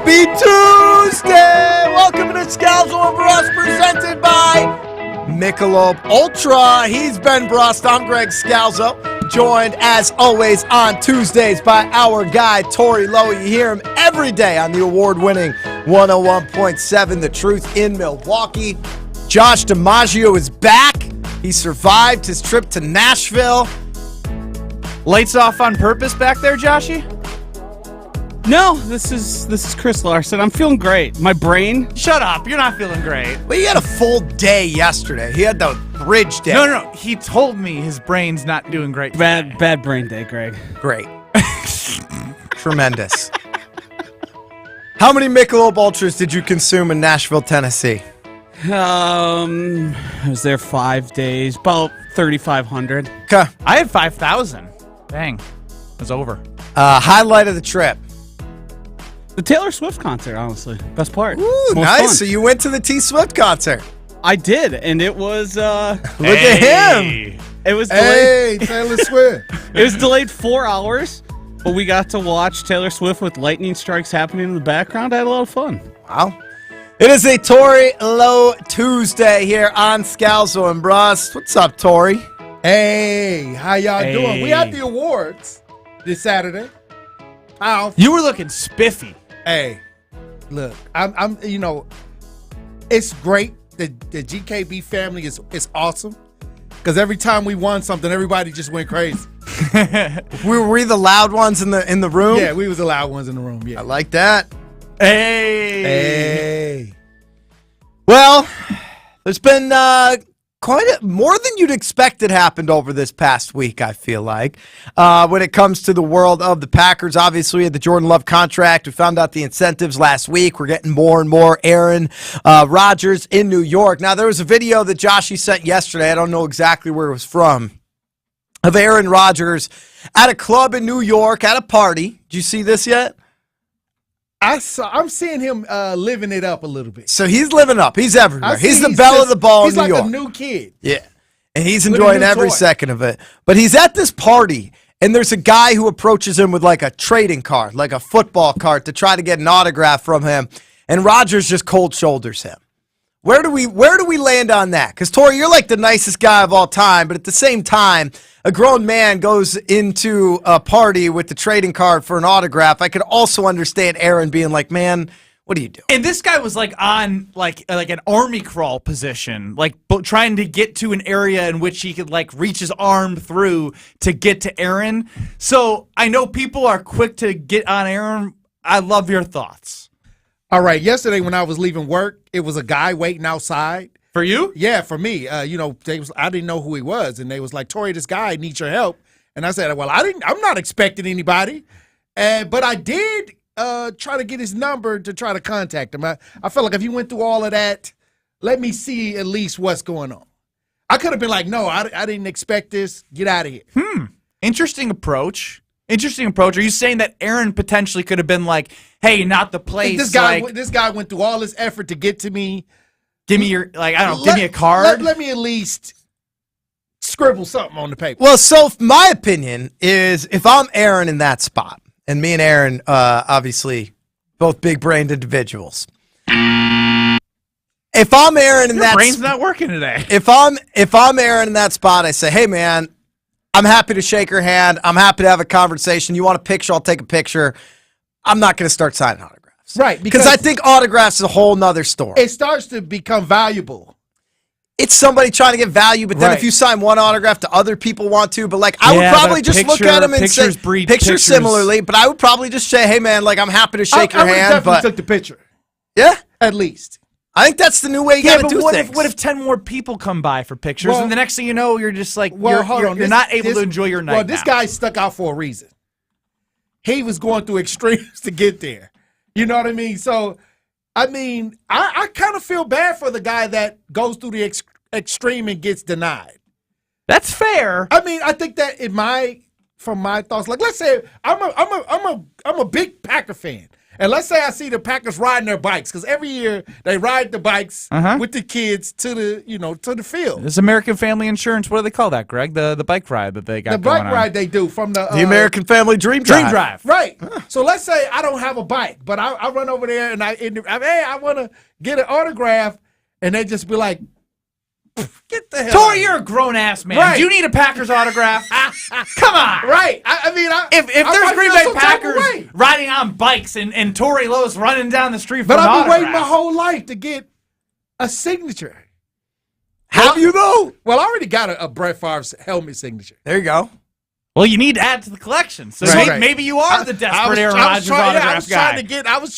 Happy Tuesday! Welcome to Scalzo and Brust, presented by Michelob Ultra. He's Ben Brust. I'm Greg Scalzo, joined as always on Tuesdays by our guy Tori Lowe. You hear him every day on the award-winning 101.7 The Truth in Milwaukee. Josh DiMaggio is back. He survived his trip to Nashville. Lights off on purpose back there, Joshy? No, this is Chris Larson. I'm feeling great. My brain. Shut up. You're not feeling great. Well, he had a full day yesterday. He had the bridge day. No. He told me his brain's not doing great today. Bad brain day, Greg. Great. Tremendous. How many Michelob Ultras did you consume in Nashville, Tennessee? I was there 5 days, about 3,500. Okay. I had 5,000. Dang. It was over. Highlight of the trip. The Taylor Swift concert, honestly. Best part. Ooh, Most nice. fun. So you went to the T Swift concert. I did, and it was Look at him. it was delayed. Hey, Taylor Swift. It was delayed 4 hours, but we got to watch Taylor Swift with lightning strikes happening in the background. I had a lot of fun. Wow. It is a Tori Lowe Tuesday here on Scalzo and Brust. What's up, Tori? Hey, how y'all Hey. doing? We had the awards this Saturday. How? You were looking spiffy. Hey, look, I'm it's great. The GKB family is awesome because every time we won something, everybody just went crazy. Were we the loud ones in the room? Yeah, we was the loud ones in the room. I Yeah. like that. Hey. Well, there's been more than you'd expected happened over this past week, I feel like. When it comes to the world of the Packers, obviously we had the Jordan Love contract. We found out the incentives last week. We're getting more and more Aaron Rodgers in New York. Now, there was a video that Joshy sent yesterday. I don't know exactly where it was from. Of Aaron Rodgers at a club in New York at a party. Did you see this yet? I'm seeing him living it up a little bit. So he's living up. He's everywhere. He's the He's belle just- of the ball in He's New like York. a new kid. Yeah. And he's With a enjoying new every toy. second of it. But he's at this party, and there's a guy who approaches him with like a trading card, like a football card, to try to get an autograph from him. And Rodgers just cold shoulders him. Where do we land on that? Because, Tori, you're like the nicest guy of all time, but at the same time, a grown man goes into a party with the trading card for an autograph. I could also understand Aaron being like, man, what are you doing? And this guy was like on like an army crawl position, like trying to get to an area in which he could like reach his arm through to get to Aaron. So I know people are quick to get on Aaron. I love your thoughts. All right. Yesterday when I was leaving work, it was a guy waiting outside. For you? Yeah, for me. I didn't know who he was, and they was like, "Tori, this guy needs your help." And I said, "Well, I'm not expecting anybody," but I did try to get his number to try to contact him. I felt like if you went through all of that, let me see at least what's going on. I could have been like, "No, I didn't expect this. Get out of here." Interesting approach. Are you saying that Aaron potentially could have been like, "Hey, not the place." This guy went through all this effort to get to me. Give me your give me a card. Let me at least scribble something on the paper. Well, so my opinion is if I'm Aaron in that spot, and me and Aaron, obviously, both big-brained individuals. If I'm Aaron in Your that brain's not working today. if I'm Aaron in that spot, I say, hey man, I'm happy to shake her hand. I'm happy to have a conversation. You want a picture? I'll take a picture. I'm not going to start signing autographs. Right, Because I think autographs is a whole nother story. it starts to become valuable. It's somebody trying to get value, but then Right. if you sign one autograph to other people want to, but like I would Yeah, probably but just look at him and say, pictures breed picture pictures. similarly, but I would probably just say, hey man, like I'm happy to shake I your would hand, definitely but took the picture, yeah, at least. I think that's the new way you Yeah, got but to do what things. if 10 more people come by for pictures, Well- and the next thing you know, you're just like Well, hold on. you're This- not able this- to enjoy your night. Well, this now. guy stuck out for a reason. He was going through extremes to get there. You know what I mean? So, I kind of feel bad for the guy that goes through the extreme and gets denied. That's fair. I think that from my thoughts, like let's say I'm a big Packer fan, And let's say I see the Packers riding their bikes, because every year they ride the bikes with the kids to the field. This American Family Insurance. What do they call that, Greg? The bike ride that they got. The bike ride they do from the American Family Dream Drive. Right. So let's say I don't have a bike, but I run over there and I want to get an autograph, and they just be like, get the hell Tori, out of you're a grown ass man. Right. Do you need a Packers autograph? Come on. Right. If there's Green Bay Packers riding on bikes and Tori Lowe's running down the street for but an I've been autograph. waiting my whole life to get a signature. Have you though? Well, I already got a Brett Favre helmet signature. There you go. Well, you need to add to the collection. So Right. maybe you are the desperate Aaron I Rodgers autograph was guy.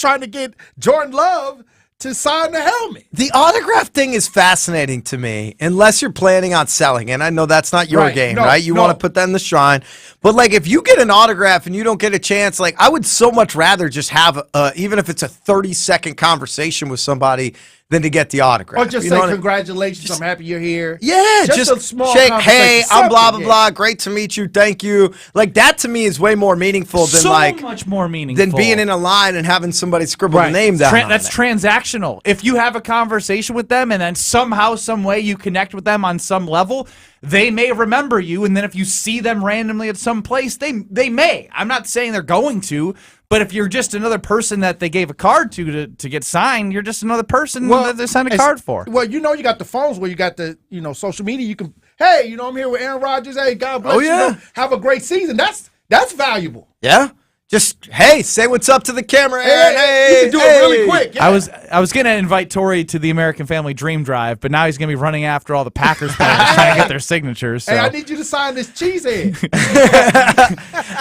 trying to get Jordan Love to sign the helmet. The autograph thing is fascinating to me, unless you're planning on selling. And I know that's not your Right. game, No, right? You no. want to put that in the shrine. But, like, if you get an autograph and you don't get a chance, like, I would so much rather just have, even if it's a 30-second conversation with somebody, than to get the autograph. Or just You say, know what I- congratulations, I'm happy you're here. Yeah, Just just a small shake. conversation, Hey, I'm blah blah something, blah. Great to meet you. Thank you. Like that to me is way more meaningful than So like much more meaningful than being in a line and having somebody scribble the Right. name down. on That's it. transactional. If you have a conversation with them and then somehow, some way you connect with them on some level, they may remember you. And then if you see them randomly at some place, they may. I'm not saying they're going to, but if you're just another person that they gave a card to get signed, you're just another person that they signed a card for. Well, you got the phones where you got the, social media. You can, hey, I'm here with Aaron Rodgers. Hey, God bless Oh, yeah. you. Have a great season. That's valuable. Yeah. Just hey, say what's up to the camera. Hey, you can do it really quick. Yeah. I was gonna invite Tori to the American Family Dream Drive, but now he's gonna be running after all the Packers players trying to get their signatures. So. Hey, I need you to sign this cheesehead.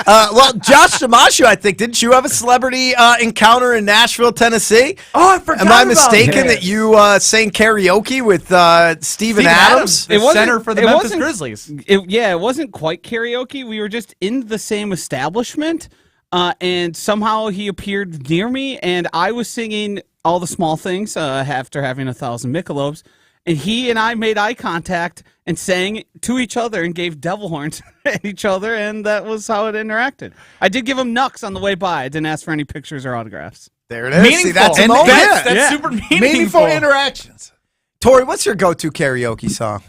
Well, Josh Damasio, I think, didn't you have a celebrity encounter in Nashville, Tennessee? Oh, I forgot. Am I about mistaken this. that you sang karaoke with Steven Adams? the center for the Memphis Grizzlies. It wasn't quite karaoke. We were just in the same establishment, and somehow he appeared near me, and I was singing All the Small Things after having 1,000 Michelobs, and he and I made eye contact and sang to each other and gave devil horns at each other, and that was how it interacted. I did give him knucks on the way by. I didn't ask for any pictures or autographs. There it is. Meaningful. See, that's a And moment. that's super meaningful. Meaningful interactions. Tori, what's your go-to karaoke song?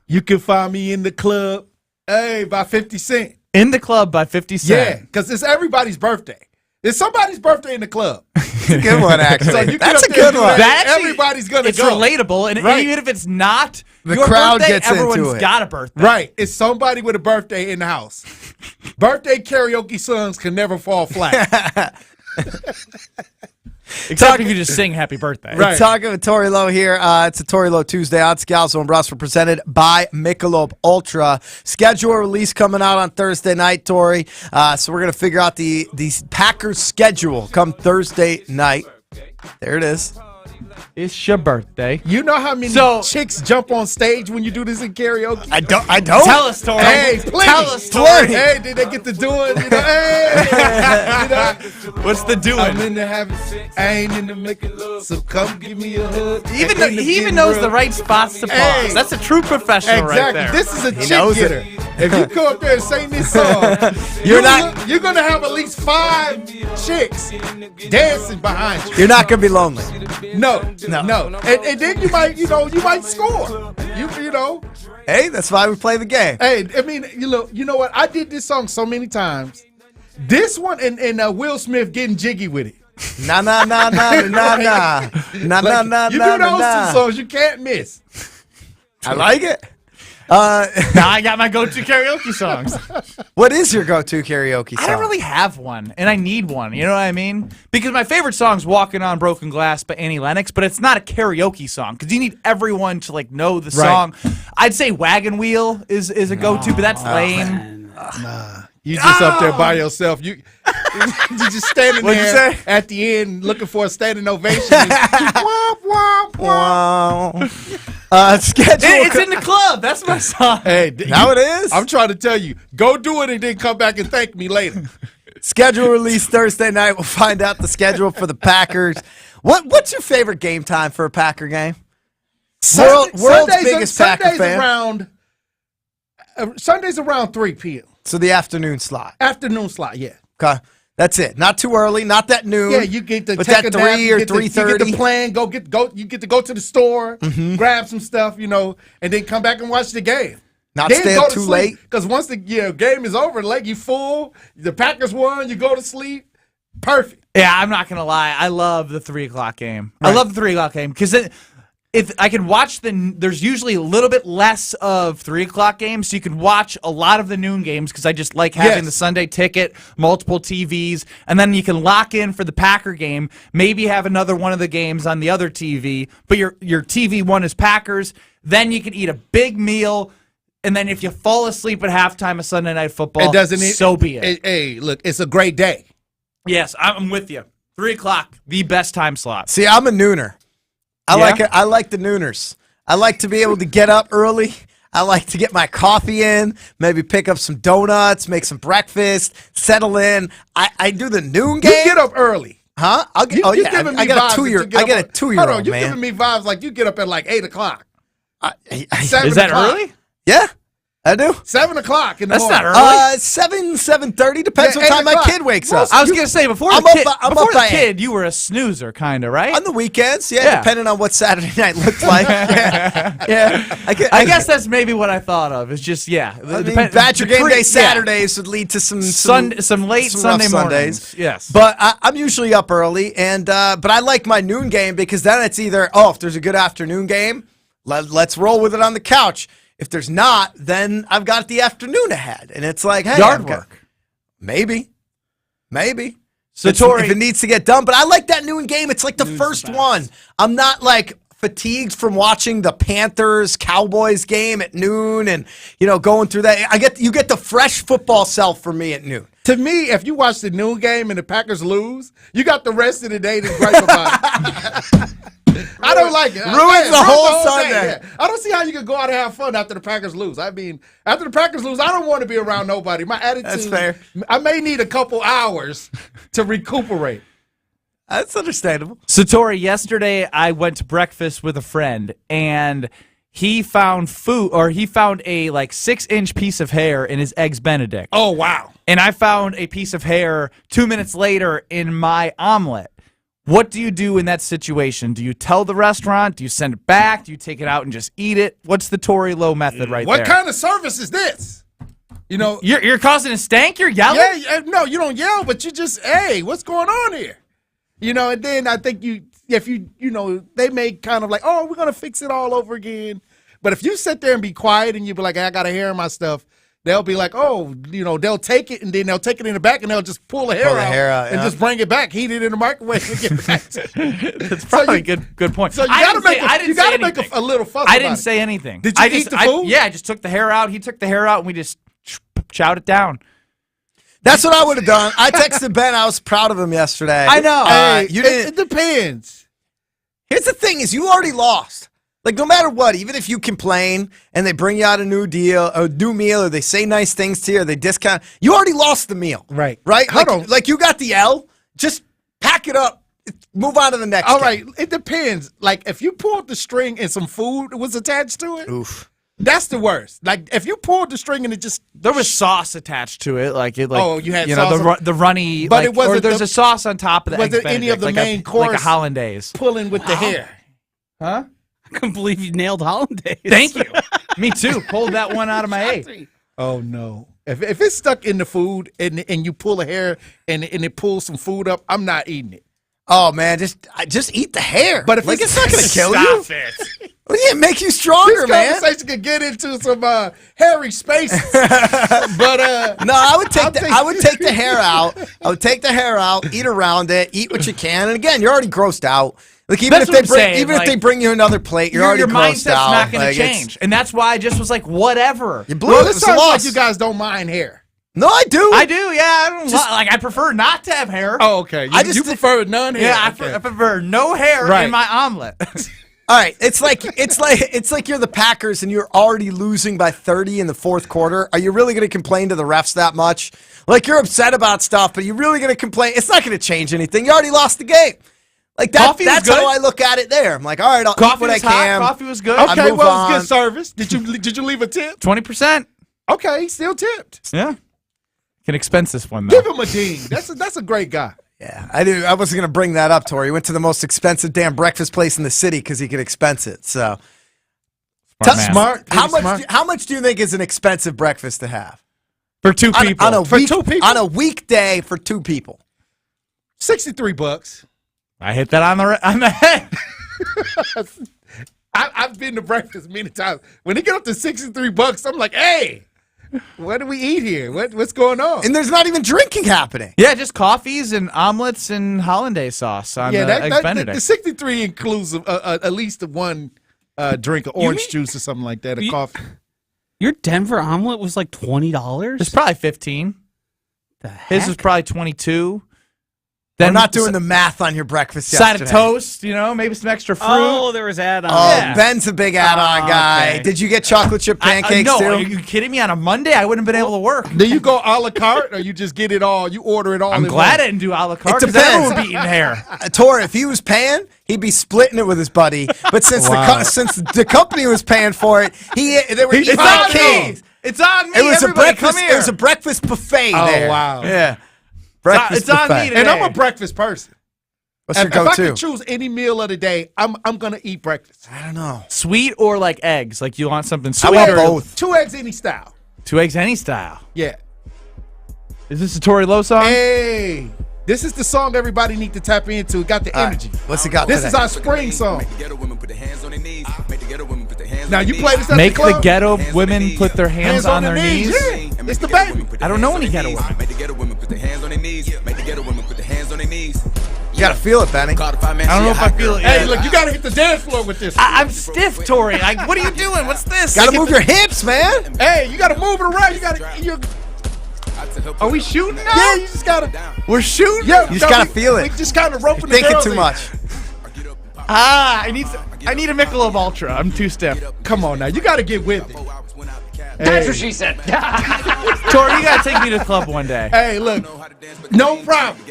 You can find me in the club, hey, by 50 Cent. In the Club by 50 Cent. Yeah, because it's everybody's birthday. It's somebody's birthday in the club. Good one, actually. So you get That's up a there and good do one. that, Actually, everybody's going to It's go. relatable, and Right. even if it's not The your crowd birthday, gets into everyone's it. got a birthday. Right. It's somebody with a birthday in the house. Birthday karaoke songs can never fall flat. Except if you just sing Happy Birthday. Right. Talking with Tori Lowe here. It's a Tori Lowe Tuesday on Scalzo and Brust. We're presented by Michelob Ultra. Schedule release coming out on Thursday night, Tori. So we're going to figure out the Packers schedule come Thursday night. There it is. It's your birthday. You know how many So- chicks jump on stage when you do this in karaoke? I don't. Tell us, Tori. Hey, plenty. Tell us, Tori. Plenty. Hey, did they get to doing? Hey, What's the I'm doing? in the having sex. I ain't in the making love. So come give me a hug. He In the even getting knows rough. the right spots to pause. Hey. That's a true professional right Exactly. there. This is a He chick knows getter. If you come up there and sing this song, You're not- You're gonna have at least 5 chicks dancing behind you. You're not going to be lonely. No. And then you might, you might score. You know. Hey, that's why we play the game. Hey, I mean, you know what? I did this song so many times. This one and Will Smith getting jiggy with it. Nah, nah, nah, nah, nah, nah. Nah, nah, nah, You nah, do those nah. two songs, you can't miss. I like it. Now I got my go-to karaoke songs. What is your go-to karaoke song? I don't really have one, and I need one. You know what I mean? Because my favorite song's "Walking on Broken Glass" by Annie Lennox, but it's not a karaoke song because you need everyone to like know the song. I'd say "Wagon Wheel" is a go-to, but that's lame. You just up there by yourself. You just standing What'd you there say? at the end looking for a standing ovation. Womp, womp, womp. Wow. Schedule. It's in the club. That's my song. Hey, Now it is. I'm trying to tell you, go do it and then come back and thank me later. Schedule release Thursday night. We'll find out the schedule for the Packers. What's your favorite game time for a Packer game? World's biggest Packer fan. Sunday's around 3 p.m. So the afternoon slot. Afternoon slot, yeah. Okay. That's it. Not too early. Not that noon. Yeah, you get to but take that a nap, 3 or you 3:30. get to plan. You get to go to the store, grab some stuff, and then come back and watch the game. Not Then stay go up to too sleep, late. because once the game is over, like you full, the Packers won, you go to sleep. Perfect. Yeah, I'm not gonna lie. I love the 3:00 game. Right. I love the 3:00 game because if I can watch there's usually a little bit less of 3:00 games, so you can watch a lot of the noon games because I just like having the Sunday ticket, multiple TVs, and then you can lock in for the Packer game. Maybe have another one of the games on the other TV, but your TV one is Packers. Then you can eat a big meal. And then if you fall asleep at halftime of Sunday Night Football, so be it. Hey, look, it's a great day. Yes, I'm with you. 3:00, the best time slot. See, I'm a nooner. I Yeah? like it. I like the nooners. I like to be able to get up early. I like to get my coffee in, maybe pick up some donuts, make some breakfast, settle in. I do the noon game. You get up early. Huh? I Giving me got a vibes 2-year. that you I get got a up- 2-year-old, Hold on, you're man. giving me vibes like you get up at like 8 o'clock. 7 Is that o'clock. early? Yeah, I do. 7 o'clock in the That's morning. not early. 7:30 depends Yeah, what time 8 my o'clock. kid wakes up. I was gonna say before I'm the up kid, by- I'm before up the by kid, you were a snoozer, kind of, right? On the weekends, yeah, Yeah. depending on what Saturday night looked like. yeah. I guess that's maybe what I thought of. It's just I mean, Badger game day Saturdays would lead to some late some Sunday rough mornings. Sundays. Yes, But I'm usually up early, and but I like my noon game because then it's either if there's a good afternoon game, let's roll with it on the couch. If there's not, then I've got the afternoon ahead, and it's like, hey, yard work. Maybe. So if Tori, it needs to get done, but I like that noon game. It's like the first one. I'm not like fatigued from watching the Panthers Cowboys game at noon, and going through that. You get the fresh football self for me at noon. To me, if you watch the noon game and the Packers lose, you got the rest of the day to gripe about it. I don't like it. Ruins the whole day, Sunday. yeah. I don't see how you can go out and have fun after the Packers lose. I mean, after the Packers lose, I don't want to be around nobody. My attitude. That's fair. I may need a couple hours to recuperate. That's understandable. So Tori, yesterday I went to breakfast with a friend, and he found a like 6-inch piece of hair in his eggs Benedict. Oh, wow. And I found a piece of hair 2 minutes later in my omelet. What do you do in that situation? Do you tell the restaurant? Do you send it back? Do you take it out and just eat it? What's the Tory Lowe method right there? What kind of service is this? You're causing a stank? You're yelling? Yeah, no, you don't yell, but you just, hey, what's going on here? And then I think they may kind of like, oh, we're going to fix it all over again. But if you sit there and be quiet and you be like, hey, I got a hair in my stuff, they'll be like, oh, they'll take it and then they'll take it in the back and they'll just pull the hair out and just bring it back, heat it in the microwave and get it back. That's probably a good point. So you got to make a little fuss about it. I didn't say anything. Did you eat the food? Yeah, I just took the hair out. He took the hair out and we just chowed it down. That's what I would have done. I texted Ben. I was proud of him yesterday. I know. Hey, You didn't. it depends. Here's the thing: is you already lost. Like no matter what, even if you complain and they bring you out a new meal, or they say nice things to you, or they discount, you already lost the meal. Right. Hold on. Like you got the L. Just pack it up. Move on to the next. All game. right, it depends. Like if you pulled the string and some food was attached to it, Oof. that's the worst. Like if you pulled the string and it just There was sauce attached to it, you had sauce the runny, But it wasn't there's a sauce on top of the was eggs it any of the Benedict, main like course? a hollandaise. pulling with the hair. Huh? I can't believe you nailed hollandaise. Thank you. Me too. Pulled that one out of my A. Oh no. If it's stuck in the food and you pull a hair and it pulls some food up, I'm not eating it. Oh man, just eat the hair. But if like it's not gonna kill you. Stop it. Well, yeah, make you stronger, This man. conversation could get into some hairy spaces. But No, I would take the hair out. I would take the hair out, eat around it, eat what you can. And again, you're already grossed out. Like even That's if they what I'm saying, if they bring you another plate, you're already your grossed mindset's out. not going Like, to it's- change, and that's why I just was like, whatever. You blew well, it. this It's a sounds loss. like you guys don't mind hair. No, I do. I do, yeah. I don't like. I prefer not to have hair. Oh, okay. You prefer none hair. yeah, Okay. I prefer no hair Right. in my omelet. All right, it's like you're the Packers and you're already losing by 30 in the fourth quarter. Are you really going to complain to the refs that much? Like you're upset about stuff, but you're really going to complain? It's not going to change anything. You already lost the game. Like Coffee was that's good. how I look at it. There, I'm like, all right, I'll eat Coffee what I was hot. can. Coffee was good. I Okay, move well, on. it's good service. Did you leave a tip? 20%. Okay, still tipped. Yeah. Can expense this one, though. Give him a ding. That's a great guy. Yeah, I do. I wasn't going to bring that up, Tori. He went to the most expensive damn breakfast place in the city because he could expense it. So Smart man. How much do you think is an expensive breakfast to have For two people. For 2 people? On a weekday for 2 people? $63. I hit that on the head. I've been to breakfast many times. When they get up to $63, I'm like, hey, what do we eat here? What's going on? And there's not even drinking happening. Yeah, just coffees and omelets and hollandaise sauce on the Eggs Benedict. The 63 includes at least one drink of orange juice or something like that, coffee. Your Denver omelet was like $20? It's probably 15. The heck? His was probably 22. Then not doing the math on your breakfast side yesterday. of toast, maybe some extra fruit. Oh, there was add-on. Oh, Yeah. Ben's a big add-on guy. okay. Did you get chocolate chip pancakes no, too? are you kidding me? On a Monday, I wouldn't have been able to work. Do you go a la carte or you just get it all? You order it all? I'm in glad one? I didn't do a la carte It because everyone depends. would be eating hair. Tor, if he was paying, he'd be splitting it with his buddy. But since since the company was paying for it, they were eating It's like on kings. me. It's on me. It was a Everybody, breakfast. come here. It was a breakfast buffet. Oh, there. wow. Yeah, breakfast it's on buffet. me today. And I'm a breakfast person. What's your If I go-to? could choose any meal of the day, I'm gonna eat breakfast. I don't know. Sweet or like eggs? Like you want something I sweet? want or both. 2 eggs any style. 2 eggs any style. Yeah. Is this a Tory Lowe song? Hey, this is the song everybody need to tap into. It got the energy. What's it got This today? is our spring song. Now you play this at Make the the club? ghetto women put their hands on their knees. Yeah, it's the baby. I don't know any ghetto women. You gotta feel it, Benny. I don't know if I feel it yet. Hey, look, you gotta hit the dance floor with this. I'm stiff, Tori. What are you doing? What's this? Gotta move your hips, man. Hey, you gotta move it around. Are we shooting now? Yeah, you just gotta. We're shooting? Yeah, You just gotta feel it. We just kind of roping You're the thinking girls too in. much. I need a Michelob Ultra. I'm too stiff. Come on now, you gotta get with it. That's what she said. Tori, you gotta take me to the club one day. Hey, look, no problem.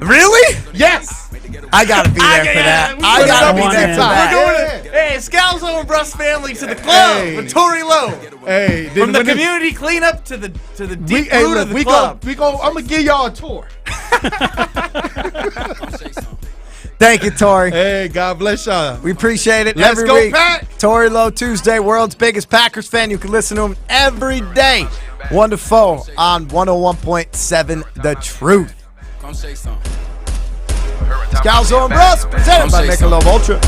Really? Yes. I gotta be there for that. I gotta be there for We're that. doing it. Hey, Scalzo and Brust family to the club Hey. with Tory Lowe. Hey, From the community cleanup to the deep root of the club. I'm gonna give y'all a tour. Thank you, Tori. Hey, God bless y'all. We appreciate it Let's every go, week. Pat. Tory Lowe Tuesday, world's biggest Packers fan. You can listen to him every day, 1 to 4 on 101.7 The Truth. Scalzo and Brust, presented by Michelob Ultra.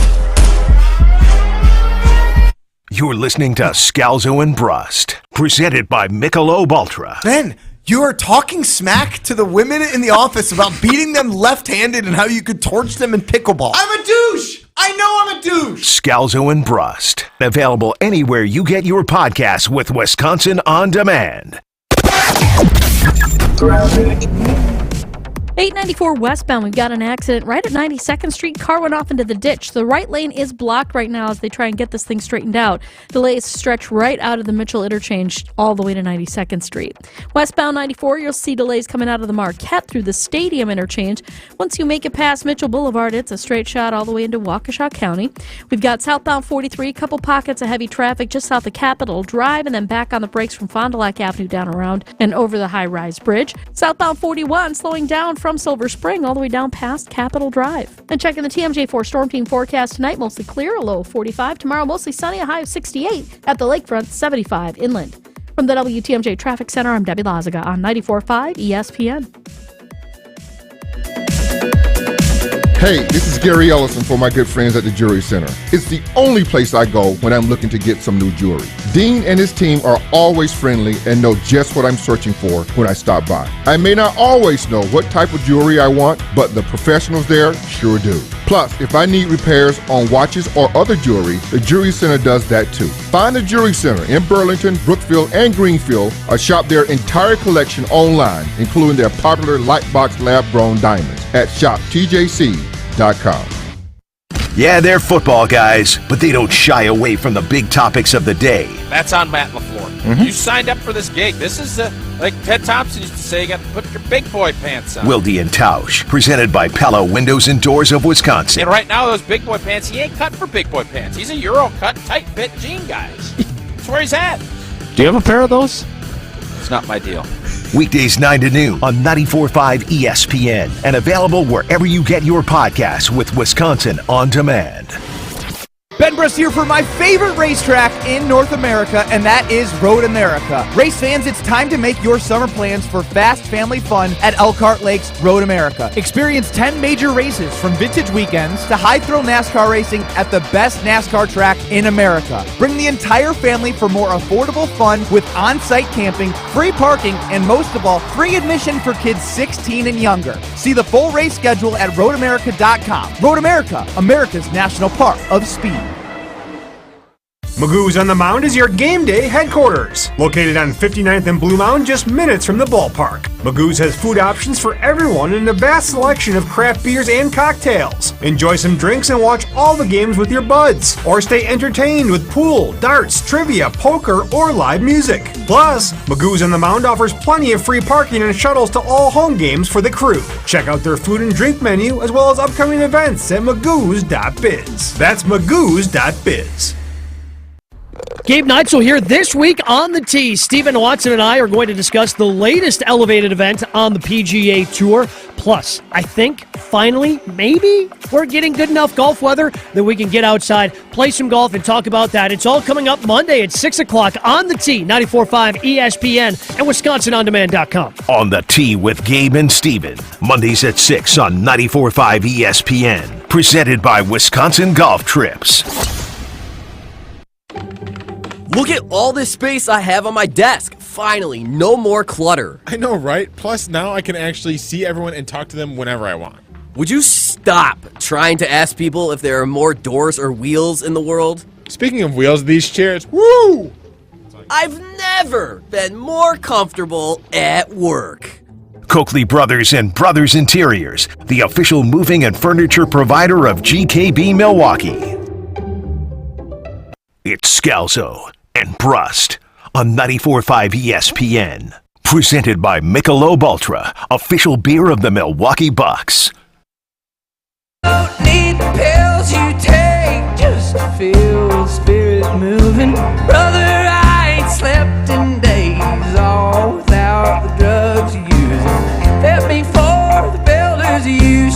You're listening to Scalzo and Brust, presented by Michelob Ultra. Ben, you are talking smack to the women in the office about beating them left-handed and how you could torch them in pickleball. I'm a douche. I know I'm a douche. Scalzo and Brust, available anywhere you get your podcasts with Wisconsin On Demand. 894 westbound, we've got an accident right at 92nd Street. Car went off into the ditch. The right lane is blocked right now as they try and get this thing straightened out. Delays stretch right out of the Mitchell interchange all the way to 92nd Street. Westbound 94, you'll see delays coming out of the Marquette through the Stadium interchange. Once you make it past Mitchell Boulevard, it's a straight shot all the way into Waukesha County. We've got southbound 43, couple pockets of heavy traffic just south of Capitol Drive, and then back on the brakes from Fond du Lac Avenue down around and over the high-rise bridge. Southbound 41 slowing down from Silver Spring all the way down past Capitol Drive. And checking the TMJ4 Storm Team forecast tonight, mostly clear, a low of 45. Tomorrow, mostly sunny, a high of 68. At the lakefront, 75 inland. From the WTMJ Traffic Center, I'm Debbie Lazaga on 94.5 ESPN. Hey, this is Gary Ellison for my good friends at the Jewelry Center. It's the only place I go when I'm looking to get some new jewelry. Dean and his team are always friendly and know just what I'm searching for when I stop by. I may not always know what type of jewelry I want, but the professionals there sure do. Plus, if I need repairs on watches or other jewelry, the Jewelry Center does that too. Find the Jewelry Center in Burlington, Brookfield, and Greenfield, or shop their entire collection online, including their popular Lightbox lab-grown diamonds at shoptjc.com. Yeah, they're football guys, but they don't shy away from the big topics of the day. That's on Matt LaFleur. You signed up for this gig. This is like Ted Thompson used to say, you got to put your big boy pants on. Wilde and Tausch, presented by Pella Windows and Doors of Wisconsin. And right now, those big boy pants, he ain't cut for big boy pants. He's a Euro cut, tight fit jean guy. That's where he's at. Do you have a pair of those? It's not my deal. Weekdays 9 to noon on 94.5 ESPN and available wherever you get your podcasts with Wisconsin On Demand. Ben Brust here for my favorite racetrack in North America, and that is Road America. Race fans, it's time to make your summer plans for fast family fun at Elkhart Lakes Road America. Experience 10 major races from vintage weekends to high-thrill NASCAR racing at the best NASCAR track in America. Bring the entire family for more affordable fun with on-site camping, free parking, and most of all, free admission for kids 16 and younger. See the full race schedule at roadamerica.com. Road America, America's national park of speed. Magoo's on the Mound is your game day headquarters. Located on 59th and Blue Mound, just minutes from the ballpark. Magoo's has food options for everyone and a vast selection of craft beers and cocktails. Enjoy some drinks and watch all the games with your buds. Or stay entertained with pool, darts, trivia, poker, or live music. Plus, Magoo's on the Mound offers plenty of free parking and shuttles to all home games for the crew. Check out their food and drink menu as well as upcoming events at magoos.biz. That's magoos.biz. Gabe Neitzel here this week on the tee. Stephen Watson and I are going to discuss the latest elevated event on the PGA Tour. Plus, I think, finally, maybe, we're getting good enough golf weather that we can get outside, play some golf, and talk about that. It's all coming up Monday at 6 o'clock on the tee, 94.5 ESPN and WisconsinOnDemand.com. On the Tee with Gabe and Steven. Mondays at 6 on 94.5 ESPN. Presented by Wisconsin Golf Trips. Look at all this space I have on my desk. Finally, no more clutter. I know, right? Plus, now I can actually see everyone and talk to them whenever I want. Would you stop trying to ask people if there are more doors or wheels in the world? Speaking of wheels, these chairs, woo! I've never been more comfortable at work. Coakley Brothers and Brothers Interiors, the official moving and furniture provider of GKB Milwaukee. It's Scalzo and Brust on 94.5 ESPN. Presented by Michelob Ultra, official beer of the Milwaukee Bucks. Don't need the pills you take, just feel the spirit moving. Brother, I ain't slept in days, all without the drugs you're using. Fed me for the builders you use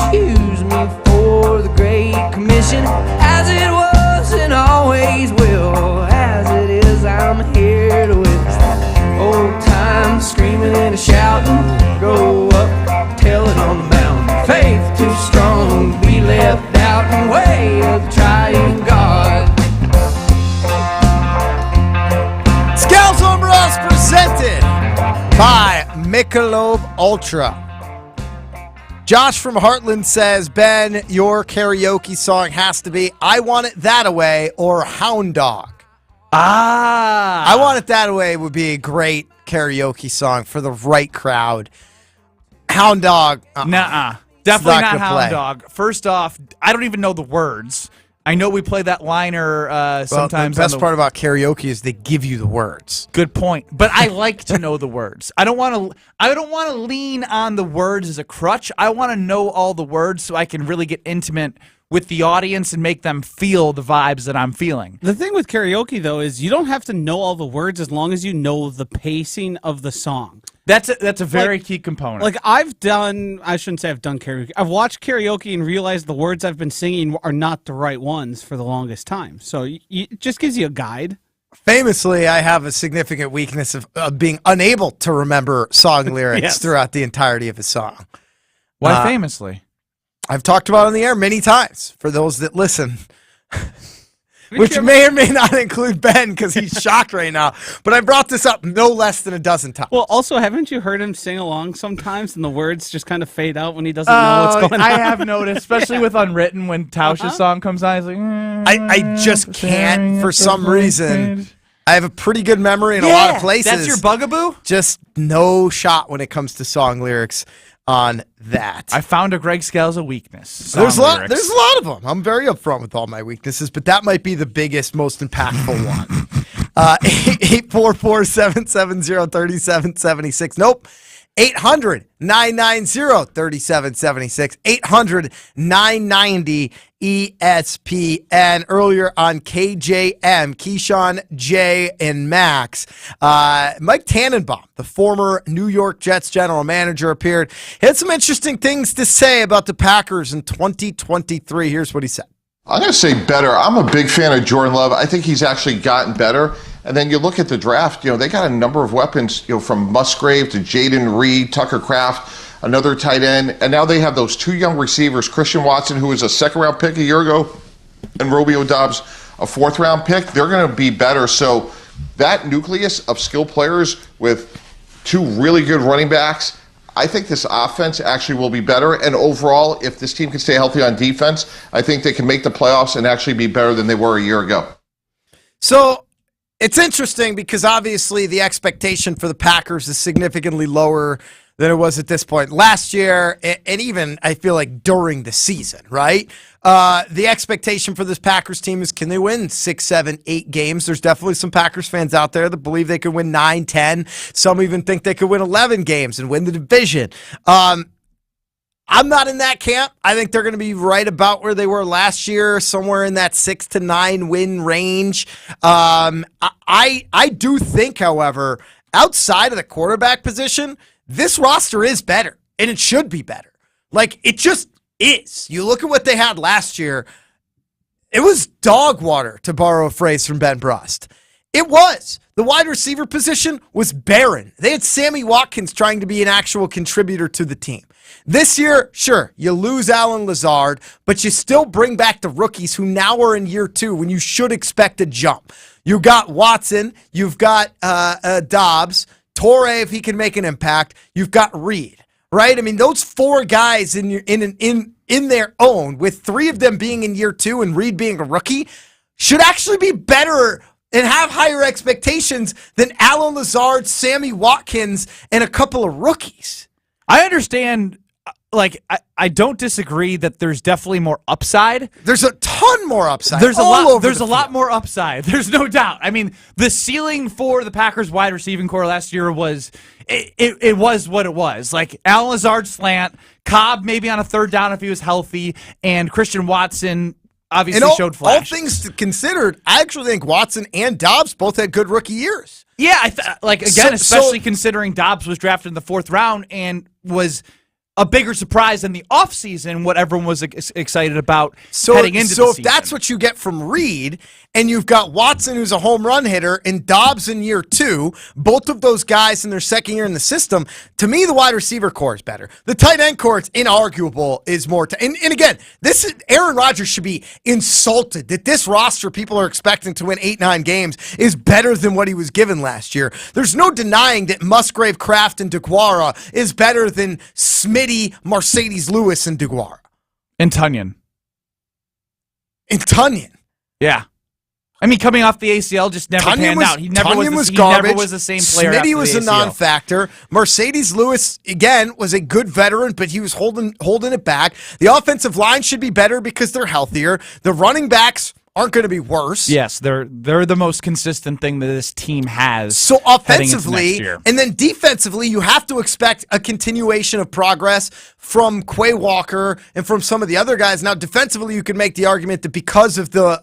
me for the Great Commission. As it was and always will, as it is, I'm here to witness that old time screaming and shouting. Grow up, tell it on the mound. Faith too strong, we left out in way of trying God. Scalzo and Brust presented by Michelob Ultra. Josh from Heartland says, Ben, your karaoke song has to be I Want It That Away or Hound Dog. I Want It That Away would be a great karaoke song for the right crowd. Hound Dog. Nuh-uh. Definitely not Hound play. Dog. First off, I don't even know the words. I know we play that liner sometimes. The best part about karaoke is they give you the words. Good point. But I like to know the words. I don't want to lean on the words as a crutch. I want to know all the words so I can really get intimate with the audience and make them feel the vibes that I'm feeling. The thing with karaoke, though, is you don't have to know all the words as long as you know the pacing of the song. That's a very key component. Like I shouldn't say I've done karaoke. I've watched karaoke and realized the words I've been singing are not the right ones for the longest time. So it just gives you a guide. Famously, I have a significant weakness of being unable to remember song lyrics Yes. throughout the entirety of a song. Why famously? I've talked about it on the air many times for those that listen. Which may or may not include Ben because he's shocked right now. But I brought this up no less than a dozen times. Well, also, haven't you heard him sing along sometimes and the words just kind of fade out when he doesn't know what's going on? I have noticed, especially with Unwritten, when Tausch's song comes on, he's like, I just can't for some reason. I have a pretty good memory in a lot of places. That's your bugaboo? Just no shot when it comes to song lyrics on that. I found a Greg Scalzo weekness. There's a lot lyrics. of them. I'm very upfront with all my weaknesses, but that might be the biggest, most impactful one. 844-770-3776. Nope. 800-990-3776. 800-990-ESPN. Earlier on KJM, Keyshawn, Jay, and Max, Mike Tannenbaum, the former New York Jets general manager, appeared. He had some interesting things to say about the Packers in 2023. Here's what he said. I'm going to say better. I'm a big fan of Jordan Love. I think he's actually gotten better. And then you look at the draft, they got a number of weapons, from Musgrave to Jaden Reed, Tucker Kraft, another tight end. And now they have those two young receivers, Christian Watson, who was a second-round pick a year ago, and Romeo Doubs, a fourth-round pick. They're going to be better. So that nucleus of skilled players with two really good running backs, I think this offense actually will be better. And overall, if this team can stay healthy on defense, I think they can make the playoffs and actually be better than they were a year ago. So it's interesting because obviously the expectation for the Packers is significantly lower than it was at this point last year, and even I feel like during the season, right? The expectation for this Packers team is, can they win 6, 7, 8 games? There's definitely some Packers fans out there that believe they could win 9, 10. Some even think they could win 11 games and win the division. I'm not in that camp. I think they're going to be right about where they were last year, somewhere in that 6 to 9 win range. I do think, however, outside of the quarterback position, this roster is better, and it should be better. Like, it just is. You look at what they had last year, it was dog water, to borrow a phrase from Ben Brust. It was. The wide receiver position was barren. They had Sammy Watkins trying to be an actual contributor to the team. This year, sure, you lose Alan Lazard, but you still bring back the rookies who now are in year 2 when you should expect a jump. You got Watson, you've got Dobbs, Torrey if he can make an impact, you've got Reed, right? I mean, those 4 guys in their own, with 3 of them being in year 2 and Reed being a rookie, should actually be better and have higher expectations than Alan Lazard, Sammy Watkins, and a couple of rookies. I understand. I don't disagree that there's definitely more upside. There's a ton more upside. There's a lot more upside. There's no doubt. I mean, the ceiling for the Packers wide receiving core last year was it was what it was. Like Alan Lazard slant, Cobb maybe on a third down if he was healthy, and Christian Watson obviously showed flashes. All things considered, I actually think Watson and Dobbs both had good rookie years. Yeah, especially considering Dobbs was drafted in the 4th round and was a bigger surprise in the offseason, what everyone was excited about heading into the season. So if that's what you get from Reed, and you've got Watson, who's a home run hitter, and Dobbs in year 2, both of those guys in their second year in the system, to me, the wide receiver core is better. The tight end core, it's inarguable, is more. And again, Aaron Rodgers should be insulted that this roster people are expecting to win 8, 9 games is better than what he was given last year. There's no denying that Musgrave, Kraft, and DeGuara is better than Smitty, Mercedes Lewis, and DeGuara. And Tunyon. Yeah. I mean, coming off the ACL just never panned out. He never was the same player. Smitty was a non-factor. Mercedes Lewis, again, was a good veteran, but he was holding it back. The offensive line should be better because they're healthier. The running backs aren't going to be worse. Yes, they're the most consistent thing that this team has. So offensively, and then defensively, you have to expect a continuation of progress from Quay Walker and from some of the other guys. Now, defensively, you can make the argument that because of the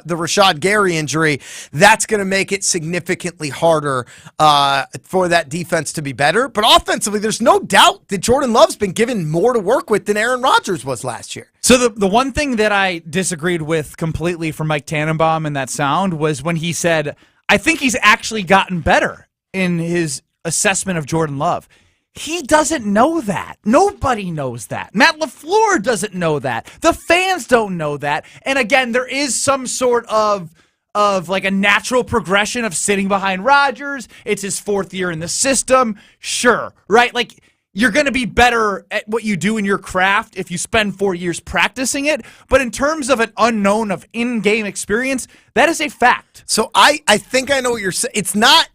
Rashad Gary injury, that's going to make it significantly harder for that defense to be better. But offensively, there's no doubt that Jordan Love's been given more to work with than Aaron Rodgers was last year. So the one thing that I disagreed with completely from Mike Tannenbaum in that sound was when he said, I think he's actually gotten better in his assessment of Jordan Love. He doesn't know that. Nobody knows that. Matt LaFleur doesn't know that. The fans don't know that. And again, there is some sort of like a natural progression of sitting behind Rodgers. It's his 4th year in the system. Sure, right? Like, you're going to be better at what you do in your craft if you spend 4 years practicing it. But in terms of an unknown of in-game experience, that is a fact. So I think I know what you're saying. It's not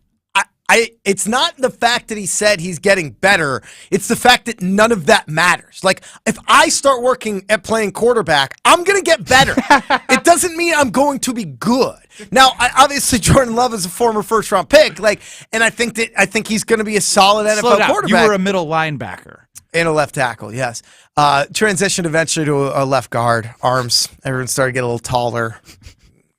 it's not the fact that he said he's getting better. It's the fact that none of that matters. Like, if I start working at playing quarterback, I'm going to get better. It doesn't mean I'm going to be good. Now, obviously, Jordan Love is a former first-round pick, and I think he's going to be a solid NFL quarterback. You were a middle linebacker. And a left tackle, yes. Transitioned eventually to a left guard. Arms, everyone started to get a little taller.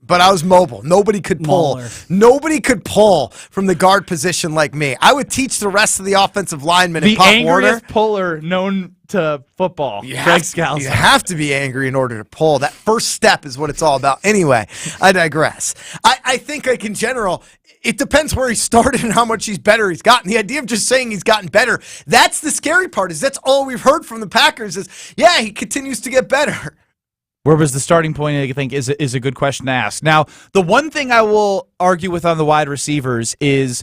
But I was mobile. Nobody could pull. Nobody could pull from the guard position like me. I would teach the rest of the offensive linemen the in Pop Warner. angriest puller known to football, Greg Scalzo. You have to be angry in order to pull. That first step is what it's all about. Anyway, I digress. I think, like, in general, it depends where he started and how much he's better he's gotten. The idea of just saying he's gotten better, that's the scary part, is that's all we've heard from the Packers is, yeah, he continues to get better. Where was the starting point, I think, is a good question to ask. Now, the one thing I will argue with on the wide receivers is,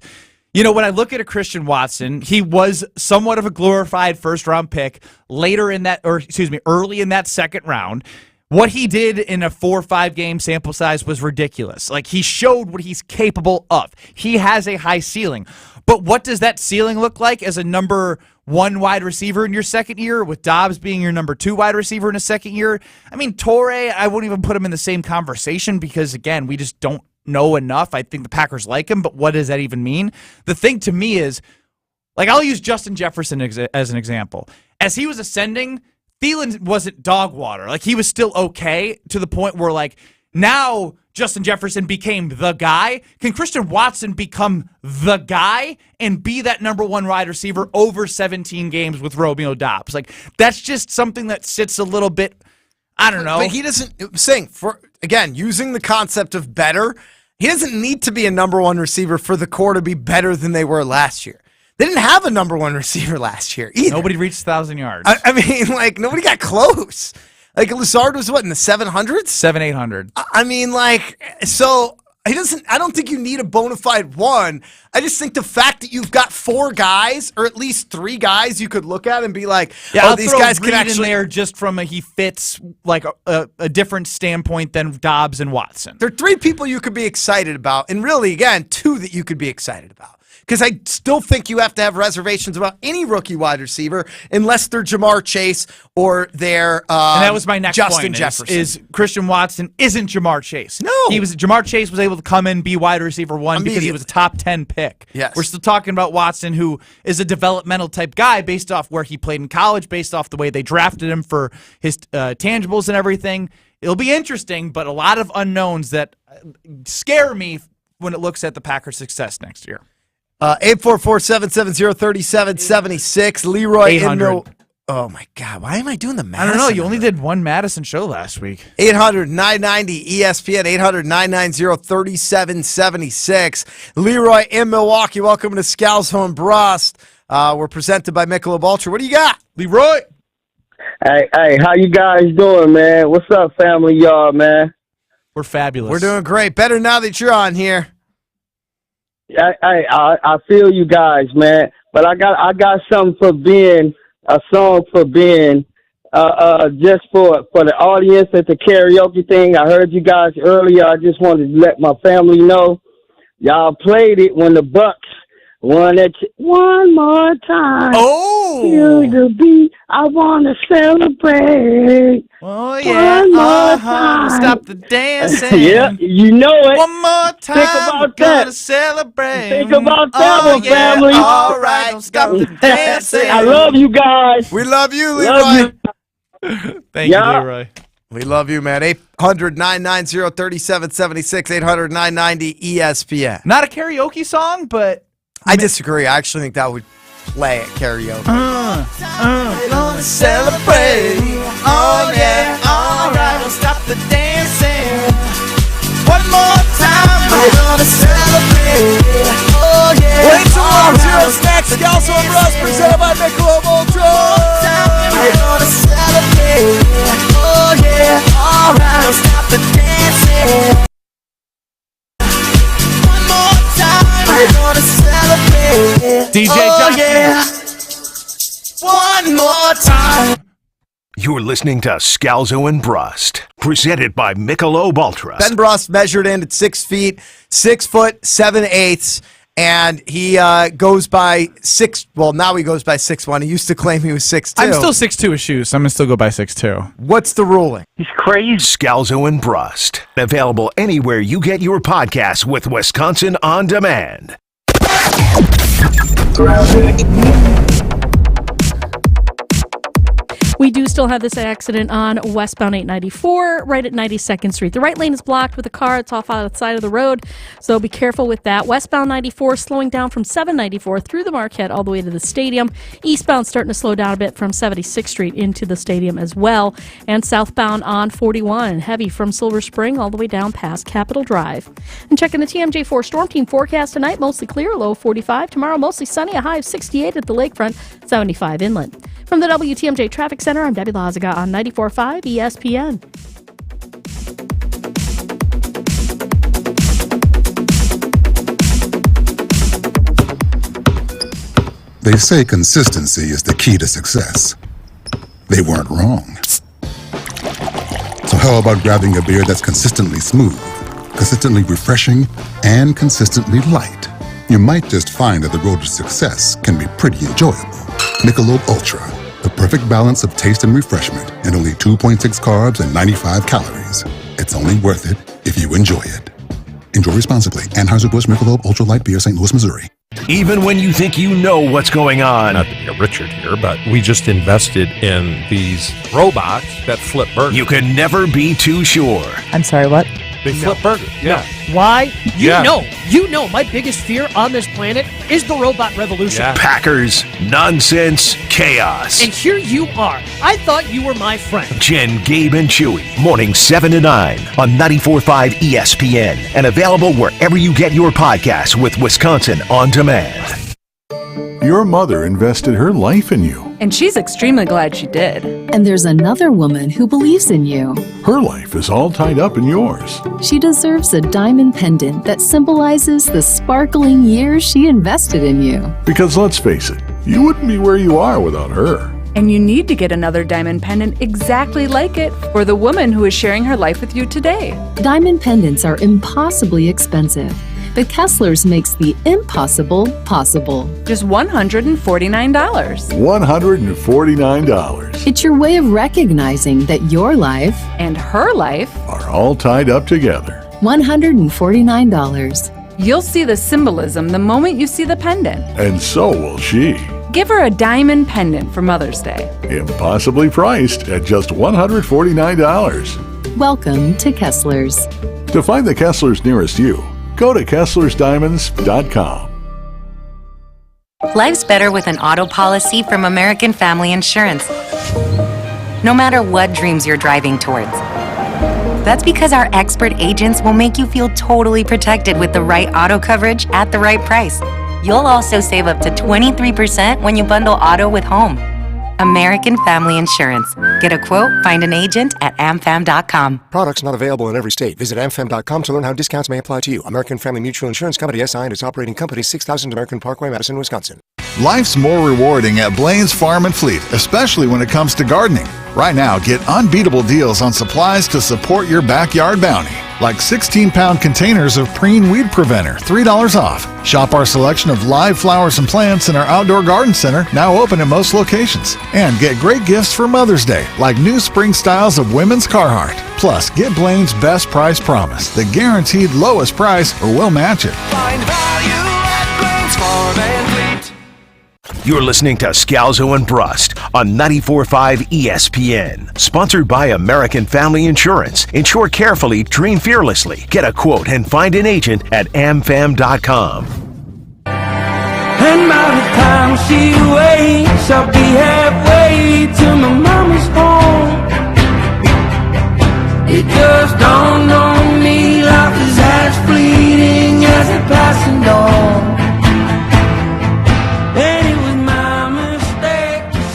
when I look at a Christian Watson, he was somewhat of a glorified first-round pick early in that second round. What he did in a 4 or 5 game sample size was ridiculous. Like, he showed what he's capable of. He has a high ceiling. But what does that ceiling look like as a number 1 wide receiver in your second year, with Dobbs being your number 2 wide receiver in a second year? I mean, Torrey, I wouldn't even put him in the same conversation because, again, we just don't know enough. I think the Packers like him, but what does that even mean? The thing to me is, like, I'll use Justin Jefferson as an example. As he was ascending, Thielen wasn't dog water. Like, he was still okay to the point where, like, now Justin Jefferson became the guy. Can Christian Watson become the guy and be that number 1 wide receiver over 17 games with Romeo Dobbs? Like, that's just something that sits a little bit, I don't know. But he doesn't, using the concept of better, he doesn't need to be a number 1 receiver for the core to be better than they were last year. They didn't have a number 1 receiver last year either. Nobody reached 1,000 yards. I mean, like, nobody got close. Like, Lazard was what, in the 700s? 700-800. I mean, like, so he doesn't. I don't think you need a bona fide 1. I just think the fact that you've got 4 guys, or at least 3 guys, you could look at and be like, these guys can actually. In there just from he fits like a different standpoint than Dobbs and Watson. There are 3 people you could be excited about, and really, again, 2 that you could be excited about. Because I still think you have to have reservations about any rookie wide receiver unless they're Jamar Chase or they're and that was my next Justin point Jefferson. Is Christian Watson isn't Jamar Chase. No. Jamar Chase was able to come in, be wide receiver 1 because he was a top 10 pick. Yes. We're still talking about Watson, who is a developmental type guy based off where he played in college, based off the way they drafted him for his tangibles and everything. It'll be interesting, but a lot of unknowns that scare me when it looks at the Packers' success next year. 844-770-3776. Leroy 800. Oh, my God. Why am I doing the math? I don't know. You only did one Madison show last week. 800-990-ESPN, 800-990-3776. Leroy in Milwaukee. Welcome to Scalzo and Brust. We're presented by Michelob Ultra. What do you got, Leroy? Hey, how you guys doing, man? What's up, family, y'all, man? We're fabulous. We're doing great. Better now that you're on here. I feel you guys, man. But I got something for Ben, a song for Ben, just for the audience at the karaoke thing. I heard you guys earlier. I just wanted to let my family know y'all played it when the Bucks won it one more time. Oh, feel the beat. I want to celebrate. Oh yeah, one more time. Stop the dancing. Yeah, you know it. One more time. Think about Gonna that. celebrate. Think about that one, family. All right, don't stop the dancing. I love you guys. We love you, Leroy. Love Thank you, Leroy. We love you, man. 800-990-3776, 800-990-ESPN. Not a karaoke song, but I disagree. I actually think that would play at karaoke. We're gonna celebrate. Oh yeah, all right, don't stop the dancing. One more time, we're gonna celebrate. Oh yeah. Wait till more Zeros next. Scalzo and Brust presented by Michelob Ultra. We're gonna celebrate. Oh yeah, all right, don't stop the dancing. One more time, we're gonna celebrate. DJ Johnson. Yeah. One more time. You're listening to Scalzo and Brust, presented by Michelob Ultra. Ben Brust measured in at 6 feet, 6 foot 7/8, And he goes by 6. Well, now he goes by 6'1". He used to claim he was 6'2". I'm still 6'2" with shoes, so I'm going to still go by 6'2". What's the ruling? He's crazy. Scalzo and Brust. Available anywhere you get your podcasts with Wisconsin On Demand. We do still have this accident on westbound 894, right at 92nd Street. The right lane is blocked with a car. It's off outside of the road, so be careful with that. Westbound 94 slowing down from 794 through the Marquette all the way to the stadium. Eastbound starting to slow down a bit from 76th Street into the stadium as well. And southbound on 41, heavy from Silver Spring all the way down past Capitol Drive. And checking the TMJ4 Storm Team forecast tonight, mostly clear, low 45. Tomorrow, mostly sunny, a high of 68 at the lakefront, 75 inland. From the WTMJ Traffic Center, I'm Debbie Lazaga on 94.5 ESPN. They say consistency is the key to success. They weren't wrong. So how about grabbing a beer that's consistently smooth, consistently refreshing, and consistently light? You might just find that the road to success can be pretty enjoyable. Michelob Ultra, the perfect balance of taste and refreshment, and only 2.6 carbs and 95 calories. It's only worth it if you enjoy it. Enjoy responsibly. Anheuser-Busch Michelob Ultra Light Beer, St. Louis, Missouri. Even when you think you know what's going on. Not to be a Richard here, but we just invested in these robots that flip burgers. You can never be too sure. I'm sorry, what? They flip burgers. Yeah. Why? Yeah. You know, my biggest fear on this planet is the robot revolution. Yeah. Packers, nonsense, chaos. And here you are. I thought you were my friend. Jen, Gabe, and Chewy. Mornings 7 to 9 on 94.5 ESPN. And available wherever you get your podcasts with Wisconsin On Demand. Your mother invested her life in you. And she's extremely glad she did. And there's another woman who believes in you. Her life is all tied up in yours. She deserves a diamond pendant that symbolizes the sparkling years she invested in you. Because let's face it, you wouldn't be where you are without her. And you need to get another diamond pendant exactly like it for the woman who is sharing her life with you today. Diamond pendants are impossibly expensive. But Kessler's makes the impossible possible. Just $149. $149. It's your way of recognizing that your life and her life are all tied up together. $149. You'll see the symbolism the moment you see the pendant. And so will she. Give her a diamond pendant for Mother's Day. Impossibly priced at just $149. Welcome to Kessler's. To find the Kessler's nearest you, go to KesslersDiamonds.com. Life's better with an auto policy from American Family Insurance. No matter what dreams you're driving towards. That's because our expert agents will make you feel totally protected with the right auto coverage at the right price. You'll also save up to 23% when you bundle auto with home. American Family Insurance. Get a quote, find an agent at amfam.com. Products not available in every state. Visit amfam.com to learn how discounts may apply to you. American Family Mutual Insurance Company, SI, and its operating company, 6000 American Parkway, Madison, Wisconsin. Life's more rewarding at Blaine's Farm and Fleet, especially when it comes to gardening. Right now, get unbeatable deals on supplies to support your backyard bounty. Like 16-pound containers of Preen Weed Preventer, $3 off. Shop our selection of live flowers and plants in our outdoor garden center, now open at most locations. And get great gifts for Mother's Day, like new spring styles of women's Carhartt. Plus, get Blaine's Best Price Promise, the guaranteed lowest price, or we'll match it. Find value at Blaine's Farm and Fleet. You're listening to Scalzo and Brust on 94.5 ESPN. Sponsored by American Family Insurance. Insure carefully, dream fearlessly. Get a quote and find an agent at amfam.com. And by the time she wakes, I'll be halfway to my mama's home. It just dawned on me life is as fleeting as a passing dawn.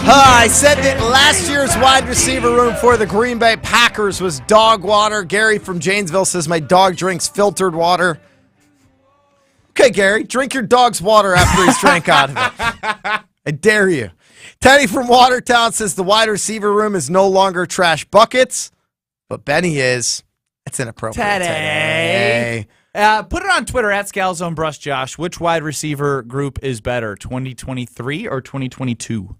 I said that last year's wide receiver room for the Green Bay Packers was dog water. Gary from Janesville says my dog drinks filtered water. Okay, Gary, drink your dog's water after he's drank out of it. I dare you. Teddy from Watertown says the wide receiver room is no longer trash buckets, but Benny is. It's inappropriate. Teddy. Put it on Twitter at Scalzo and Brust, Josh. Which wide receiver group is better, 2023 or 2022?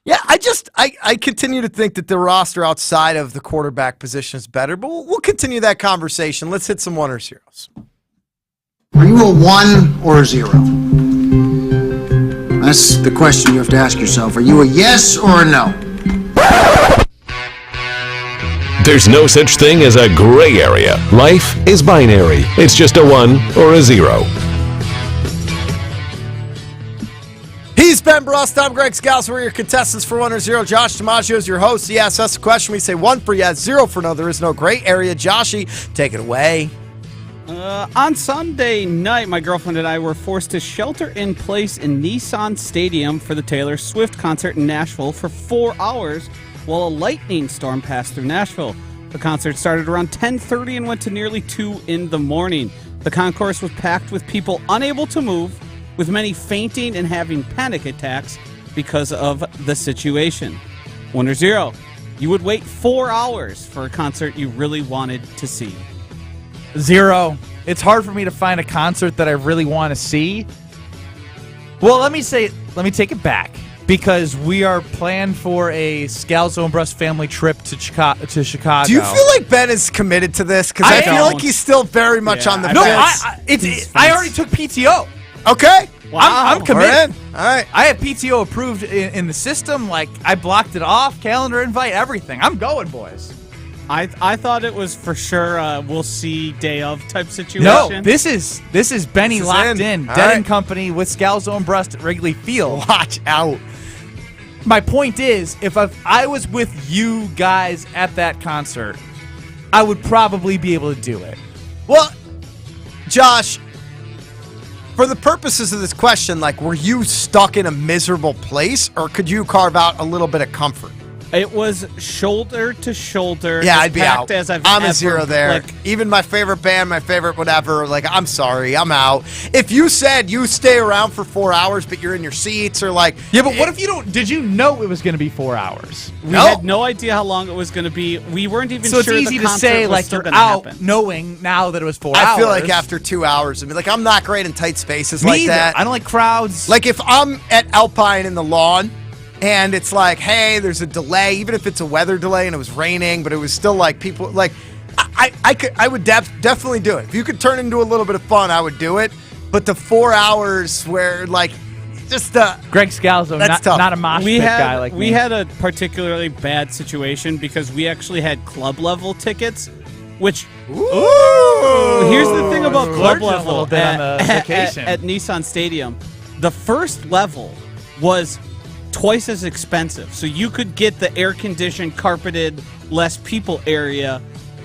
Yeah, I continue to think that the roster outside of the quarterback position is better, but we'll continue that conversation. Let's hit some 1 or 0s. Are you a 1 or a 0? That's the question you have to ask yourself. Are you a yes or a no? There's no such thing as a gray area. Life is binary. It's just a 1 or a 0. He's Ben Brust. I'm Greg Scalzo. We're your contestants for 1 or 0. Josh DiMaggio is your host. He asks us a question. We say 1 for yes, 0 for no. There is no gray area. Joshy, take it away. On Sunday night, my girlfriend and I were forced to shelter in place in Nissan Stadium for the Taylor Swift concert in Nashville for 4 hours while a lightning storm passed through Nashville. The concert started around 10:30 and went to nearly 2 in the morning. The concourse was packed with people unable to move, with many fainting and having panic attacks because of the situation. 1 or 0. You would wait 4 hours for a concert you really wanted to see. 0. It's hard for me to find a concert that I really want to see. Well, let me take it back, because we are planned for a Scalzo and Brust family trip to Chicago. Do you feel like Ben is committed to this? Because I feel like he's still very much on the fence. No, I already took PTO. Okay. Wow. I'm committed. All right. I have PTO approved in the system. Like, I blocked it off, calendar invite, everything. I'm going, boys. I thought it was for sure we'll see day of type situation. No, this is Benny locked in. All Dead right. and Company with Scalzo and Brust at Wrigley Field. Watch out. My point is, if I was with you guys at that concert, I would probably be able to do it. Well, Josh, for the purposes of this question, like, were you stuck in a miserable place, or could you carve out a little bit of comfort? It was shoulder to shoulder. Yeah, as I'd be packed out. As I've I'm ever, a 0 there. Like, even my favorite band, my favorite whatever, like, I'm sorry, I'm out. If you said you stay around for 4 hours, but you're in your seats, or like... Yeah, but what if you don't... Did you know it was going to be 4 hours? we had no idea how long it was going to be. We weren't even So sure it's easy the to concert say, was like, still you're gonna out happen. knowing now that it was 4 hours. I feel like after 2 hours, I mean, like, I'm not great in tight spaces Me like either. that. I don't like crowds. Like, if I'm at Alpine in the lawn, and it's like, hey, there's a delay, even if it's a weather delay and it was raining, but it was still like people, like, I would definitely do it. If you could turn into a little bit of fun, I would do it. But the 4 hours where, like, just Greg Scalzo, not a mosh pit guy like me. We had a particularly bad situation because we actually had club level tickets, which here's the thing about club Splurged a little level bit on the vacation. at Nissan Stadium. The first level was twice as expensive, so you could get the air-conditioned, carpeted, less people area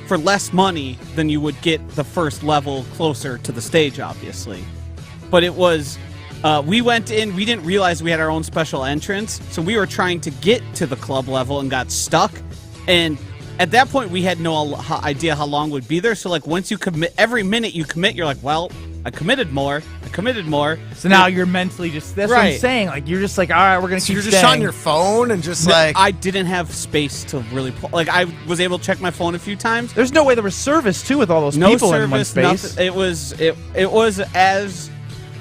for less money than you would get the first level closer to the stage, obviously. But it was, we went in, we didn't realize we had our own special entrance, so we were trying to get to the club level and got stuck, and at that point we had no idea how long we'd be there, so like once you commit, every minute you commit, you're like, well, I committed more. So now you're mentally just, that's what I'm saying. Like, you're just like, all right, we're going to so keep you're just staying. on your phone and just No, like... I didn't have space to really pull. Like, I was able to check my phone a few times. There's no way there was service, too, with all those No people service, in one space. nothing. It was as...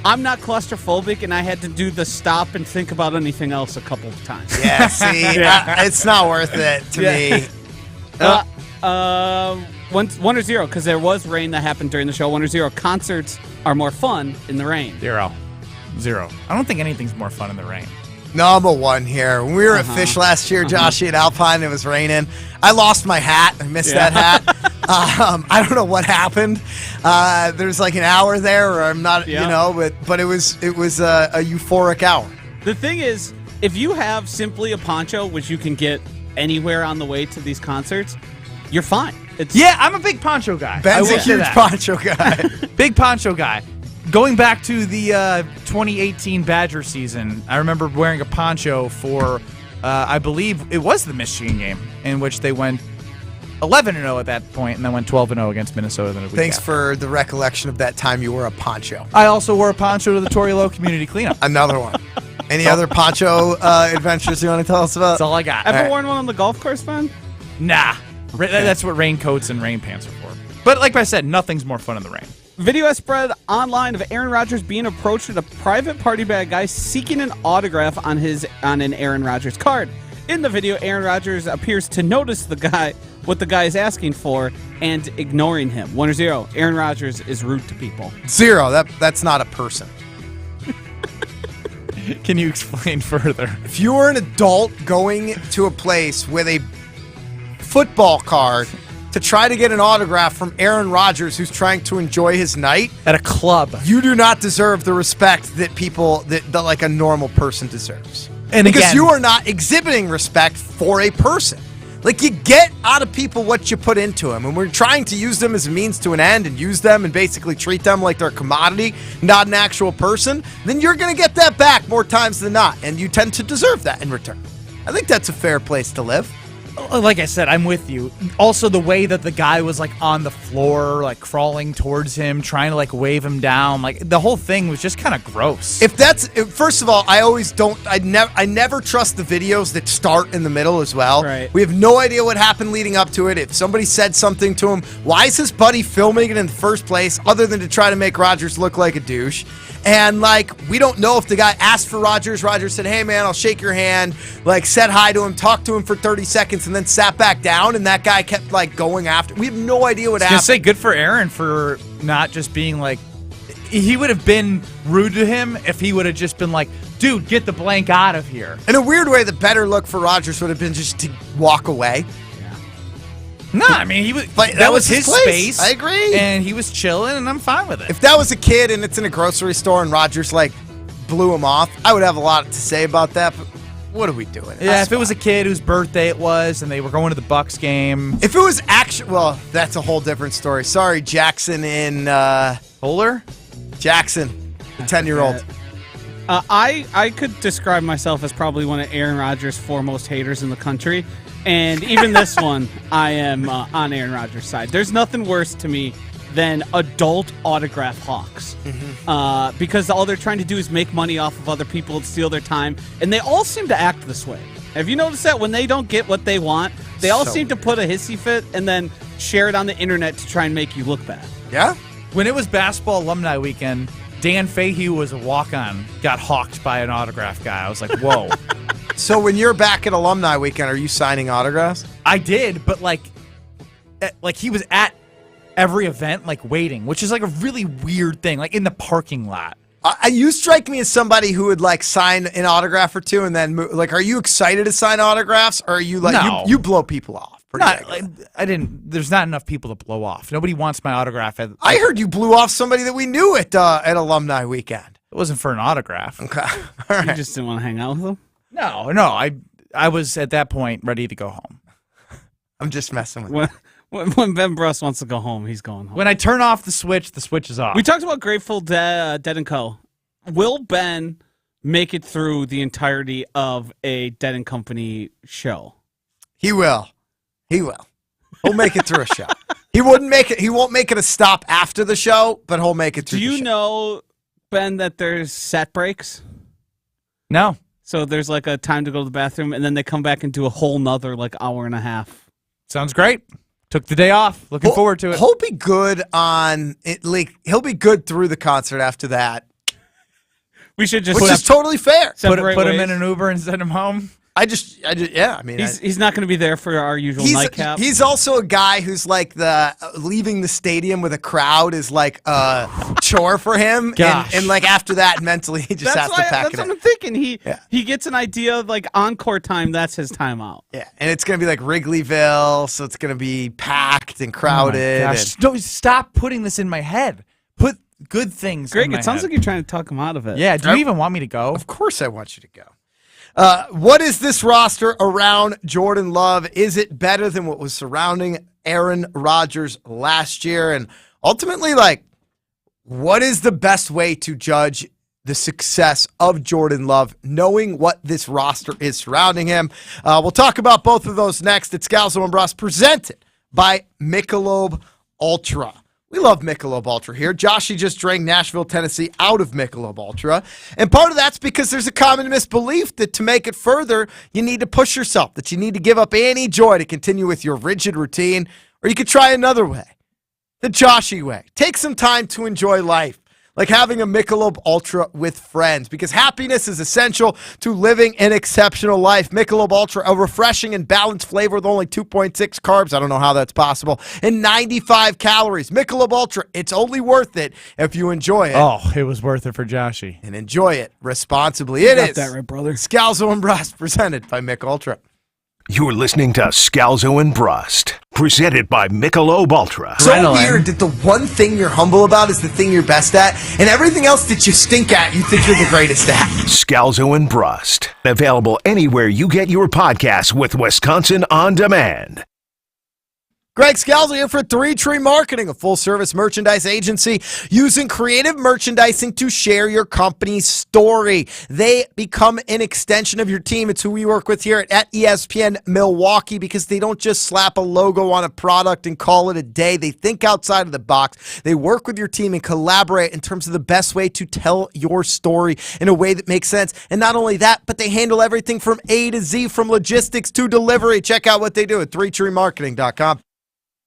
I'm not claustrophobic, and I had to do the stop and think about anything else a couple of times. Yeah, see, it's not worth it to me. 1 or 0, because there was rain that happened during the show. 1 or 0. Concerts are more fun in the rain. 0. I don't think anything's more fun in the rain. No, I'm a 1 here. When we were at Fish last year, Joshy, at Alpine, it was raining. I lost my hat. I missed that hat. I don't know what happened. There's like an hour there where I'm not, you know, but it was a euphoric hour. The thing is, if you have simply a poncho, which you can get anywhere on the way to these concerts, you're fine. Yeah, I'm a big poncho guy. Ben's a huge poncho guy. Big poncho guy. Going back to the 2018 Badger season, I remember wearing a poncho for, I believe it was the Michigan game, in which they went 11-0 at that point, and then went 12-0 against Minnesota. The week Thanks after. for the recollection of that time you wore a poncho. I also wore a poncho to the Torrey Low community cleanup. Another one. Any other poncho adventures you want to tell us about? That's all I got. Ever worn one on the golf course, Ben? Nah. That's what raincoats and rain pants are for. But like I said, nothing's more fun in the rain. Video has spread online of Aaron Rodgers being approached at a private party by a guy seeking an autograph on an Aaron Rodgers card. In the video, Aaron Rodgers appears to notice what the guy is asking for and ignoring him. 1 or 0. Aaron Rodgers is rude to people. 0. That's not a person. Can you explain further? If you were an adult going to a place with a football card to try to get an autograph from Aaron Rodgers, who's trying to enjoy his night at a club, you do not deserve the respect that like a normal person deserves. And because again, you are not exhibiting respect for a person. Like, you get out of people what you put into them, and we're trying to use them as a means to an end and use them and basically treat them like they're a commodity, not an actual person, then you're going to get that back more times than not, and you tend to deserve that in return. I think that's a fair place to live. Like I said, I'm with you. Also, the way that the guy was like on the floor, like crawling towards him, trying to like wave him down, like the whole thing was just kind of gross. First of all, I never trust the videos that start in the middle as well. Right. We have no idea what happened leading up to it. If somebody said something to him, why is his buddy filming it in the first place other than to try to make Rodgers look like a douche? And, like, we don't know if the guy asked for Rodgers. Rodgers said, hey, man, I'll shake your hand, like, said hi to him, talked to him for 30 seconds, and then sat back down, and that guy kept, like, going after. We have no idea what happened. I was going to say, good for Aaron for not just being, like, he would have been rude to him if he would have just been like, dude, get the blank out of here. In a weird way, the better look for Rodgers would have been just to walk away. No, I mean, that was his space. I agree. And he was chilling, and I'm fine with it. If that was a kid and it's in a grocery store and Rodgers, like, blew him off, I would have a lot to say about that, but what are we doing? Yeah, if it was a kid whose birthday it was and they were going to the Bucks game. If it was well, that's a whole different story. Sorry, Jackson in Bowler? Jackson, the 10-year-old. I could describe myself as probably one of Aaron Rodgers' foremost haters in the country. And even this one, I am on Aaron Rodgers' side. There's nothing worse to me than adult autograph hawks. Because all they're trying to do is make money off of other people and steal their time. And they all seem to act this way. Have you noticed that? When they don't get what they want, they all seem to put a hissy fit and then share it on the internet to try and make you look bad. Yeah? When it was basketball alumni weekend, Dan Fahey was a walk-on, got hawked by an autograph guy. I was like, whoa. So when you're back at alumni weekend, are you signing autographs? I did, but like he was at every event, like waiting, which is like a really weird thing, like in the parking lot. You strike me as somebody who would like sign an autograph or two and then move. Like, are you excited to sign autographs, or are you like you blow people off? There's not enough people to blow off. Nobody wants my autograph. I heard you blew off somebody that we knew at alumni weekend. It wasn't for an autograph. Okay, all right. You just didn't want to hang out with them? No. I was at that point ready to go home. I'm just messing with you. When Ben Brust wants to go home, he's going home. When I turn off the switch is off. We talked about Grateful Dead and Co. Will Ben make it through the entirety of a Dead and Company show? He will. He'll make it through a show. He won't make it a stop after the show, but he'll make it through the show. Do you know, Ben, that there's set breaks? No. So there's like a time to go to the bathroom, and then they come back and do a whole nother like hour and a half. Sounds great. Took the day off. Looking forward to it. He'll be good on it. Like, he'll be good through the concert after that. We should just which is totally fair. Put him in an Uber and send him home. Yeah. I mean, he's not going to be there for our usual nightcap. He's also a guy who's like leaving the stadium with a crowd is like a chore for him. Gosh. And like after that, mentally he just has to pack it That's in. what I'm thinking. He gets an idea of like encore time. That's his time out. Yeah, and it's gonna be like Wrigleyville, so it's gonna be packed and crowded. Oh my gosh. Don't stop putting this in my head. Put good things. Greg, in my it sounds head. like you're trying to talk him out of it. Yeah. Do you even want me to go? Of course, I want you to go. What is this roster around Jordan Love? Is it better than what was surrounding Aaron Rodgers last year? And ultimately, like, what is the best way to judge the success of Jordan Love, knowing what this roster is surrounding him? We'll talk about both of those next. It's Scalzo and Brust, presented by Michelob Ultra. We love Michelob Ultra here. Joshy just drank Nashville, Tennessee out of Michelob Ultra. And part of that's because there's a common misbelief that to make it further, you need to push yourself, that you need to give up any joy to continue with your rigid routine, or you could try another way. the Joshy way. Take some time to enjoy life, like having a Michelob Ultra with friends, because happiness is essential to living an exceptional life. Michelob Ultra, a refreshing and balanced flavor with only 2.6 carbs. I don't know how that's possible. And 95 calories. Michelob Ultra, it's only worth it if you enjoy it. Oh, it was worth it for Joshy. And enjoy it responsibly. It Got is that right, brother. Scalzo and Brust, presented by Mich Ultra. You're listening to Scalzo and Brust, presented by Michelob Ultra. So weird that the one thing you're humble about is the thing you're best at, and everything else that you stink at, you think you're the greatest at. Scalzo and Brust, available anywhere you get your podcasts with Wisconsin On Demand. Greg Scalzo here for 3 Tree Marketing, a full-service merchandise agency using creative merchandising to share your company's story. They become an extension of your team. It's who we work with here at ESPN Milwaukee, because they don't just slap a logo on a product and call it a day. They think outside of the box. They work with your team and collaborate in terms of the best way to tell your story in a way that makes sense. And not only that, but they handle everything from A to Z, from logistics to delivery. Check out what they do at 3treemarketing.com.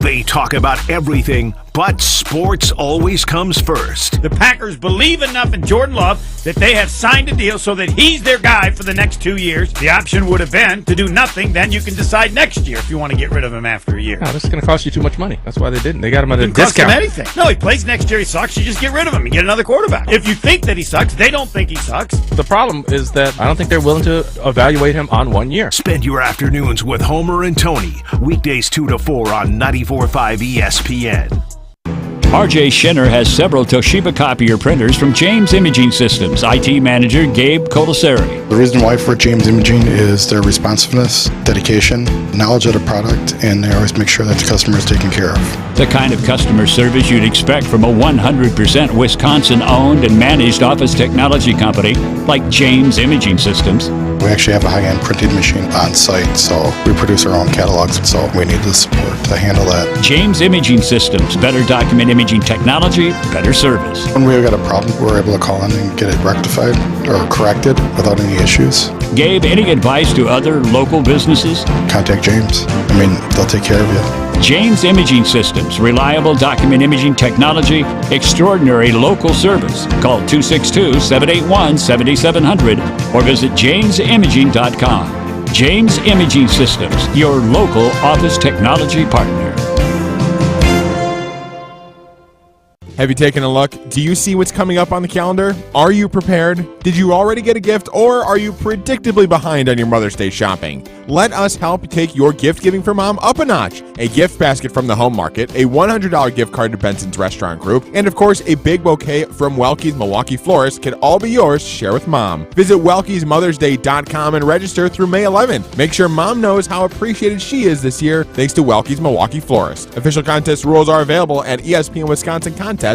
They talk about everything, but sports always comes first. The Packers believe enough in Jordan Love that they have signed a deal so that he's their guy for the next 2 years. The option would have been to do nothing. Then you can decide next year if you want to get rid of him after a year. No, this is going to cost you too much money. That's why they didn't. They got him at a Didn't cost discount. him anything. No, he plays next year. He sucks. You just get rid of him and get another quarterback. If you think that he sucks, they don't think he sucks. The problem is that I don't think they're willing to evaluate him on 1 year. Spend your afternoons with Homer and Tony, weekdays 2 to 4 on 94.5 ESPN. RJ Schenner has several Toshiba copier printers from James Imaging Systems. IT manager Gabe Colasari. The reason why for James Imaging is their responsiveness, dedication, knowledge of the product, and they always make sure that the customer is taken care of. The kind of customer service you'd expect from a 100% Wisconsin-owned and managed office technology company like James Imaging Systems. We actually have a high-end printing machine on site, so we produce our own catalogs, so we need the support to handle that. James Imaging Systems. Better document imaging technology, better service. When we've got a problem, we're able to call in and get it rectified or corrected without any issues. Gabe, any advice to other local businesses? Contact James. I mean, they'll take care of you. James Imaging Systems. Reliable document imaging technology, extraordinary local service. Call 262-781-7700 or visit jamesimaging.com. James Imaging Systems, your local office technology partner. Have you taken a look? Do you see what's coming up on the calendar? Are you prepared? Did you already get a gift, or are you predictably behind on your Mother's Day shopping? Let us help take your gift giving for mom up a notch. A gift basket from the Home Market, a $100 gift card to Benson's Restaurant Group, and of course a big bouquet from Welke's Milwaukee Florist can all be yours to share with mom. Visit welkesmothersday.com and register through May 11th. Make sure mom knows how appreciated she is this year thanks to Welke's Milwaukee Florist. Official contest rules are available at ESPNWisconsinContest.com.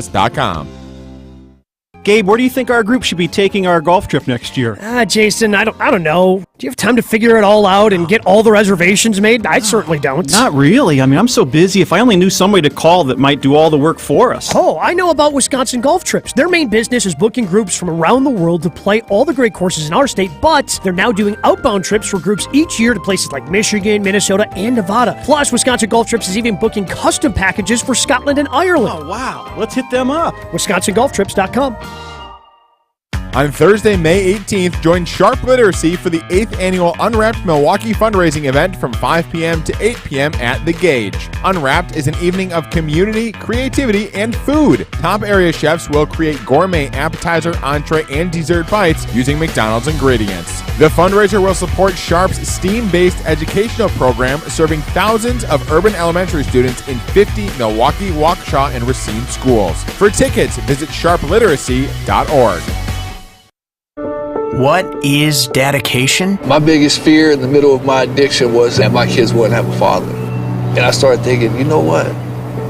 Gabe, where do you think our group should be taking our golf trip next year? Jason, I don't know. Do you have time to figure it all out and get all the reservations made? I certainly don't. Not really. I mean, I'm so busy. If I only knew somebody to call that might do all the work for us. Oh, I know about Wisconsin Golf Trips. Their main business is booking groups from around the world to play all the great courses in our state, but they're now doing outbound trips for groups each year to places like Michigan, Minnesota, and Nevada. Plus, Wisconsin Golf Trips is even booking custom packages for Scotland and Ireland. Oh, wow. Let's hit them up. WisconsinGolfTrips.com. On Thursday, May 18th, join Sharp Literacy for the 8th annual Unwrapped Milwaukee fundraising event from 5 p.m. to 8 p.m. at The Gauge. Unwrapped is an evening of community, creativity, and food. Top area chefs will create gourmet appetizer, entree, and dessert bites using McDonald's ingredients. The fundraiser will support Sharp's STEAM-based educational program serving thousands of urban elementary students in 50 Milwaukee, Waukesha, and Racine schools. For tickets, visit sharpliteracy.org. What is dedication? My biggest fear in the middle of my addiction was that my kids wouldn't have a father. And I started thinking, you know what?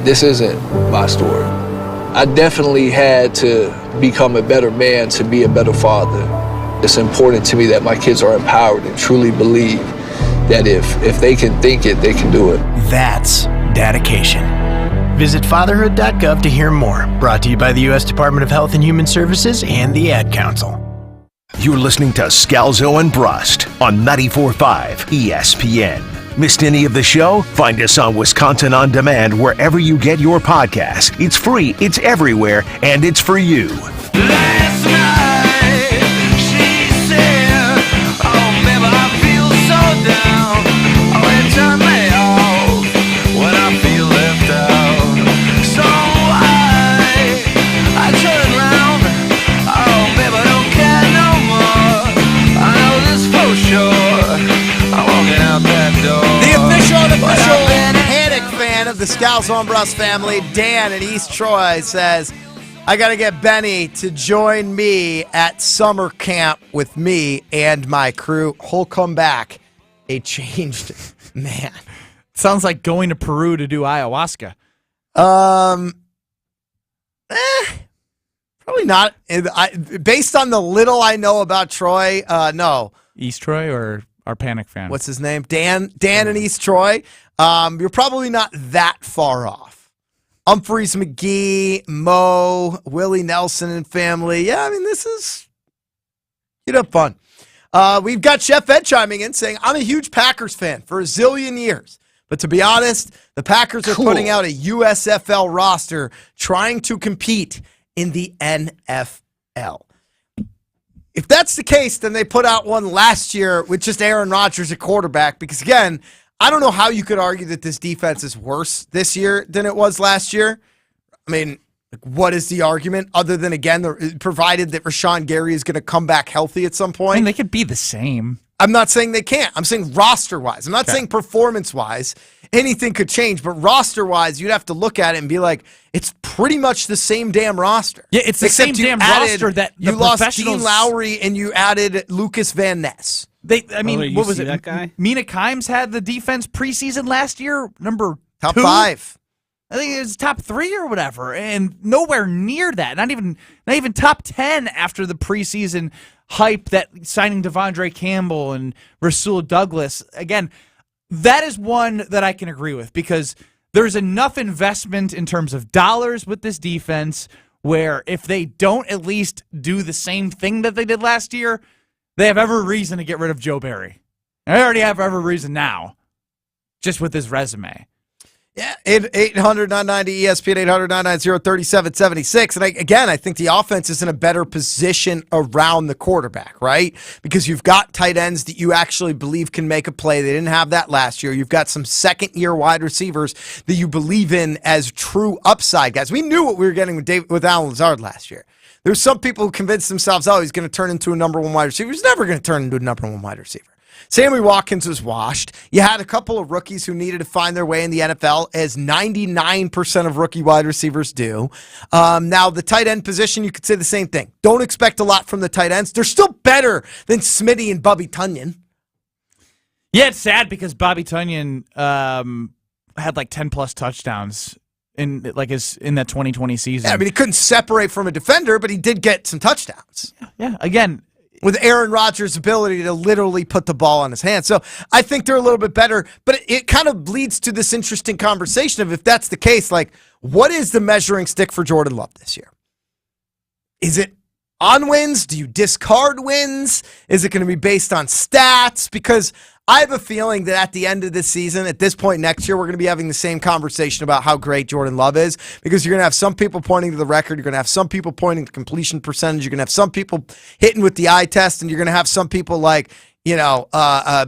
This isn't my story. I definitely had to become a better man to be a better father. It's important to me that my kids are empowered and truly believe that if they can think it, they can do it. That's dedication. Visit fatherhood.gov to hear more. Brought to you by the U.S. Department of Health and Human Services and the Ad Council. You're listening to Scalzo and Brust on 94.5 ESPN. Missed any of the show? Find us on Wisconsin On Demand wherever you get your podcasts. It's free, it's everywhere, and it's for you. Of the Scalzo and Brust family, Dan in East Troy says, I got to get Benny to join me at summer camp with me and my crew. He'll come back a changed man. Sounds like going to Peru to do ayahuasca. Probably not. Based on the little I know about Troy, no. East Troy or our Panic fan? What's his name? Dan in East Troy. You're probably not that far off. Humphreys McGee, Mo, Willie Nelson and family. Yeah, I mean, this is, fun. We've got Chef Ed chiming in saying, I'm a huge Packers fan for a zillion years. But to be honest, the Packers are putting out a USFL roster trying to compete in the NFL. If that's the case, then they put out one last year with just Aaron Rodgers at quarterback because, again, I don't know how you could argue that this defense is worse this year than it was last year. I mean, what is the argument other than, again, provided that Rashawn Gary is going to come back healthy at some point? I mean, they could be the same. I'm not saying they can't. I'm saying roster-wise. I'm not saying performance-wise. Anything could change, but roster-wise, you'd have to look at it and be like, it's pretty much the same damn roster. Yeah, it's the same damn roster that the you lost Dean Lowry and you added Lucas Van Ness. What was it? That guy? Mina Kimes had the defense preseason last year, number top 2? 5. I think it was top 3 or whatever, and nowhere near that. Not even top 10 after the preseason hype that signing Devondre Campbell and Rasul Douglas. Again, that is one that I can agree with because there's enough investment in terms of dollars with this defense where if they don't at least do the same thing that they did last year, they have every reason to get rid of Joe Barry. They already have every reason now, just with his resume. Yeah, 800-990-ESPN, 800-990-3776. And again, I think the offense is in a better position around the quarterback, right? Because you've got tight ends that you actually believe can make a play. They didn't have that last year. You've got some second-year wide receivers that you believe in as true upside guys. We knew what we were getting with Alan Lazard last year. There's some people who convinced themselves, he's going to turn into a number 1 wide receiver. He's never going to turn into a number 1 wide receiver. Sammy Watkins was washed. You had a couple of rookies who needed to find their way in the NFL, as 99% of rookie wide receivers do. Now, the tight end position, you could say the same thing. Don't expect a lot from the tight ends. They're still better than Smitty and Bobby Tunyon. Yeah, it's sad because Bobby Tunyon had like 10-plus touchdowns in that 2020 season. Yeah, I mean, he couldn't separate from a defender, but he did get some touchdowns. Yeah, again, with Aaron Rodgers' ability to literally put the ball on his hands. So I think they're a little bit better, but it kind of leads to this interesting conversation of, if that's the case, like, what is the measuring stick for Jordan Love this year? Is it on wins? Do you discard wins? Is it going to be based on stats? Because I have a feeling that at the end of this season, at this point next year, we're going to be having the same conversation about how great Jordan Love is, because you're going to have some people pointing to the record. You're going to have some people pointing to completion percentage. You're going to have some people hitting with the eye test, and you're going to have some people like,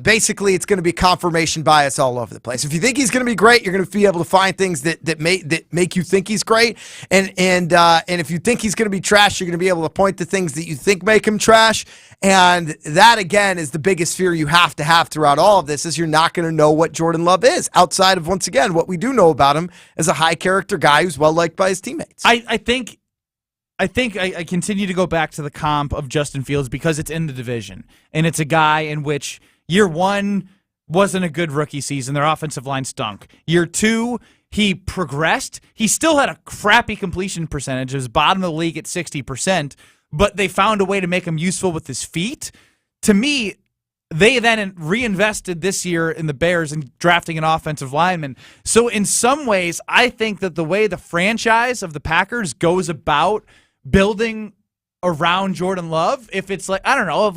basically it's going to be confirmation bias all over the place. If you think he's going to be great, you're going to be able to find things that make you think he's great. And if you think he's going to be trash, you're going to be able to point to things that you think make him trash. And that, again, is the biggest fear you have to have throughout all of this, is you're not going to know what Jordan Love is outside of, once again, what we do know about him as a high-character guy who's well-liked by his teammates. I think I continue to go back to the comp of Justin Fields because it's in the division, and it's a guy in which year 1 wasn't a good rookie season. Their offensive line stunk. Year 2, he progressed. He still had a crappy completion percentage. It was bottom of the league at 60%, but they found a way to make him useful with his feet. To me, they then reinvested this year in the Bears and drafting an offensive lineman. So in some ways, I think that the way the franchise of the Packers goes about building around Jordan Love? If it's like, I don't know,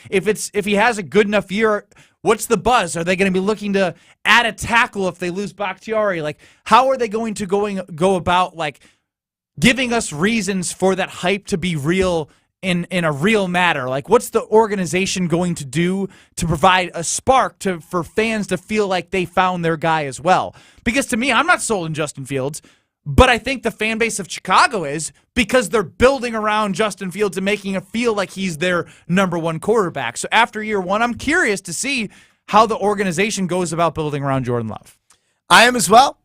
if he has a good enough year, what's the buzz? Are they going to be looking to add a tackle if they lose Bakhtiari? Like, how are they going to go about like giving us reasons for that hype to be real in a real matter? Like, what's the organization going to do to provide a spark for fans to feel like they found their guy as well? Because to me, I'm not sold on Justin Fields, but I think the fan base of Chicago is, because they're building around Justin Fields and making it feel like he's their number one quarterback. So after year one, I'm curious to see how the organization goes about building around Jordan Love. I am as well.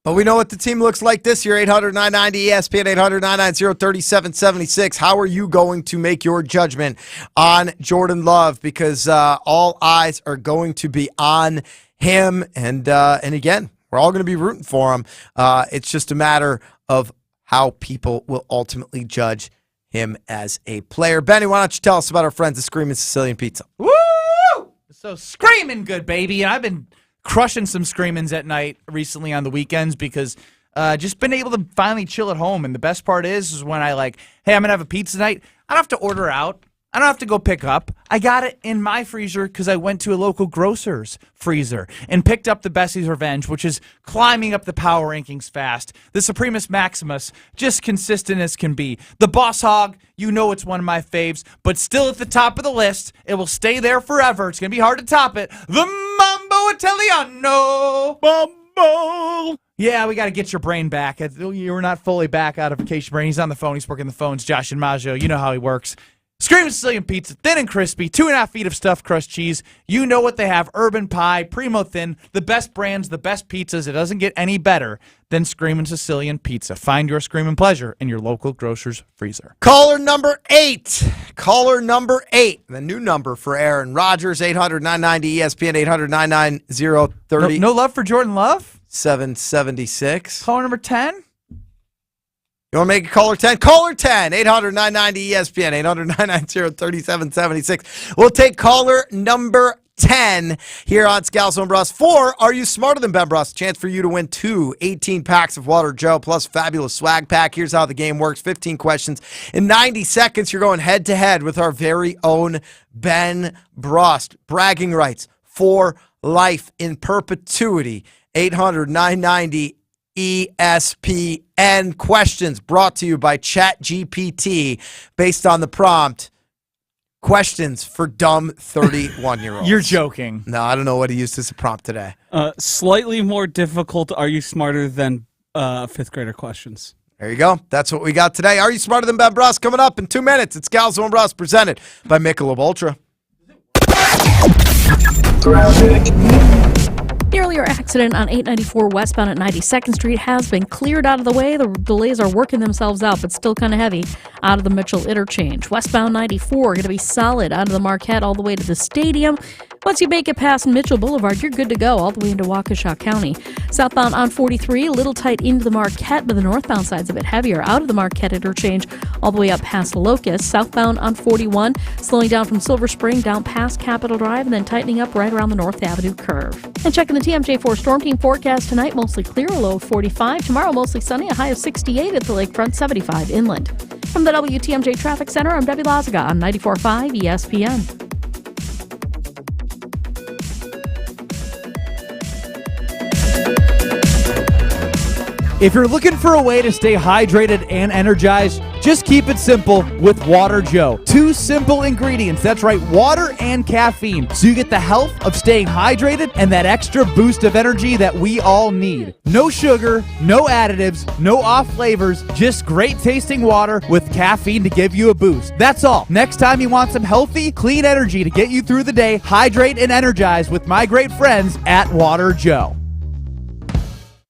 But we know what the team looks like this year. 800-990-ESPN, 800-990-3776. How are you going to make your judgment on Jordan Love? Because all eyes are going to be on him. And again, we're all going to be rooting for him. It's just a matter of how people will ultimately judge him as a player. Benny, why don't you tell us about our friends at Screaming Sicilian Pizza? Woo! So screaming good, baby. And I've been crushing some screamings at night recently on the weekends because just been able to finally chill at home. And the best part is when I like, hey, I'm going to have a pizza night. I don't have to order out. I don't have to go pick up. I got it in my freezer because I went to a local grocer's freezer and picked up the Bessie's Revenge, which is climbing up the power rankings fast. The Supremus Maximus, just consistent as can be. The Boss Hog, you know it's one of my faves, but still at the top of the list. It will stay there forever. It's going to be hard to top it. The Mambo Italiano. Mambo. Yeah, we got to get your brain back. You're not fully back out of vacation brain. He's on the phone. He's working the phones. Josh and Maggio, you know how he works. Screaming Sicilian Pizza, thin and crispy, 2.5 feet of stuffed crust cheese. You know what they have, urban pie, primo thin, the best brands, the best pizzas. It doesn't get any better than Screaming Sicilian Pizza. Find your screaming pleasure in your local grocer's freezer. Caller number 8. Caller number 8. The new number for Aaron Rodgers, 800-990-ESPN, 800-990-30. No love for Jordan Love? 776. Caller number 10. You want to make a caller 10? Caller 10, 800-990-ESPN, 800-990-3776. We'll take caller number 10 here on Scalzo and Brust. 4, Are You Smarter Than Ben Brust? Chance for you to win 2 18 packs of Water Joe plus fabulous swag pack. Here's how the game works. 15 questions. In 90 seconds, you're going head-to-head with our very own Ben Brust. Bragging rights for life in perpetuity. 800-990-ESPN. Questions brought to you by ChatGPT based on the prompt. Questions for dumb 31-year-olds. You're joking. No, I don't know what he used as a prompt today. Slightly more difficult. Are you smarter than 5th grader questions? There you go. That's what we got today. Are You Smarter Than Ben Brust? Coming up in 2 minutes. It's Scalzo and Brust presented by Michelob Ultra. The earlier accident on 894 westbound at 92nd Street has been cleared out of the way. The delays are working themselves out, but still kind of heavy out of the Mitchell interchange. Westbound 94 going to be solid out of the Marquette all the way to the stadium. Once you make it past Mitchell Boulevard, you're good to go all the way into Waukesha County. Southbound on 43, a little tight into the Marquette, but the northbound side's a bit heavier out of the Marquette interchange all the way up past Locust. Southbound on 41, slowing down from Silver Spring down past Capitol Drive and then tightening up right around the North Avenue curve. And checking the TMJ4 Storm Team forecast tonight, mostly clear, a low of 45. Tomorrow, mostly sunny, a high of 68 at the lakefront, 75 inland. From the WTMJ Traffic Center, I'm Debbie Lazaga on 94.5 ESPN. If you're looking for a way to stay hydrated and energized, just keep it simple with Water Joe. 2 simple ingredients. That's right, water and caffeine. So you get the health of staying hydrated and that extra boost of energy that we all need. No sugar, no additives, no off flavors, just great tasting water with caffeine to give you a boost. That's all. Next time you want some healthy, clean energy to get you through the day, hydrate and energize with my great friends at Water Joe.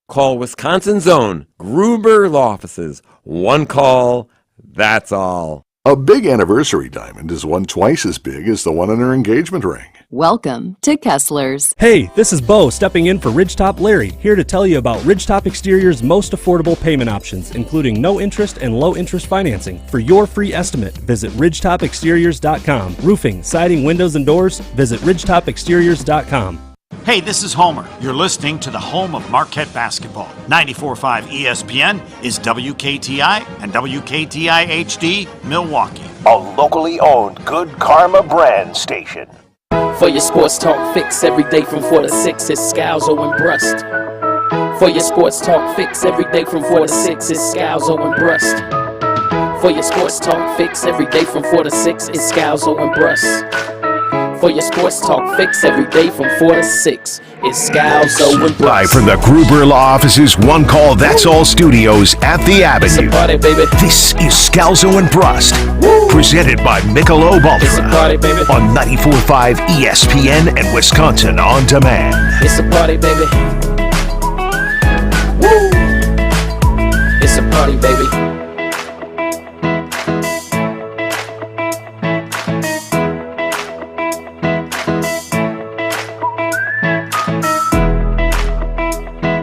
Call Wisconsin's own Gruber Law Offices. One call, that's all. A big anniversary diamond is one twice as big as the one on her engagement ring. Welcome to Kessler's. Hey, this is Bo stepping in for Ridgetop Larry, here to tell you about Ridgetop Exterior's most affordable payment options, including no interest and low interest financing. For your free estimate, visit ridgetopexteriors.com. Roofing, siding, windows, and doors, visit ridgetopexteriors.com. Hey, this is Homer. You're listening to the home of Marquette basketball. 94.5 ESPN is WKTI and WKTI HD, Milwaukee. a locally owned Good Karma brand station. For your sports talk fix every day from 4 to 6, it's Scalzo and Brust. For your sports talk fix every day from 4 to 6, it's Scalzo and Brust. For your sports talk fix every day from 4 to 6, it's Scalzo and Brust. For your sports talk fix every day from 4 to 6, it's Scalzo and Brust. Live from the Gruber Law Office's One Call That's All studios at the Avenue. It's a party, baby. This is Scalzo and Brust, presented by Michelob Ultra. It's a party, baby. On 94.5 ESPN and Wisconsin On Demand. It's a party, baby. Woo! It's a party, baby.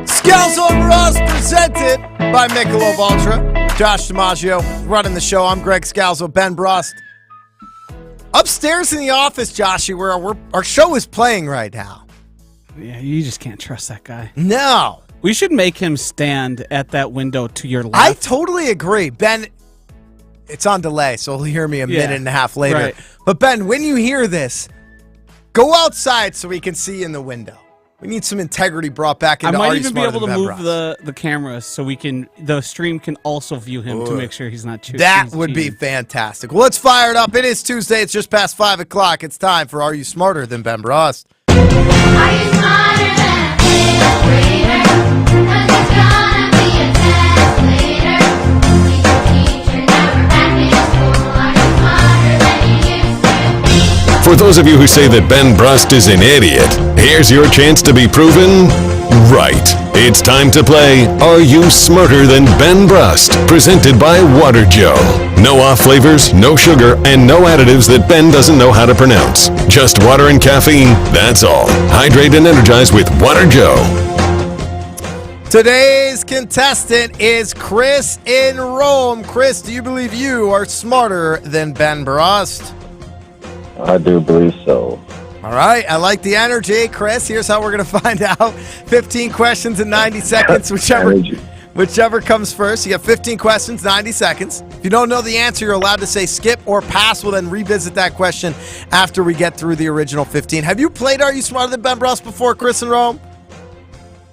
Scalzo and Brust presented by Michelob Ultra. Josh DiMaggio running the show. I'm Greg Scalzo, Ben Brust. Upstairs in the office, Joshy, where our show is playing right now. Yeah, you just can't trust that guy. No. We should make him stand at that window to your left. I totally agree. Ben, it's on delay, so he'll hear me a minute and a half later. Right. But Ben, when you hear this, go outside so we can see in the window. We need some integrity brought back into I might Are You even be Smarter able to Than Ben move Brust? the camera so the stream can also view him to make sure he's not cheating. That would be fantastic. Well, let's fire it up. It is Tuesday. It's just past 5 o'clock. It's time for Are You Smarter Than Ben Brust? Are you smarter than a fifth grader? 'Cause it's gonna be a test later. Teacher, teacher, never back in school. Are you smarter than you used to be? For those of you who say that Ben Brust is an idiot, here's your chance to be proven right. It's time to play Are You Smarter Than Ben Brust? Presented by Water Joe. No off flavors, no sugar, and no additives that Ben doesn't know how to pronounce. Just water and caffeine, that's all. Hydrate and energize with Water Joe. Today's contestant is Chris in Rome. Chris, do you believe you are smarter than Ben Brust? I do believe so. All right, I like the energy. Chris, here's how we're going to find out. 15 questions in 90 seconds, whichever comes first. You have 15 questions, 90 seconds. If you don't know the answer, you're allowed to say skip or pass. We'll then revisit that question after we get through the original 15. Have you played Are You Smarter Than Ben Brust before, Chris in Rome?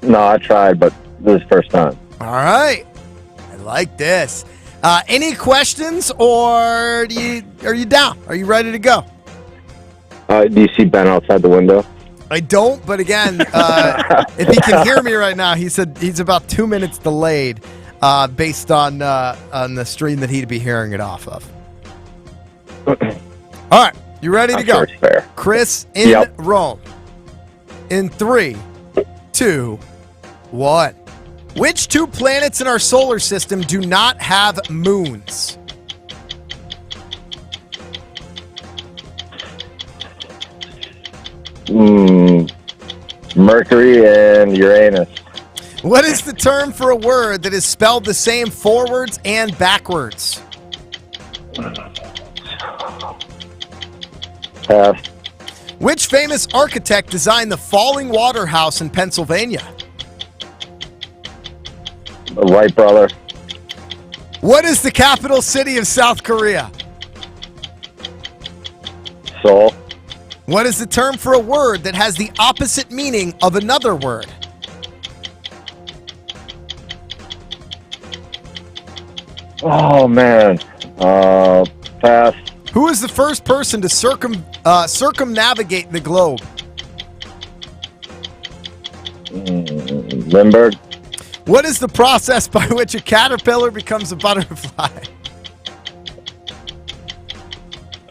No, I tried, but this is the first time. All right. I like this. Any questions, or are you down? Are you ready to go? Do you see Ben outside the window? I don't, but again, if he can hear me right now, he said he's about 2 minutes delayed based on the stream that he'd be hearing it off of. All right, you ready to go? Sure it's fair. Chris in Rome. In 3, 2, 1. Which two planets in our solar system do not have moons? Mercury and Uranus. What is the term for a word that is spelled the same forwards and backwards? Pass. Which famous architect designed the Falling Water House in Pennsylvania? The Wright brother. What is the capital city of South Korea? Seoul. What is the term for a word that has the opposite meaning of another word? Oh, man. Pass. Who is the first person to circumnavigate the globe? Lindbergh. What is the process by which a caterpillar becomes a butterfly?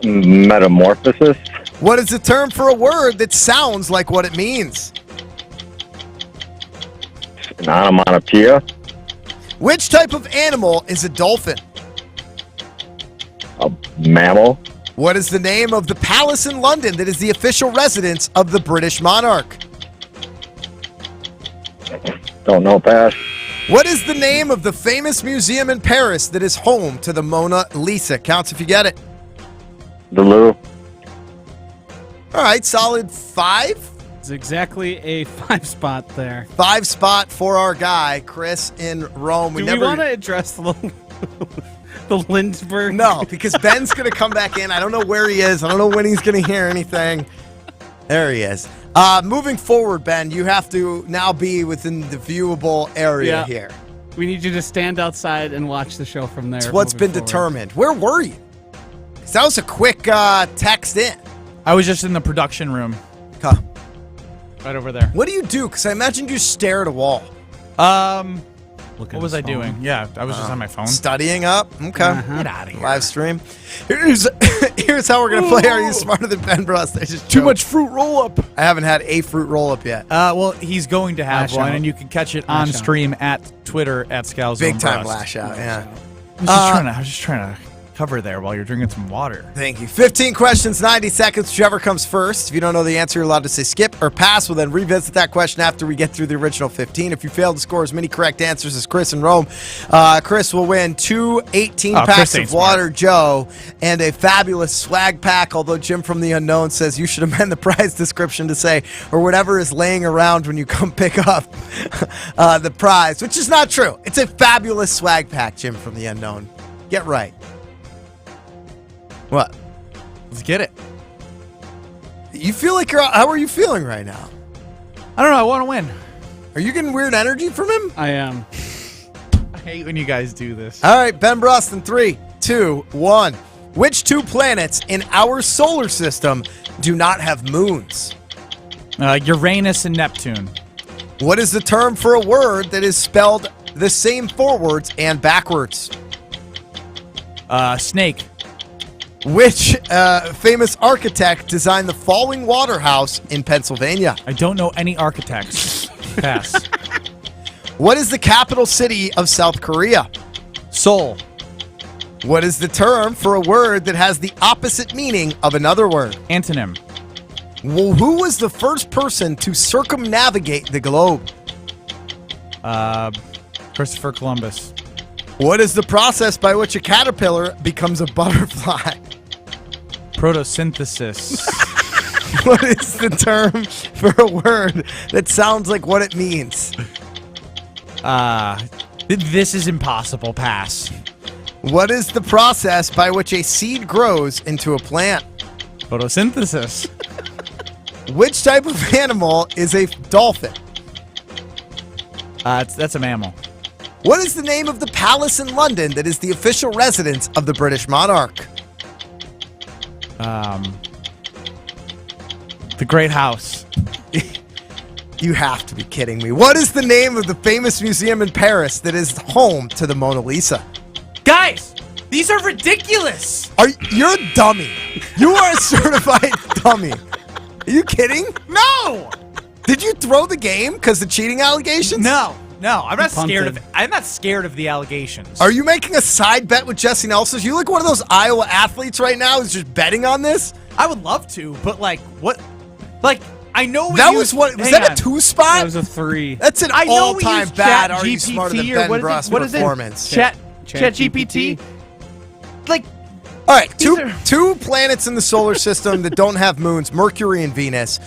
Metamorphosis. What is the term for a word that sounds like what it means? An onomatopoeia. Which type of animal is a dolphin? A mammal. What is the name of the palace in London that is the official residence of the British monarch? Don't know, pass. What is the name of the famous museum in Paris that is home to the Mona Lisa? Counts if you get it. The Louvre. All right, solid 5. It's exactly a 5 spot there. 5 spot for our guy, Chris in Rome. Do we want to address the The Lindbergh. No, because Ben's going to come back in. I don't know where he is. I don't know when he's going to hear anything. There he is. Moving forward, Ben, you have to now be within the viewable area here. We need you to stand outside and watch the show from there. It's what's been determined. Where were you? 'Cause that was a quick text in. I was just in the production room. Okay. Right over there. What do you do? Because I imagined you stare at a wall. What was I doing? Yeah, I was just on my phone. Studying up? Okay. Get out of here. Live stream. Here's how we're going to play Are You Smarter Than Ben Brust? Too much fruit roll-up. I haven't had a fruit roll-up yet. Well, he's going to have Lash one, out. and you can catch it on stream at Twitter at Scalzo. Big and time Brust. lash out, yeah. I was just trying to cover there while you're drinking some water. Thank you. 15 questions, 90 seconds. Whichever comes first. If you don't know the answer, you're allowed to say skip or pass. We'll then revisit that question after we get through the original 15. If you fail to score as many correct answers as Chris and Rome, Chris will win 2 18 packs of water, Joe, and a fabulous swag pack, although Jim from the Unknown says you should amend the prize description to say, or whatever is laying around when you come pick up the prize, which is not true. It's a fabulous swag pack, Jim from the Unknown. Get right. What? Let's get it. You feel like how are you feeling right now? I don't know. I want to win. Are you getting weird energy from him? I am. I hate when you guys do this. All right, Ben Brust in 3, 2, 1. Which two planets in our solar system do not have moons? Uranus and Neptune. What is the term for a word that is spelled the same forwards and backwards? Snake. Which famous architect designed the Falling Water House in Pennsylvania? I don't know any architects. Pass. What is the capital city of South Korea? Seoul. What is the term for a word that has the opposite meaning of another word? Antonym. Well, who was the first person to circumnavigate the globe? Christopher Columbus. What is the process by which a caterpillar becomes a butterfly? Photosynthesis. What is the term for a word that sounds like what it means? This is impossible. Pass. What is the process by which a seed grows into a plant? Photosynthesis. Which type of animal is a dolphin? That's a mammal. What is the name of the palace in London that is the official residence of the British monarch? The Great House. You have to be kidding me. What is the name of the famous museum in Paris that is home to the Mona Lisa? Guys, these are ridiculous. You're a dummy. You are a certified dummy. Are you kidding? No. Did you throw the game because of cheating allegations? No, I'm not scared of it. I'm not scared of the allegations. Are you making a side bet with Jesse Nelson? You like one of those Iowa athletes right now who's just betting on this? I would love to, but like, what? Like, I know that was what. Was that a 2 spot? That was a 3. That's an all-time bad. Are you smarter than Ben Brust what is performance? Chat GPT. Like, all right, two planets in the solar system that don't have moons: Mercury and Venus.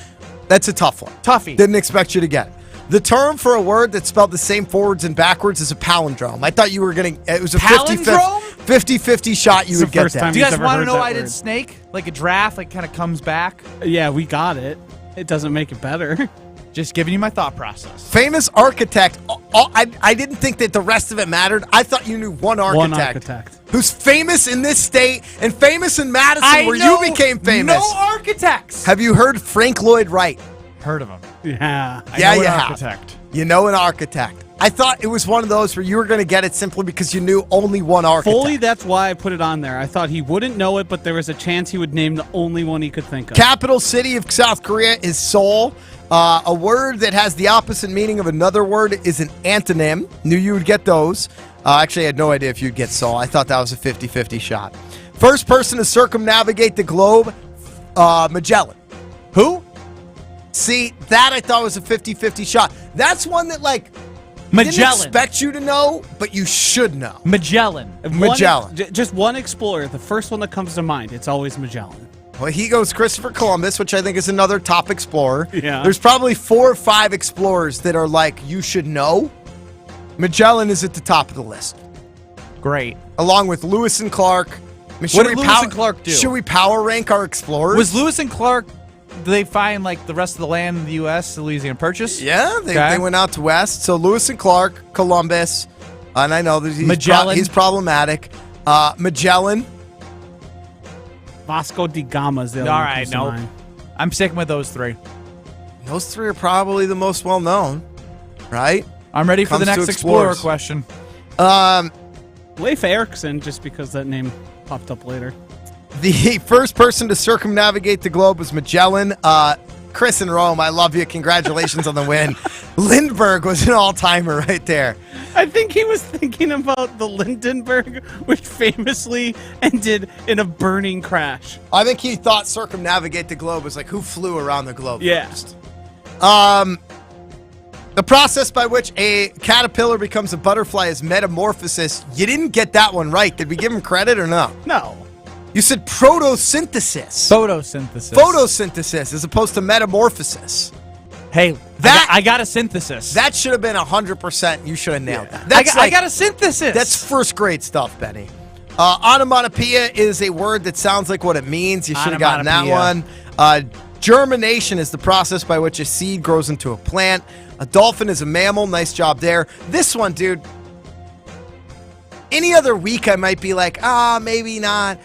That's a tough one. Toughie. Didn't expect you to get it. The term for a word that's spelled the same forwards and backwards is a palindrome. I thought you were getting. It was a 50-50 shot. You would get that. Do you guys want to know I did snake? Like a giraffe, like kind of comes back. Yeah, we got it. It doesn't make it better. Just giving you my thought process. Famous architect. I didn't think that the rest of it mattered. I thought you knew one architect. Who's famous in this state and famous in Madison, where you became famous. No architects. Have you heard Frank Lloyd Wright? Heard of him. Yeah. Yeah, you architect. have. You know an architect. I thought it was one of those where you were going to get it simply because you knew only one architect. Fully, that's why I put it on there. I thought he wouldn't know it, but there was a chance he would name the only one he could think of. Capital city of South Korea is Seoul. A word that has the opposite meaning of another word is an antonym. Knew you would get those. Actually, I had no idea if you'd get Seoul. I thought that was a 50-50 shot. First person to circumnavigate the globe, Magellan. Who? See, that I thought was a 50-50 shot. That's one that, like, Magellan. Didn't expect you to know, but you should know. Magellan. Just one explorer. The first one that comes to mind. It's always Magellan. Well, he goes Christopher Columbus, which I think is another top explorer. Yeah. There's probably 4 or 5 explorers that are like, you should know. Magellan is at the top of the list. Great. Along with Lewis and Clark. I mean, What did Lewis and Clark do? Should we power rank our explorers? Was Lewis and Clark, did they find like the rest of the land in the U.S., the Louisiana Purchase? Yeah, they Okay. went out to west. So Lewis and Clark, Columbus, and I know that he's problematic. Magellan. Vasco da Gama is the other All one that right, comes to no. mind. I'm sticking with those three. Those three are probably the most well known, right? I'm ready for the Comes to next Explorer explorers. question. Leif Erikson, just because that name popped up later. The first person to circumnavigate the globe was Magellan. Chris in Rome, I love you. Congratulations on the win. Lindbergh was an all-timer right there. I think he was thinking about the Lindenberg, which famously ended in a burning crash. I think he thought circumnavigate the globe was like who flew around the globe Yeah. first. The process by which a caterpillar becomes a butterfly is metamorphosis. You didn't get that one right. Did we give him credit or no? No. You said protosynthesis. Photosynthesis. Photosynthesis as opposed to metamorphosis. Hey, I got a synthesis. That should have been 100%. You should have nailed that. I got a synthesis. That's first grade stuff, Benny. Onomatopoeia is a word that sounds like what it means. You should have gotten that one. Germination is the process by which a seed grows into a plant. A dolphin is a mammal. Nice job there. This one, dude. Any other week I might be like, maybe not.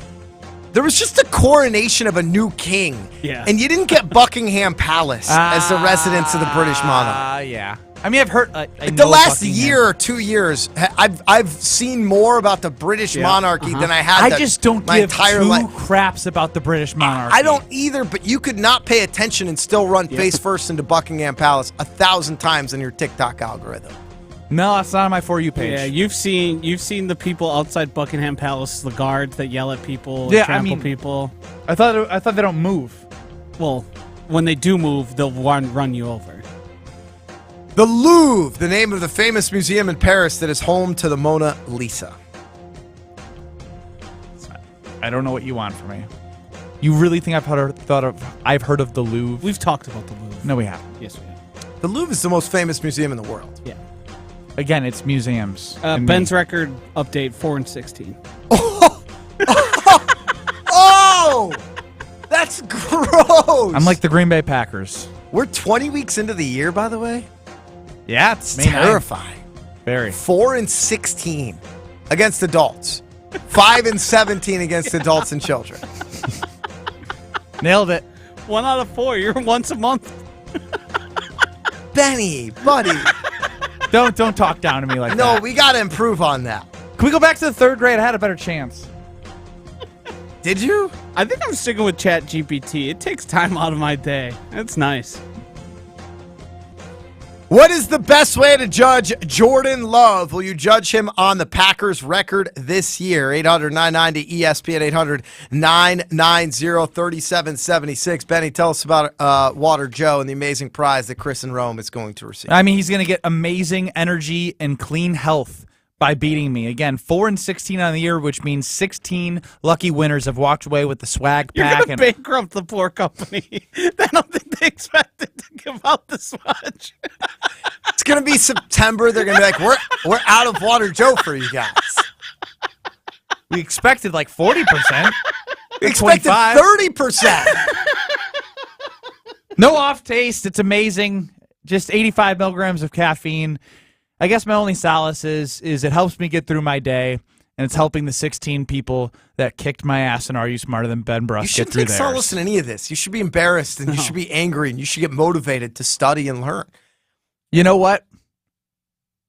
There was just a coronation of a new king. Yeah. And you didn't get Buckingham Palace as the residence of the British monarch. Yeah. I mean, I've heard. The last year or 2 years, I've seen more about the British monarchy than I had. I just don't my give entire two life. craps about the British monarchy. I don't either, but you could not pay attention and still run face first into Buckingham Palace 1,000 times in your TikTok algorithm. No, it's not on my For You page. Yeah, you've seen the people outside Buckingham Palace, the guards that yell at people, Yeah, trample people. I thought they don't move. Well, when they do move, they'll run you over. The Louvre, the name of the famous museum in Paris that is home to the Mona Lisa. I don't know what you want from me. You really think I've heard of the Louvre? We've talked about the Louvre. No, we haven't. Yes, we have. The Louvre is the most famous museum in the world. Yeah. Again, it's museums. Ben's record update 4-16. Oh! That's gross! I'm like the Green Bay Packers. We're 20 weeks into the year, by the way. Yeah, it's It's terrifying. Very. 4-16 against adults. 5-17 against adults and children. Nailed it. 1 out of 4. You're once a month. Benny, buddy. Don't talk down to me like that. No, we got to improve on that. Can we go back to the third grade? I had a better chance. Did you? I think I'm sticking with Chat GPT. It takes time out of my day. It's nice. What is the best way to judge Jordan Love? Will you judge him on the Packers record this year? 800-990-ESPN, 800-990-3776. Benny, tell us about Water Joe and the amazing prize that Chris in Rome is going to receive. I mean, he's going to get amazing energy and clean health by beating me. Again, 4-16 on the year, which means 16 lucky winners have walked away with the swag You're pack. going to bankrupt the poor company. I don't think they expected to give out this much. It's going to be September. They're going to be like, we're out of Water Joe for you guys. We expected like 40%. We expected 30%. No off taste. It's amazing. Just 85 milligrams of caffeine. I guess my only solace is it helps me get through my day, and it's helping the 16 people that kicked my ass and Are You Smarter Than Ben Brust You get shouldn't through take theirs. solace in any of this. You should be embarrassed, and you should be angry, and you should get motivated to study and learn. You know what?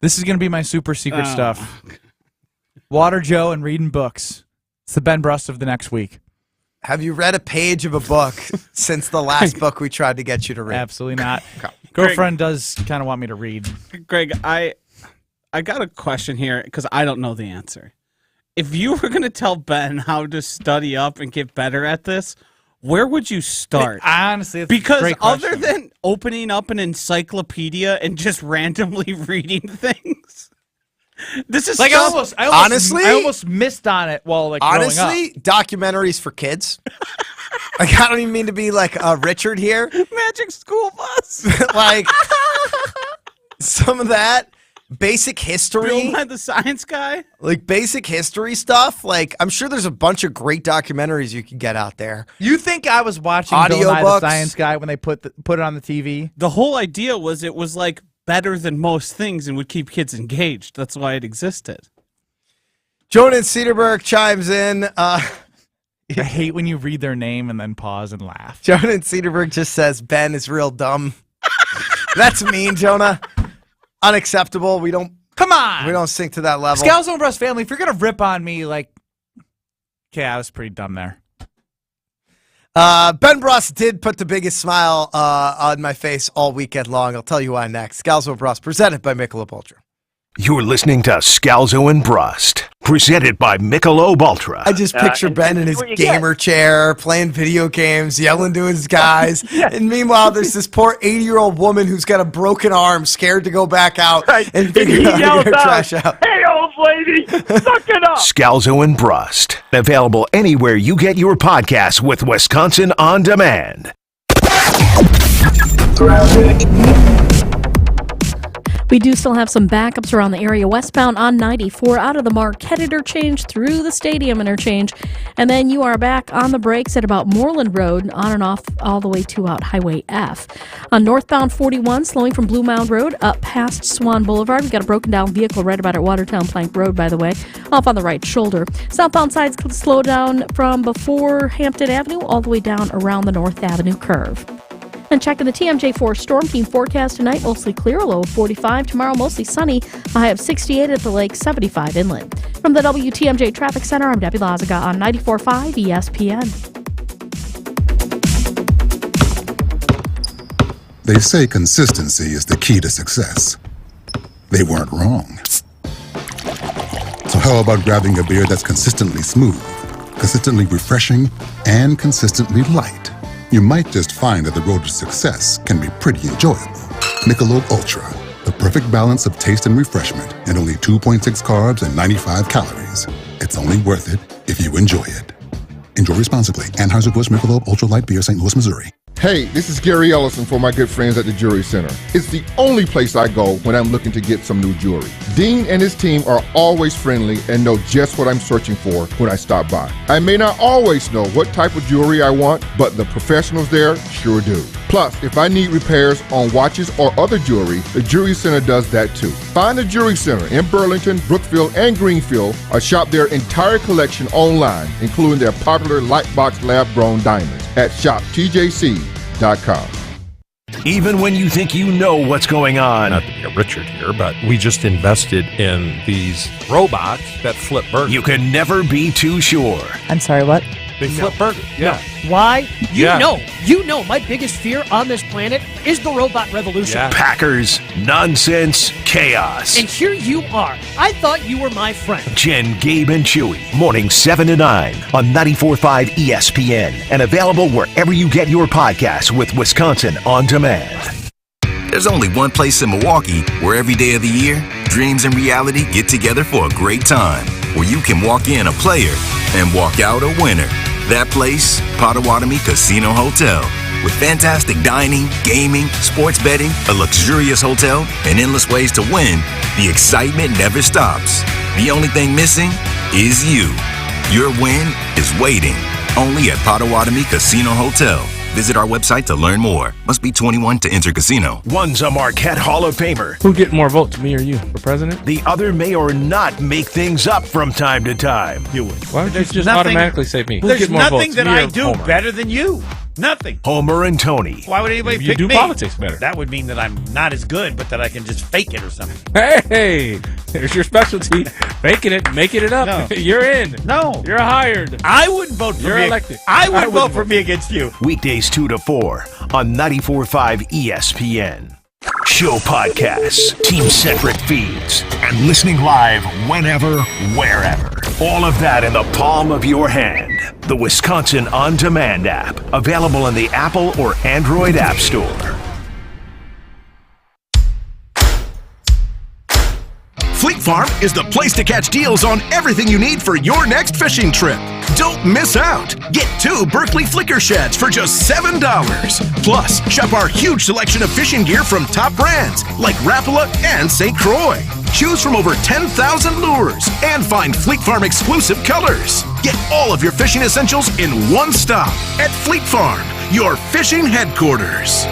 This is going to be my super secret stuff. Water Joe and reading books. It's the Ben Brust of the next week. Have you read a page of a book since the last book we tried to get you to read? Absolutely not. Girlfriend does kind of want me to read. Greg, I got a question here because I don't know the answer. If you were going to tell Ben how to study up and get better at this, where would you start? Honestly, it's because a great other question. than opening up an encyclopedia and just randomly reading things, this is Like stuff- I almost missed on it while like honestly, documentaries for kids. Like, I don't even mean to be like Richard here. Magic School Bus. Like some of that, basic history. Bill Nye the Science Guy? Like basic history stuff. Like, I'm sure there's a bunch of great documentaries you can get out there. You think I was watching Bill Nye the Science Guy when they put it on the TV? The whole idea was it was like better than most things and would keep kids engaged. That's why it existed. Jonan Cedarberg chimes in. I hate when you read their name and then pause and laugh. Jonan Cedarberg just says, Ben is real dumb. That's mean, Jonah. Unacceptable. We don't sync to that level. Scalzo and Brust family, if you're gonna rip on me, like, okay, I was pretty dumb there. Ben Brust did put the biggest smile on my face all weekend long. I'll tell you why next. Scalzo and Brust, presented by Michelob Ultra. You're listening to Scalzo and Brust, presented by Michelob Ultra. I just picture Ben in his gamer chair, playing video games, yelling to his guys. And meanwhile, there's this poor 80-year-old woman who's got a broken arm, scared to go back out and figure out how to get her trash out. Hey, old lady, suck it up. Scalzo and Brust, available anywhere you get your podcasts with Wisconsin On Demand. We do still have some backups around the area. Westbound on 94 out of the Marquette interchange through the Stadium interchange. And then you are back on the brakes at about Moreland Road, on and off all the way to out Highway F. On northbound 41, slowing from Blue Mound Road up past Swan Boulevard. We've got a broken down vehicle right about at Watertown Plank Road, by the way, off on the right shoulder. Southbound sides slow down from before Hampton Avenue all the way down around the North Avenue curve. And checking the TMJ4 Storm Team forecast tonight, mostly clear, a low of 45. Tomorrow, mostly sunny, a high of 68 at the lake, 75 inland. From the WTMJ Traffic Center, I'm Debbie Lazaga on 94.5 ESPN. They say consistency is the key to success. They weren't wrong. So how about grabbing a beer that's consistently smooth, consistently refreshing, and consistently light? You might just find that the road to success can be pretty enjoyable. Michelob Ultra, the perfect balance of taste and refreshment, and only 2.6 carbs and 95 calories. It's only worth it if you enjoy it. Enjoy responsibly. Anheuser-Busch Michelob Ultra Light Beer, St. Louis, Missouri. Hey, this is Gary Ellison for my good friends at the Jewelry Center. It's the only place I go when I'm looking to get some new jewelry. Dean and his team are always friendly and know just what I'm searching for when I stop by. I may not always know what type of jewelry I want, but the professionals there sure do. Plus, if I need repairs on watches or other jewelry, the Jewelry Center does that too. Find the Jewelry Center in Burlington, Brookfield, and Greenfield, or shop their entire collection online, including their popular Lightbox lab-grown diamonds at shoptjc.com. Even when you think you know what's going on. Not to be a Richard here, but we just invested in these robots that flip burgers. You can never be too sure. I'm sorry, what? They flip burgers. Yeah. Why? You know, my biggest fear on this planet is the robot revolution. Yeah. Packers, nonsense, chaos. And here you are. I thought you were my friend. Jen, Gabe, and Chewy, mornings 7 to 9 on 94.5 ESPN and available wherever you get your podcasts with Wisconsin On Demand. There's only one place in Milwaukee where every day of the year, dreams and reality get together for a great time. Where you can walk in a player and walk out a winner. That place, Potawatomi Casino Hotel. With fantastic dining, gaming, sports betting, a luxurious hotel, and endless ways to win, the excitement never stops. The only thing missing is you. Your win is waiting, only at Potawatomi Casino Hotel. Visit our website to learn more. Must be 21 to enter casino. One's a Marquette Hall of Famer. Who'd get more votes, me or you, for president? The other may or not make things up from time to time. You would. Why would you just automatically say me? There's nothing that I do better than you. Nothing. Homer and Tony. Why would anybody Maybe pick you do me? politics better. That would mean that I'm not as good, but that I can just fake it or something. Hey, there's your specialty. Faking it, making it up. No. You're in. No. You're hired. I wouldn't vote for You're me. elected. I would vote for me against you. Weekdays 2 to 4 on 94.5 ESPN. Show podcasts, team-centric feeds, and listening live whenever, wherever. All of that in the palm of your hand. The Wisconsin On Demand app, available in the Apple or Android App Store. Fleet Farm is the place to catch deals on everything you need for your next fishing trip. Don't miss out. Get 2 Berkeley Flicker Sheds for just $7. Plus, shop our huge selection of fishing gear from top brands like Rapala and St. Croix. Choose from over 10,000 lures and find Fleet Farm exclusive colors. Get all of your fishing essentials in one stop at Fleet Farm, your fishing headquarters.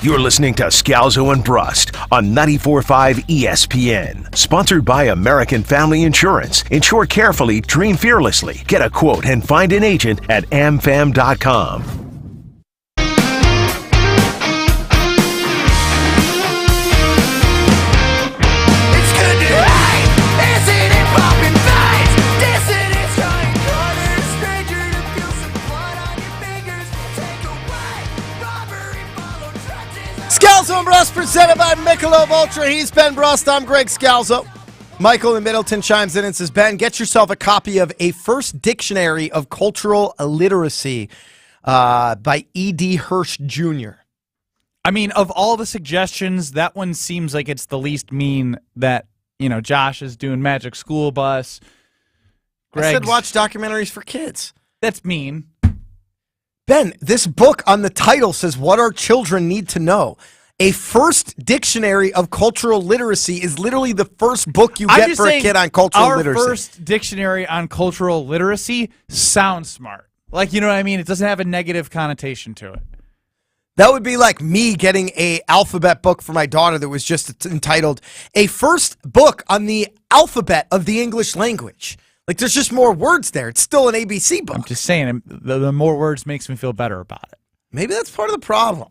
You're listening to Scalzo and Brust on 94.5 ESPN. Sponsored by American Family Insurance. Insure carefully, dream fearlessly. Get a quote and find an agent at amfam.com. Scalzo and Brust presented by Michelob Ultra. He's Ben Brust. I'm Greg Scalzo. Michael in Middleton chimes in and says, Ben, get yourself a copy of A First Dictionary of Cultural Illiteracy by E.D. Hirsch Jr. I mean, of all the suggestions, that one seems like it's the least mean. That, Josh is doing Magic School Bus. I said watch documentaries for kids. That's mean. Ben, this book on the title says what our children need to know. A First Dictionary of Cultural Literacy is literally the first book you get for a kid on cultural literacy. Our first dictionary on cultural literacy sounds smart. Like, you know what I mean? It doesn't have a negative connotation to it. That would be like me getting a alphabet book for my daughter that was just entitled A First Book on the Alphabet of the English Language. Like, there's just more words there. It's still an ABC book. I'm just saying, the more words makes me feel better about it. Maybe that's part of the problem.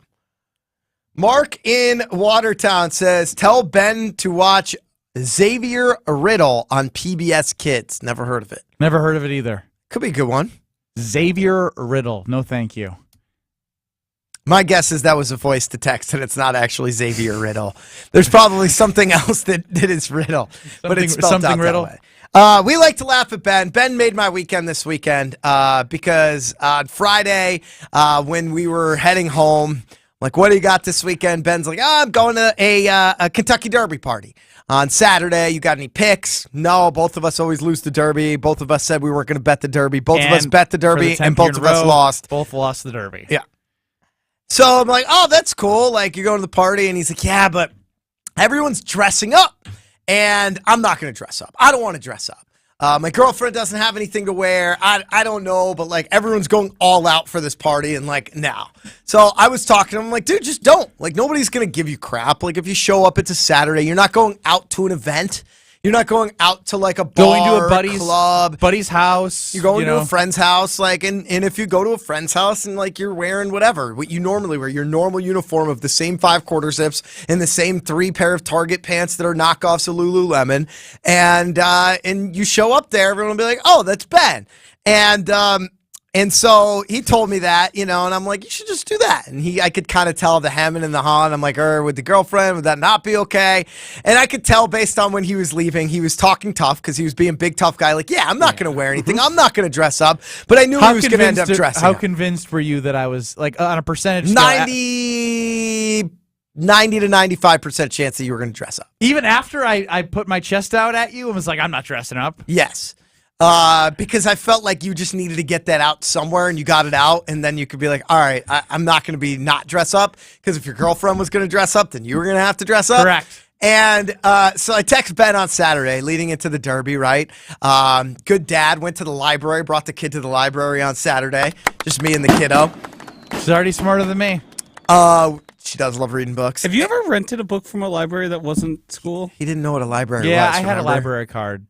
Mark in Watertown says, tell Ben to watch Xavier Riddle on PBS Kids. Never heard of it. Never heard of it either. Could be a good one. Xavier Riddle. No, thank you. My guess is that was a voice to text, and it's not actually Xavier Riddle. There's probably something else that is Riddle, but it's spelled out Riddle. that way. We like to laugh at Ben. Ben made my weekend this weekend because on Friday when we were heading home, like, what do you got this weekend? Ben's like, I'm going to a Kentucky Derby party. On Saturday, you got any picks? No, both of us always lose the Derby. Both of us said we weren't going to bet the Derby. Both of us bet the Derby, and both of us lost. Both lost the Derby. Yeah. So I'm like, oh, that's cool. Like, you're going to the party, and he's like, yeah, but everyone's dressing up, and I'm not going to dress up. I don't want to dress up. My girlfriend doesn't have anything to wear. I don't know, but like everyone's going all out for this party and like now. So I was talking to him, I'm like, dude, just don't. Like, nobody's going to give you crap. Like, if you show up, it's a Saturday. You're not going out to an event. You're not going out to like a bar, going to a buddy's house. You're going to a friend's house, like, and if you go to a friend's house and like you're wearing whatever, what you normally wear, your normal uniform of the same 5/4 zips and the same 3 pair of Target pants that are knockoffs of Lululemon, and you show up there, everyone will be like, oh, that's Ben, and so he told me that, and I'm like, you should just do that. And I could kind of tell the hemming and the hawing. I'm like, with the girlfriend, would that not be okay? And I could tell based on when he was leaving, he was talking tough because he was being big tough guy. Like, yeah, I'm not going to wear anything. I'm not going to dress up. But I knew he was going to end up dressing How up. convinced were you that I was, like, on a percentage? 90 to 95% chance that you were going to dress up. Even after I put my chest out at you and was like, I'm not dressing up? Yes. Because I felt like you just needed to get that out somewhere, and you got it out, and then you could be like, all right, I'm not going to be not dress up, because if your girlfriend was going to dress up, then you were going to have to dress up. Correct. And so I text Ben on Saturday leading into the Derby, right? Good dad, went to the library, brought the kid to the library on Saturday, just me and the kiddo. She's already smarter than me. She does love reading books. Have you ever rented a book from a library that wasn't school? He didn't know what a library was. Yeah, I had a remember? library card.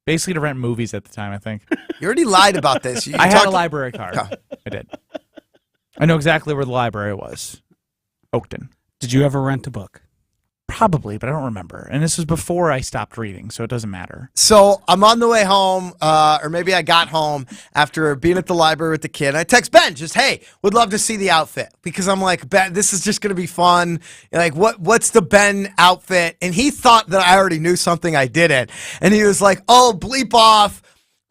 Basically to rent movies at the time, I think. You already lied about this. I had a library card. I did. I know exactly where the library was. Oakton. Did you ever rent a book? Probably, but I don't remember. And this was before I stopped reading, so it doesn't matter. So I'm on the way home, or maybe I got home after being at the library with the kid. And I text Ben, just, hey, would love to see the outfit. Because I'm like, Ben, this is just going to be fun. Like, what's the Ben outfit? And he thought that I already knew something I didn't. And he was like, oh, bleep off.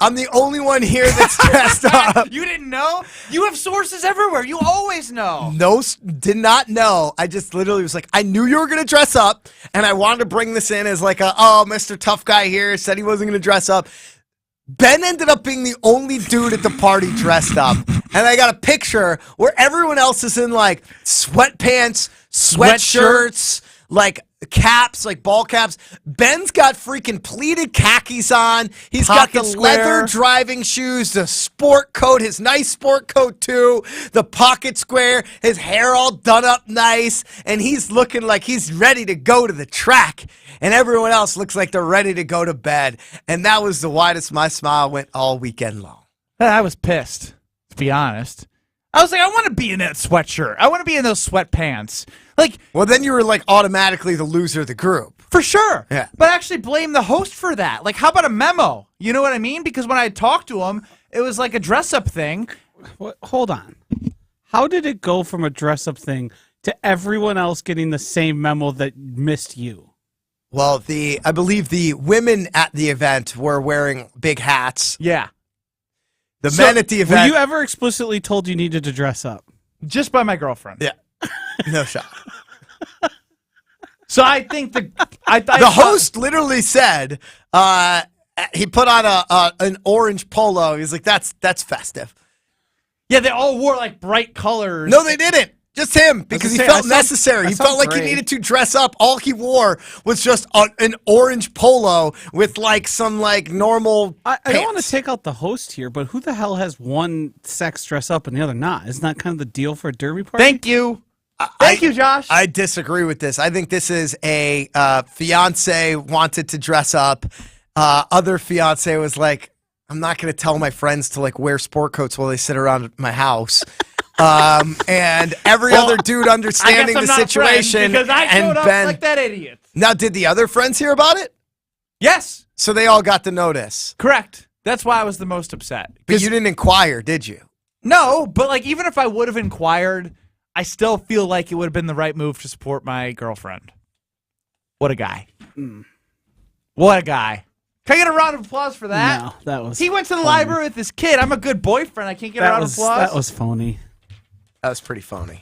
I'm the only one here that's dressed up. You didn't know? You have sources everywhere. You always know. No, did not know. I just literally was like, I knew you were going to dress up, and I wanted to bring this in as like Mr. Tough Guy here said he wasn't going to dress up. Ben ended up being the only dude at the party dressed up. And I got a picture where everyone else is in like sweatpants, sweatshirts, like caps, like ball caps. Ben's got freaking pleated khakis on. He's got the leather driving shoes, the sport coat, his nice sport coat too, the pocket square, his hair all done up nice, and he's looking like he's ready to go to the track. And everyone else looks like they're ready to go to bed. And that was the widest my smile went all weekend long. I was pissed, to be honest. I was like, I want to be in that sweatshirt. I want to be in those sweatpants. Like, well, then you were like automatically the loser of the group. For sure. Yeah. But actually blame the host for that. Like, how about a memo? You know what I mean? Because when I talked to him, it was like a dress-up thing. Hold on. How did it go from a dress-up thing to everyone else getting the same memo that missed you? Well, I believe the women at the event were wearing big hats. Yeah. The men at the event. Were you ever explicitly told you needed to dress up? Just by my girlfriend. Yeah. No shot. So I think the host literally said he put on an orange polo. He's like, that's festive. Yeah, they all wore like bright colors. No, they didn't. Just him, because he felt necessary. He felt like he needed to dress up. All he wore was just an orange polo with like some like normal I don't want to take out the host here, but who the hell has one sex dress up and the other not? Isn't that kind of the deal for a derby party? Thank you. Thank you, Josh. I disagree with this. I think this is a fiance wanted to dress up. Other fiance was like, I'm not going to tell my friends to like wear sport coats while they sit around at my house. And every other dude understanding the situation. Because I showed up Ben, like that idiot. Now, did the other friends hear about it? Yes. So they all got the notice. Correct. That's why I was the most upset. But you didn't inquire, did you? No, but like even if I would have inquired, I still feel like it would have been the right move to support my girlfriend. What a guy. What a guy. Can I get a round of applause for that? No, that was He went to the phony. library with his kid. I'm a good boyfriend. I can't get a round of applause. That was phony. That was pretty phony.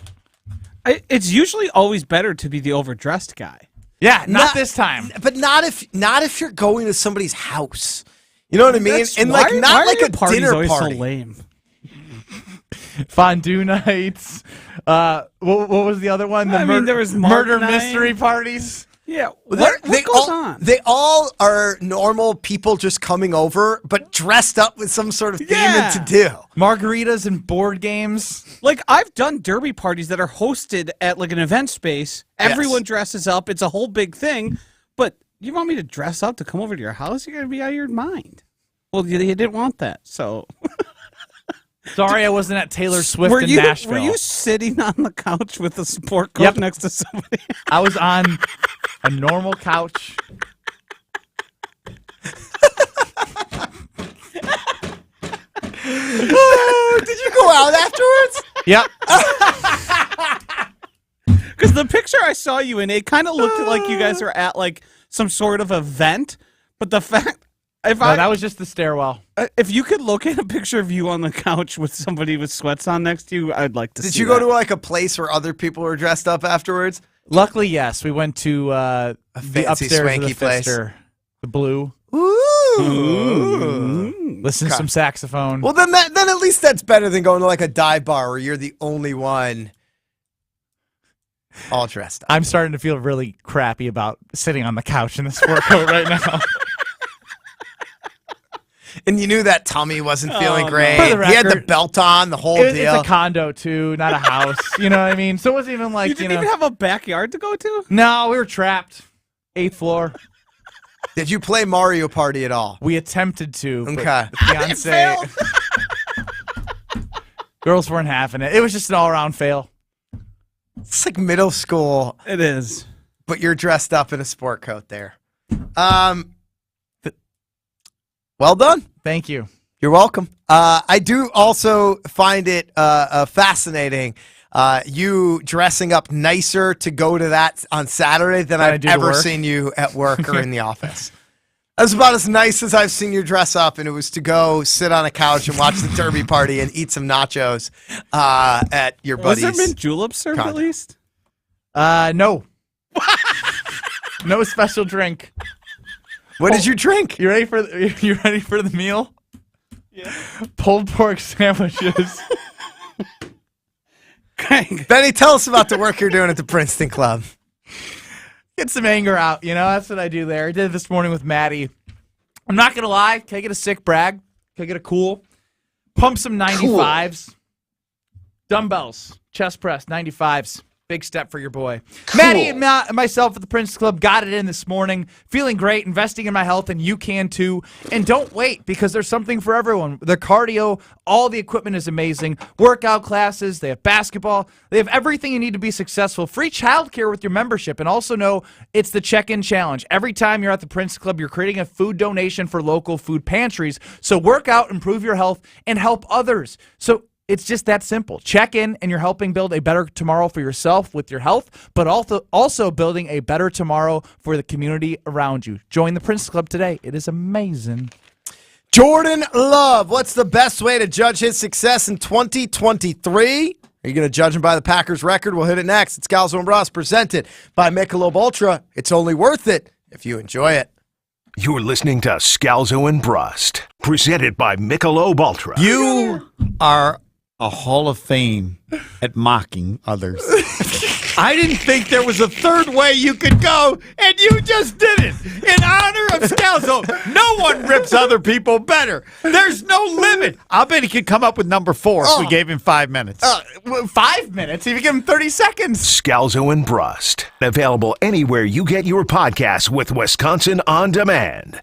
It's usually always better to be the overdressed guy. Yeah, not this time. But not if you're going to somebody's house. You know what I mean? And like why not are like your a parties dinner always party. So lame. Fondue nights. What was the other one? There was murder night. mystery parties. Yeah. What What goes on? They all are normal people just coming over, but dressed up with some sort of theme and to do. Margaritas and board games. Like, I've done derby parties that are hosted at like an event space. Everyone Yes. dresses up. It's a whole big thing. But you want me to dress up to come over to your house? You're going to be out of your mind. Well, you didn't want that, so... Sorry, I wasn't at Taylor Swift in Nashville. Were you sitting on the couch with a sport coat next to somebody? I was on a normal couch. Did you go out afterwards? Yep. Because the picture I saw you in, it kind of looked like you guys were at like some sort of event. But the fact, that was just the stairwell. If you could locate a picture of you on the couch with somebody with sweats on next to you, I'd like to see Did you go to like a place where other people were dressed up afterwards? Luckily, yes. We went to the fancy, upstairs of swanky the place. Pfister, the Blue. Ooh. Listen to some saxophone. Well, then at least that's better than going to like a dive bar where you're the only one all dressed up. I'm starting to feel really crappy about sitting on the couch in this sport coat right now. And you knew that Tommy wasn't feeling no. great. For the He had the record, belt on, the whole It's deal. a condo, too, not a house. You know what I mean? So it wasn't even like, You didn't even have a backyard to go to? No, we were trapped. 8th floor. Did you play Mario Party at all? We attempted to. But Okay. the fiance. Girls weren't having it. It was just an all-around fail. It's like middle school. It is. But you're dressed up in a sport coat there. Well done. Thank you. You're welcome. I do also find it fascinating you dressing up nicer to go to that on Saturday than I I've do to ever work. seen you at work or in the office. That's about as nice as I've seen you dress up, and it was to go sit on a couch and watch the Derby party and eat some nachos at your buddy's. Was there mint julep served at least? No. No special drink. What did you drink? You ready for the meal? Yeah. Pulled pork sandwiches. Benny, tell us about the work you're doing at the Princeton Club. Get some anger out, that's what I do there. I did it this morning with Maddie. I'm not going to lie. Can I get a sick brag? Can I get a cool? Pump some 95s. Cool. Dumbbells. Chest press, 95s. Big step for your boy. Cool. Maddie and myself at the Princeton Club got it in this morning. Feeling great, investing in my health, and you can too. And don't wait, because there's something for everyone. Their cardio, all the equipment is amazing. Workout classes, they have basketball. They have everything you need to be successful. Free childcare with your membership. And also know it's the check-in challenge. Every time you're at the Princeton Club, you're creating a food donation for local food pantries. So work out, improve your health, and help others. So it's just that simple. Check in, and you're helping build a better tomorrow for yourself with your health, but also building a better tomorrow for the community around you. Join the Princeton Club today. It is amazing. Jordan Love, what's the best way to judge his success in 2023? Are you going to judge him by the Packers record? We'll hit it next. It's Scalzo and Brust, presented by Michelob Ultra. It's only worth it if you enjoy it. You're listening to Scalzo and Brust, presented by Michelob Ultra. You are a Hall of Fame at mocking others. I didn't think there was a third way you could go, and you just did it. In honor of Scalzo, no one rips other people better. There's no limit. I'll bet he could come up with number 4 if we gave him 5 minutes. 5 minutes? If you give him 30 seconds. Scalzo and Brust, available anywhere you get your podcasts with Wisconsin On Demand.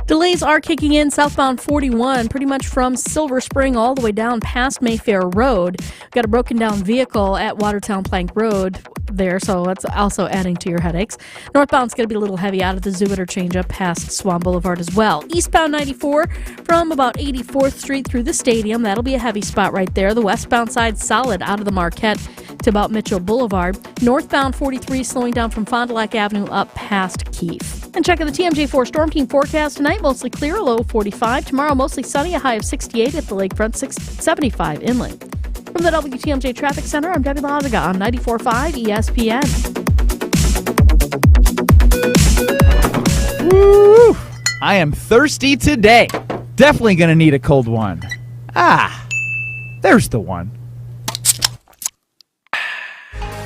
Delays are kicking in southbound 41, pretty much from Silver Spring all the way down past Mayfair Road. Got a broken down vehicle at Watertown Plank Road there, so that's also adding to your headaches. Northbound's going to be a little heavy out of the Zoo Interchange up past Swan Boulevard as well. Eastbound 94 from about 84th Street through the stadium. That'll be a heavy spot right there. The westbound side solid out of the Marquette to about Mitchell Boulevard. Northbound 43 slowing down from Fond du Lac Avenue up past Keefe. And checking the TMJ4 Storm Team forecast tonight, mostly clear, a low of 45. Tomorrow, mostly sunny, a high of 68 at the lakefront, 75 inland. From the WTMJ Traffic Center, I'm Debbie Lazaga on 94.5 ESPN. Woo! I am thirsty today. Definitely going to need a cold one. There's the one.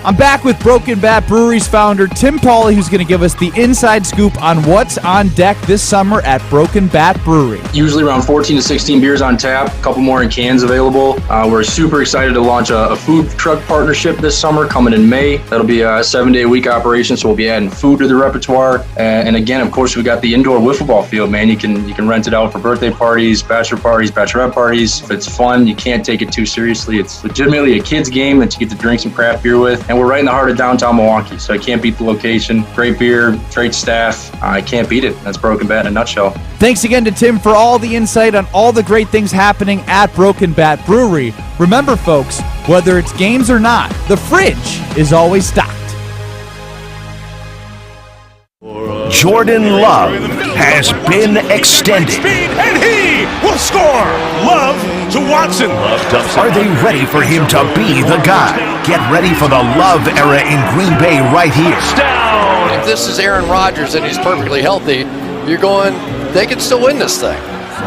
I'm back with Broken Bat Brewery's founder, Tim Pauly, who's going to give us the inside scoop on what's on deck this summer at Broken Bat Brewery. Usually around 14 to 16 beers on tap, a couple more in cans available. We're super excited to launch a food truck partnership this summer coming in May. That'll be a 7-day-a-week operation, so we'll be adding food to the repertoire. And again, of course, we got the indoor wiffle ball field, man. You can rent it out for birthday parties, bachelor parties, bachelorette parties. If it's fun, you can't take it too seriously. It's legitimately a kid's game that you get to drink some craft beer with. And we're right in the heart of downtown Milwaukee, so I can't beat the location. Great beer, great staff. I can't beat it. That's Broken Bat in a nutshell. Thanks again to Tim for all the insight on all the great things happening at Broken Bat Brewery. Remember, folks, whether it's games or not, the fridge is always stocked. Jordan Love has been extended. And he will score. Love to Watson. Are they ready for him to be the guy? Get ready for the Love era in Green Bay right here. If this is Aaron Rodgers and he's perfectly healthy, you're going, they can still win this thing.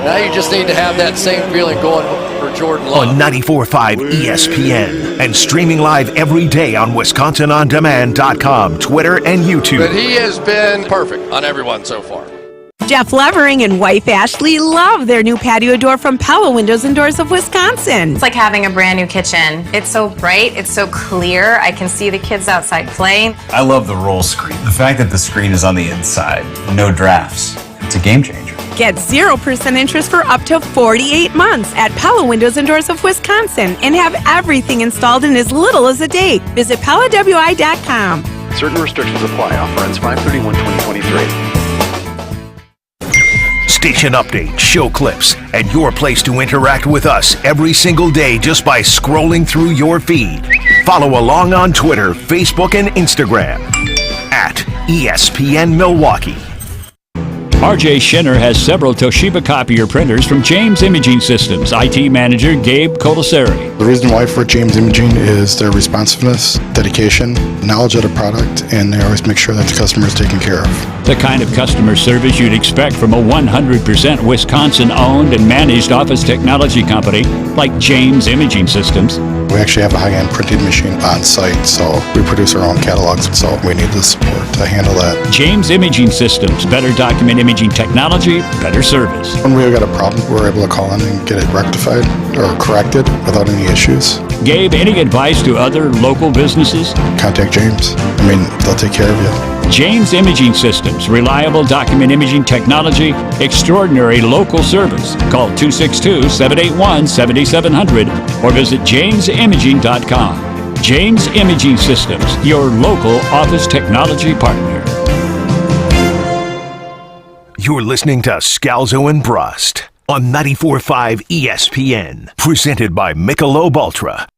Now you just need to have that same feeling going for Jordan Love. On 94.5 ESPN and streaming live every day on WisconsinOnDemand.com, Twitter, and YouTube. But he has been perfect on everyone so far. Jeff Levering and wife Ashley love their new patio door from Pella Windows and Doors of Wisconsin. It's like having a brand new kitchen. It's so bright, it's so clear. I can see the kids outside playing. I love the roll screen. The fact that the screen is on the inside, no drafts. It's a game changer. Get 0% interest for up to 48 months at Pella Windows and Doors of Wisconsin and have everything installed in as little as a day. Visit PellaWI.com. Certain restrictions apply. Offer ends 5/31/2023. Station updates, show clips, and your place to interact with us every single day just by scrolling through your feed. Follow along on Twitter, Facebook, and Instagram. at ESPN Milwaukee. RJ Schinner has several Toshiba copier printers from James Imaging Systems. IT manager Gabe Colasari. The reason why for James Imaging is their responsiveness, dedication, knowledge of the product, and they always make sure that the customer is taken care of. The kind of customer service you'd expect from a 100% Wisconsin-owned and managed office technology company like James Imaging Systems. We actually have a high-end printing machine on site, so we produce our own catalogs, so we need the support to handle that. James Imaging Systems. Better document imaging technology, better service. When we've got a problem, we're able to call in and get it rectified or corrected without any issues. Gabe, any advice to other local businesses? Contact James. They'll take care of you. James Imaging Systems. Reliable document imaging technology, extraordinary local service. Call 262-781-7700 or visit jamesimaging.com. James Imaging Systems, your local office technology partner. You're listening to Scalzo and Brust on 94.5 ESPN, presented by Michelob Ultra.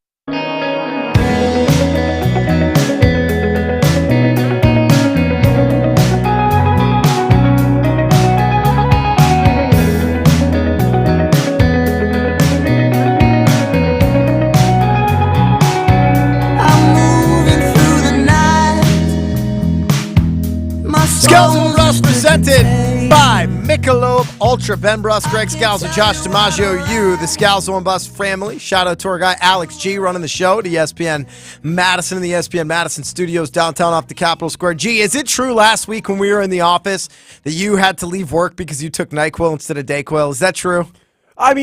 Scalzo and Brust presented by Michelob Ultra. Ben Brust, Greg Scalzo, Josh DiMaggio, you, the Scalzo and Brust family. Shout out to our guy Alex G running the show at ESPN Madison in the ESPN Madison studios downtown off the Capitol Square. G, is it true last week when we were in the office that you had to leave work because you took NyQuil instead of DayQuil? Is that true? I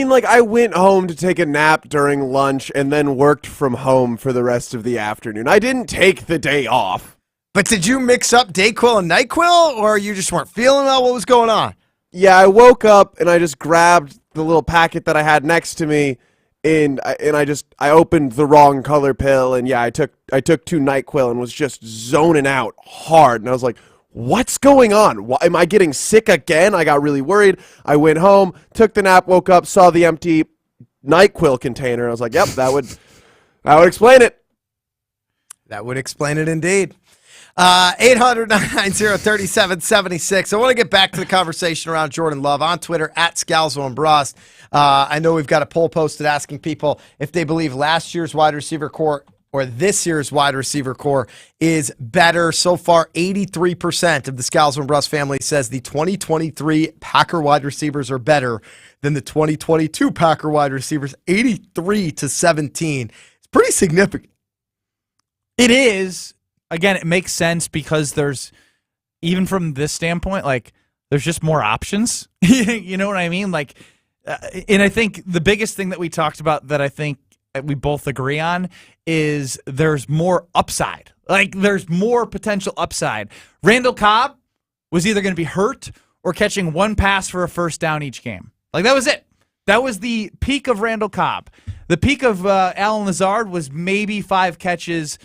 went home to take a nap during lunch and then worked from home for the rest of the afternoon. I didn't take the day off. But did you mix up DayQuil and NyQuil, or you just weren't feeling well? What was going on? Yeah, I woke up and I just grabbed the little packet that I had next to me, and I opened the wrong color pill, and yeah, I took 2 NyQuil and was just zoning out hard, and I was like, what's going on? Am I getting sick again? I got really worried. I went home, took the nap, woke up, saw the empty NyQuil container. I was like, yep, that would explain it. That would explain it indeed. 800-990-3776. I want to get back to the conversation around Jordan Love on Twitter at Scalzo and Brust. I know we've got a poll posted asking people if they believe last year's wide receiver core or this year's wide receiver core is better. So far, 83% of the Scalzo and Brust family says the 2023 Packer wide receivers are better than the 2022 Packer wide receivers, 83-17. It's pretty significant. It is. Again, it makes sense because there's, even from this standpoint, there's just more options. You know what I mean? And I think the biggest thing that we talked about that I think we both agree on is there's more upside. There's more potential upside. Randall Cobb was either going to be hurt or catching one pass for a first down each game. That was it. That was the peak of Randall Cobb. The peak of Allen Lazard was maybe 5 catches,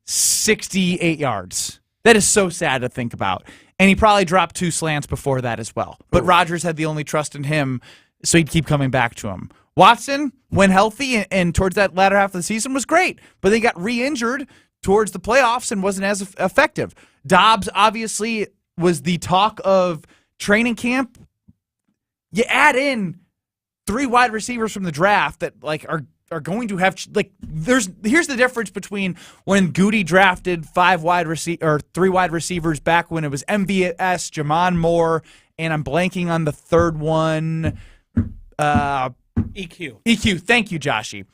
68 yards. That is so sad to think about. And he probably dropped 2 slants before that as well. But Rodgers had the only trust in him, so he'd keep coming back to him. Watson, when healthy and towards that latter half of the season, was great. But they got re-injured towards the playoffs and wasn't as effective. Dobbs obviously was the talk of training camp. You add in 3 wide receivers from the draft that are going to have here's the difference between when Goody drafted 3 wide receivers back when it was MVS, Jamon Moore, and I'm blanking on the third one. EQ. Thank you, Joshy.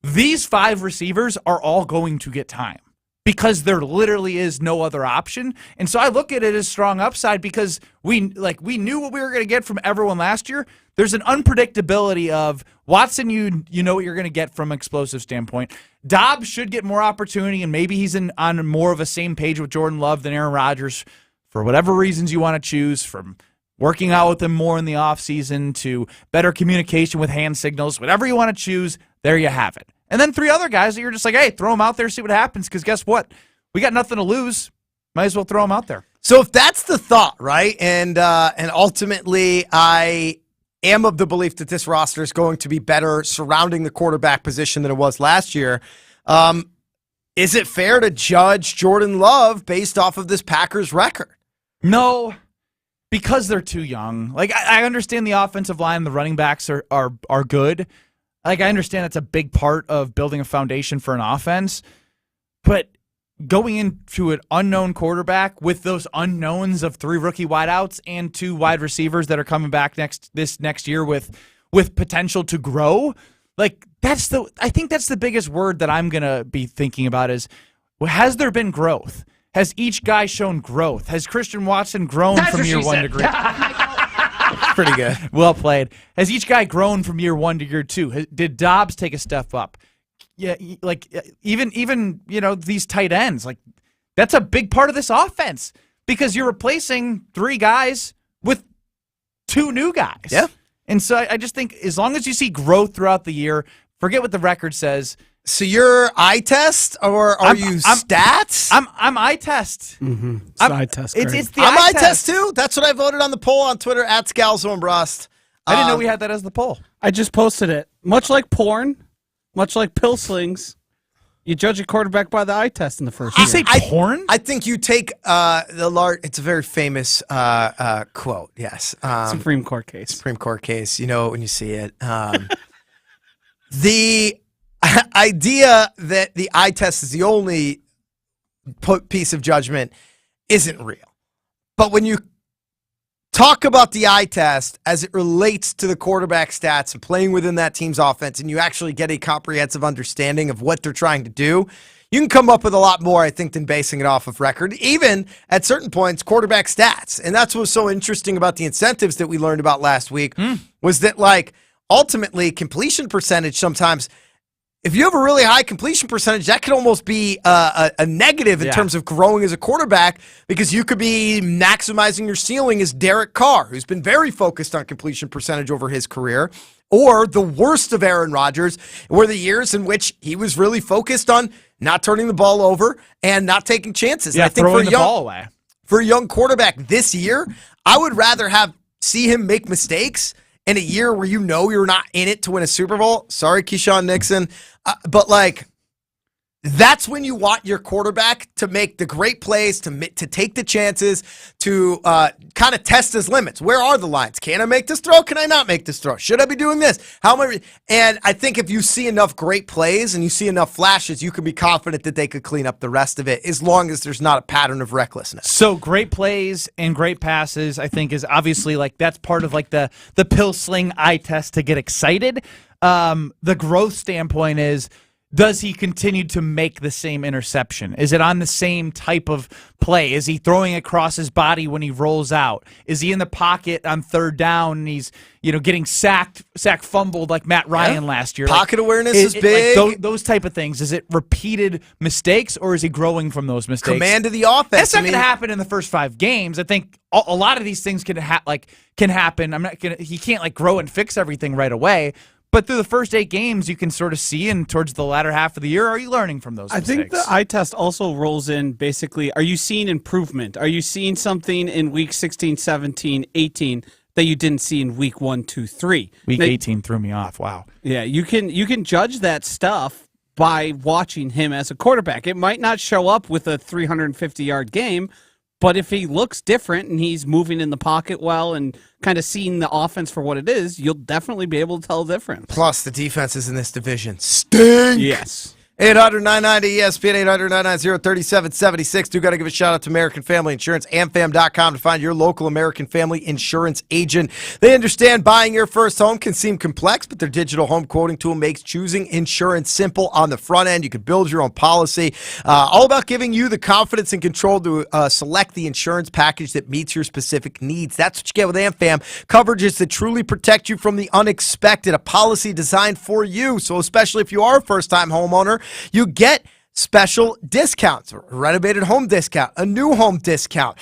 These 5 receivers are all going to get time because there literally is no other option. And so I look at it as strong upside because we knew what we were going to get from everyone last year. There's an unpredictability of Watson, you know what you're going to get from an explosive standpoint. Dobbs should get more opportunity, and maybe he's on more of a same page with Jordan Love than Aaron Rodgers for whatever reasons you want to choose, from working out with him more in the offseason to better communication with hand signals. Whatever you want to choose, there you have it. And then 3 other guys that you're just like, hey, throw them out there, see what happens, because guess what? We got nothing to lose. Might as well throw them out there. So if that's the thought, right, and ultimately I am of the belief that this roster is going to be better surrounding the quarterback position than it was last year. is it fair to judge Jordan Love based off of this Packers record? No, because they're too young. Like, I understand the offensive line, the running backs are good. Like, I understand that's a big part of building a foundation for an offense. But going into an unknown quarterback with those unknowns of 3 rookie wideouts and 2 wide receivers that are coming back next year with potential to grow, like, I think that's the biggest word that I'm gonna be thinking about is, has there been growth? Has each guy shown growth? Has Christian Watson grown from year 1 to year? Pretty good. Well played. Has each guy grown from year 1 to year 2? Did Dobbs take a step up? Yeah, like even these tight ends, like that's a big part of this offense because you're replacing 3 guys with 2 new guys. Yeah. And so I just think as long as you see growth throughout the year, forget what the record says. So you're eye test or are you stats? I'm eye test. Mm-hmm. It's eye test. It's the I'm eye eye test too. That's what I voted on the poll on Twitter at Scalzo and Brust. I didn't know we had that as the poll. I just posted it. Much like porn, much like pill slings, you judge a quarterback by the eye test in the first year. You say porn? I think you take the large. It's a very famous quote. Yes, Supreme Court case. Supreme Court case. You know it when you see it. The idea that the eye test is the only piece of judgment isn't real. But when you talk about the eye test as it relates to the quarterback stats and playing within that team's offense, and you actually get a comprehensive understanding of what they're trying to do, you can come up with a lot more, I think, than basing it off of record, even at certain points, quarterback stats. And that's what was so interesting about the incentives that we learned about last week was that, like, ultimately, completion percentage sometimes, if you have a really high completion percentage, that could almost be a negative in terms of growing as a quarterback because you could be maximizing your ceiling as Derek Carr, who's been very focused on completion percentage over his career, or the worst of Aaron Rodgers were the years in which he was really focused on not turning the ball over and not taking chances. Yeah, I think throwing the ball away. For a young quarterback this year, I would rather see him make mistakes in a year where you're not in it to win a Super Bowl. Sorry, Keyshawn Nixon. But, like, that's when you want your quarterback to make the great plays, to take the chances, to kind of test his limits. Where are the lines? Can I make this throw? Can I not make this throw? Should I be doing this? And I think if you see enough great plays and you see enough flashes, you can be confident that they could clean up the rest of it as long as there's not a pattern of recklessness. So great plays and great passes, I think, is obviously like that's part of like the pill sling eye test to get excited. The growth standpoint is, does he continue to make the same interception? Is it on the same type of play? Is he throwing across his body when he rolls out? Is he in the pocket on 3rd down and he's getting sack fumbled like Matt Ryan last year? Pocket awareness is big. Like those type of things. Is it repeated mistakes or is he growing from those mistakes? Command of the offense. That's not going to happen in the first 5 games. I think a lot of these things can happen. He can't like grow and fix everything right away. But through the first 8 games, you can sort of see, and towards the latter half of the year, are you learning from those mistakes? I think the eye test also rolls in basically, are you seeing improvement? Are you seeing something in week 16, 17, 18 that you didn't see in week 1, 2, 3? Week 18 threw me off. Wow. Yeah, you can judge that stuff by watching him as a quarterback. It might not show up with a 350-yard game, but if he looks different and he's moving in the pocket well and kind of seeing the offense for what it is, you'll definitely be able to tell the difference. Plus, the defenses in this division stink. Yes. 800-990-ESPN, 800-990-3776. Do got to give a shout out to American Family Insurance, amfam.com to find your local American Family Insurance agent. They understand buying your first home can seem complex, but their digital home quoting tool makes choosing insurance simple on the front end. You can build your own policy. All about giving you the confidence and control to select the insurance package that meets your specific needs. That's what you get with AmFam. Coverages that truly protect you from the unexpected. A policy designed for you. So especially if you are a first-time homeowner, you get special discounts, a renovated home discount, a new home discount,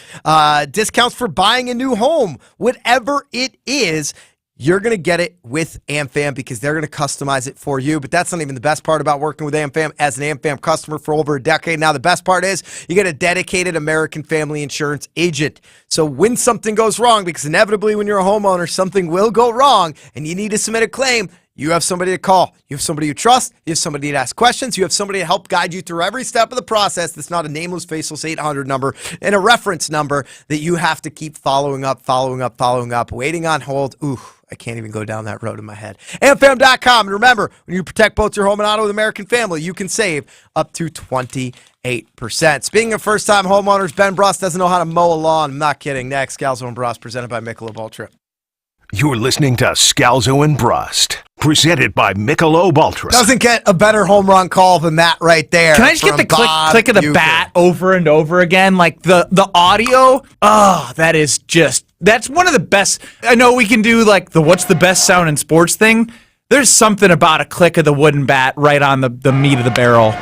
discounts for buying a new home. Whatever it is, you're going to get it with AmFam because they're going to customize it for you. But that's not even the best part about working with AmFam. As an AmFam customer for over a decade now, the best part is you get a dedicated American Family Insurance agent. So when something goes wrong, because inevitably when you're a homeowner, something will go wrong and you need to submit a claim, you have somebody to call. You have somebody you trust. You have somebody to ask questions. You have somebody to help guide you through every step of the process. That's not a nameless, faceless 800 number and a reference number that you have to keep following up, waiting on hold. Ooh, I can't even go down that road in my head. AmFam.com. And remember, when you protect both your home and auto with American Family, you can save up to 28%. Speaking of first-time homeowners, Ben Brust doesn't know how to mow a lawn. I'm not kidding. Next, Scalzo and Brust, presented by Michelob Ultra. You're listening to Scalzo and Brust, presented by Michelob Ultra. Doesn't get a better home run call than that right there. Can I just get the click of the bat over and over again? Like the audio, that's one of the best. I know we can do like the what's the best sound in sports thing. There's something about a click of the wooden bat right on the meat of the barrel. Hit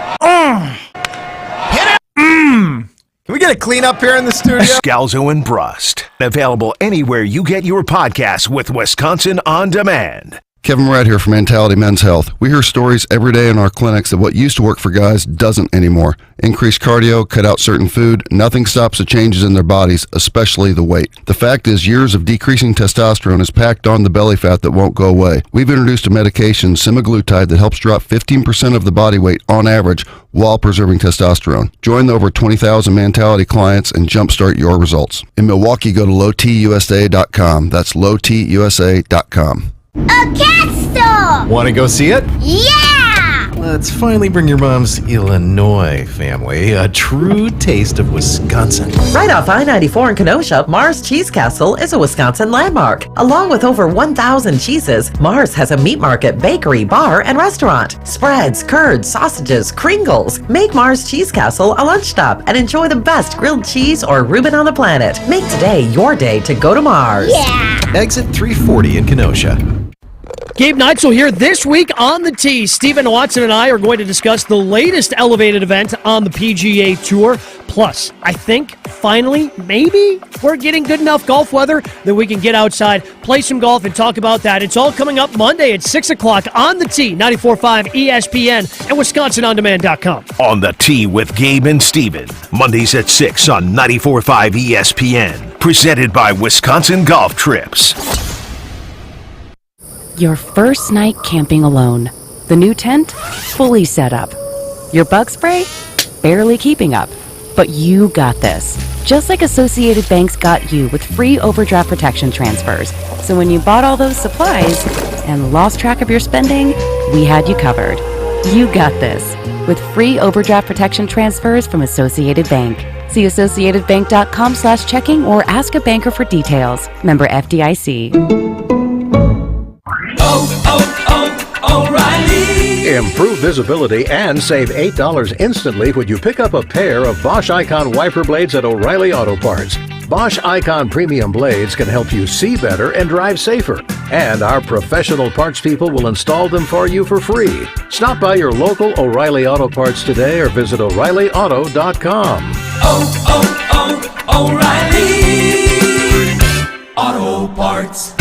it! Can we get a cleanup here in the studio? Scalzo and Brust, available anywhere you get your podcasts with Wisconsin On Demand. Kevin Moret here for Mentality Men's Health. We hear stories every day in our clinics that what used to work for guys doesn't anymore. Increase cardio, cut out certain food, nothing stops the changes in their bodies, especially the weight. The fact is, years of decreasing testosterone is packed on the belly fat that won't go away. We've introduced a medication, semaglutide, that helps drop 15% of the body weight on average while preserving testosterone. Join the over 20,000 Mentality clients and jumpstart your results. In Milwaukee, go to lowtusa.com. That's lowtusa.com. A cat store! Want to go see it? Yeah! Let's finally bring your mom's Illinois family a true taste of Wisconsin. Right off I-94 in Kenosha, Mars Cheese Castle is a Wisconsin landmark. Along with over 1,000 cheeses, Mars has a meat market, bakery, bar, and restaurant. Spreads, curds, sausages, Kringles. Make Mars Cheese Castle a lunch stop and enjoy the best grilled cheese or Reuben on the planet. Make today your day to go to Mars. Yeah! Exit 340 in Kenosha. Gabe Neitzel here this week on the tee. Stephen Watson and I are going to discuss the latest elevated event on the PGA Tour. Plus, I think finally, maybe, we're getting good enough golf weather that we can get outside, play some golf, and talk about that. It's all coming up Monday at 6 o'clock on the tee, 94.5 ESPN and WisconsinOnDemand.com. On the tee with Gabe and Steven, Mondays at 6 on 94.5 ESPN. Presented by Wisconsin Golf Trips. Your first night camping alone. The new tent, fully set up. Your bug spray, barely keeping up. But you got this. Just like Associated Bank's got you with free overdraft protection transfers. So when you bought all those supplies and lost track of your spending, we had you covered. You got this with free overdraft protection transfers from Associated Bank. See AssociatedBank.com/checking or ask a banker for details. Member FDIC. O'Reilly! Improve visibility and save $8 instantly when you pick up a pair of Bosch Icon wiper blades at O'Reilly Auto Parts. Bosch Icon Premium Blades can help you see better and drive safer. And our professional parts people will install them for you for free. Stop by your local O'Reilly Auto Parts today or visit O'ReillyAuto.com. O'Reilly Auto Parts.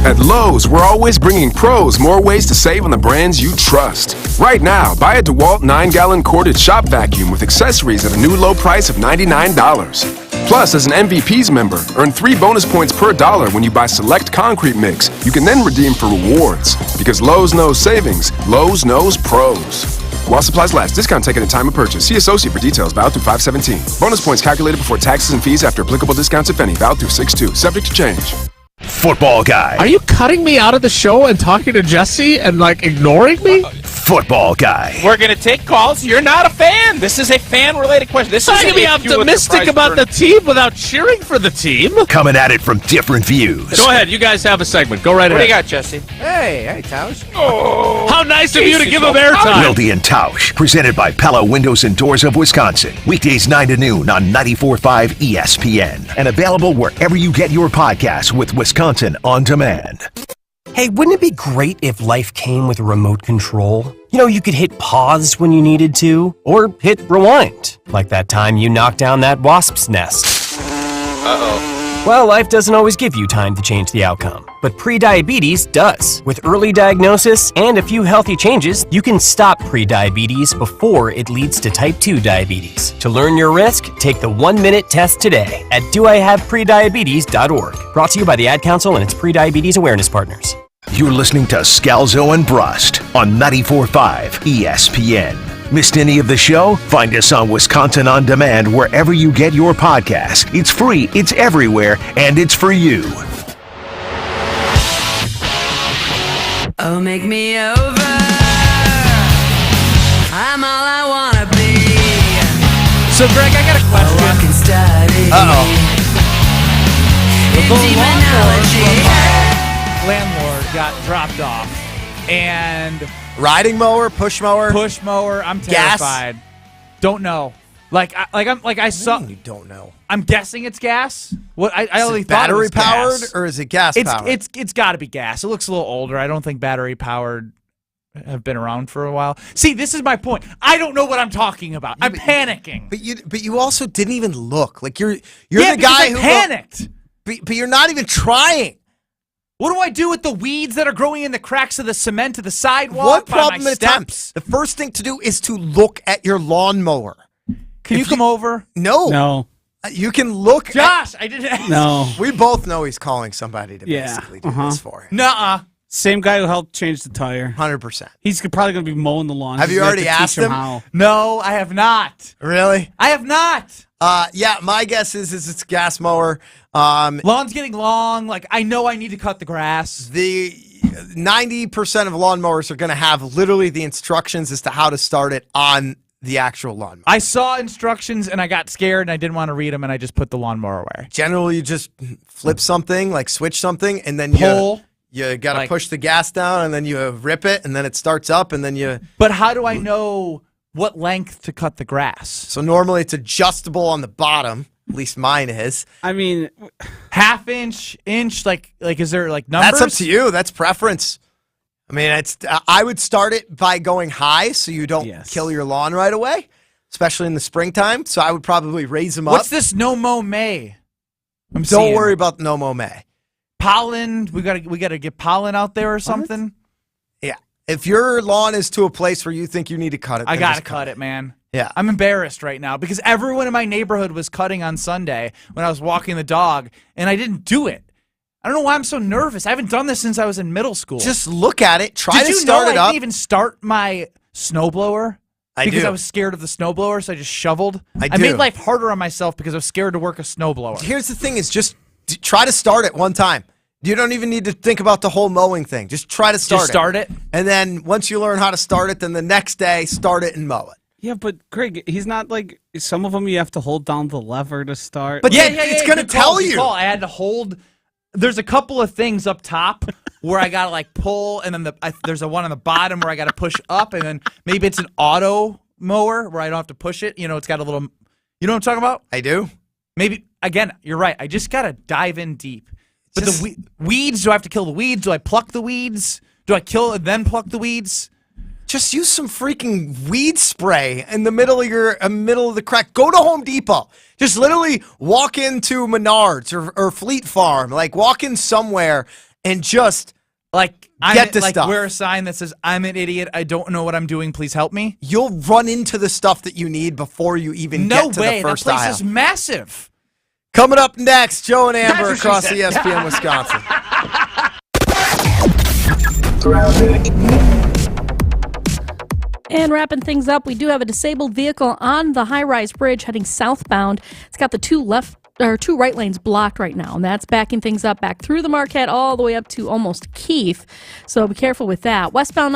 At Lowe's, we're always bringing pros more ways to save on the brands you trust. Right now, buy a DeWalt 9-gallon corded shop vacuum with accessories at a new low price of $99. Plus, as an MVPs member, earn 3 bonus points per dollar when you buy select concrete mix. You can then redeem for rewards. Because Lowe's knows savings, Lowe's knows pros. While supplies last, discount taken at time of purchase. See associate for details. Valid through 5/17. Bonus points calculated before taxes and fees after applicable discounts, if any. Valid through 6/2. Subject to change. Football guy. Are you cutting me out of the show and talking to Jesse and ignoring me? Football guy. We're going to take calls. You're not a fan. This is a fan-related question. This is going to be optimistic about the team without cheering for the team. Coming at it from different views. Go ahead. You guys have a segment. Go right ahead. What do you got, Jesse? Hey, Tausch. Oh, how nice of you to give him airtime. Wilde and Tausch, presented by Pella Windows and Doors of Wisconsin. Weekdays 9 to noon on 94.5 ESPN. And available wherever you get your podcasts with Wisconsin On Demand. Hey, wouldn't it be great if life came with a remote control? You know, you could hit pause when you needed to, or hit rewind, like that time you knocked down that wasp's nest. Uh-oh. Well, life doesn't always give you time to change the outcome. but prediabetes does. With early diagnosis and a few healthy changes, you can stop prediabetes before it leads to type 2 diabetes. To learn your risk, take the 1-minute test today at doihaveprediabetes.org. Brought to you by the Ad Council and its prediabetes awareness partners. You're listening to Scalzo and Brust on 94.5 ESPN. Missed any of the show? Find us on Wisconsin On Demand wherever you get your podcasts. It's free, it's everywhere, and it's for you. Oh, make me over. I'm all I wanna be. So, Greg, I got a question. Uh-oh. Landlord got dropped off, and riding mower, push mower, I'm gas? terrified. Don't know. I saw. You don't know. I'm guessing it's gas. What I only it thought it was battery powered gas. or is it gas powered? It's got to be gas. It looks a little older. I don't think battery powered have been around for a while. See, this is my point. I don't know what I'm talking about. I'm panicking. But you also didn't even look. Like you're Yeah, the guy because I who panicked. But you're not even trying. What do I do with the weeds that are growing in the cracks of the cement of the sidewalk? One by my problem at a time. steps? The first thing to do is to look at your lawnmower. Can you come over? No. No. You can look. Josh, I didn't ask. No. We both know he's calling somebody to Yeah. basically do this for him. Nuh-uh. Same guy who helped change the tire. 100%. He's probably going to be mowing the lawn. Have you We already to teach asked him? how. No, I have not. Really? I have not. Yeah, my guess is it's a gas mower. Lawn's getting long. Like, I know I need to cut the grass. The 90% of lawnmowers are going to have literally the instructions as to how to start it on the actual lawnmower. I saw instructions and I got scared and I didn't want to read them and I just put the lawnmower away. Generally, you just flip something, like switch something, and then Pull. you got to Like- push the gas down, and then you rip it, and then it starts up, and then you... But how do I know what length to cut the grass? So normally it's adjustable on the bottom. At least mine is. I mean, Half inch, like is there like numbers? That's up to you. That's preference. I mean, I would start it by going high so you don't kill your lawn right away, especially in the springtime. So I would probably raise them up. What's this no mow May? Don't worry about no mow May. Pollen. We gotta get pollen out there or something. Yeah. If your lawn is to a place where you think you need to cut it, I then gotta just cut it, man. Yeah. I'm embarrassed right now because everyone in my neighborhood was cutting on Sunday when I was walking the dog, and I didn't do it. I don't know why I'm so nervous. I haven't done this since I was in middle school. Just look at it. Try Did to you start know it I up. didn't even start my snowblower? Because do. I was scared of the snowblower, so I just shoveled. I made do. life harder on myself because I was scared to work a snowblower. Here's the thing: is just try to start it one time. You don't even need to think about the whole mowing thing. Just try to start Just start it? And then once you learn how to start it, then the next day start it and mow it. yeah, but Greg, he's not like some of them. You have to hold down the lever to start. But Yeah, it's going to good call, tell good you. call. I had to hold. There's a couple of things up top where I gotta like pull, and then there's a one on the bottom where I gotta push up, and then maybe it's an auto mower where I don't have to push it. You know, it's got a little. You know what I'm talking about? I do. Maybe again, you're right. I just gotta dive in deep. But the weeds, do I have to kill the weeds? Do I pluck the weeds? Do I kill and then pluck the weeds? Just use some freaking weed spray in the middle of the crack. Go to Home Depot. Just literally walk into Menards or Fleet Farm. Like walk in somewhere and just get the stuff. Wear a sign that says, "I'm an idiot. I don't know what I'm doing. Please help me." You'll run into the stuff that you need before you even No get to way. the first That place aisle. is massive. Coming up next, Joe and Amber That's what across she said. ESPN Wisconsin. And wrapping things up, we do have a disabled vehicle on the high-rise bridge heading southbound. It's got the two right lanes blocked right now, and that's backing things up back through the Marquette all the way up to almost Keith. So be careful with that. Westbound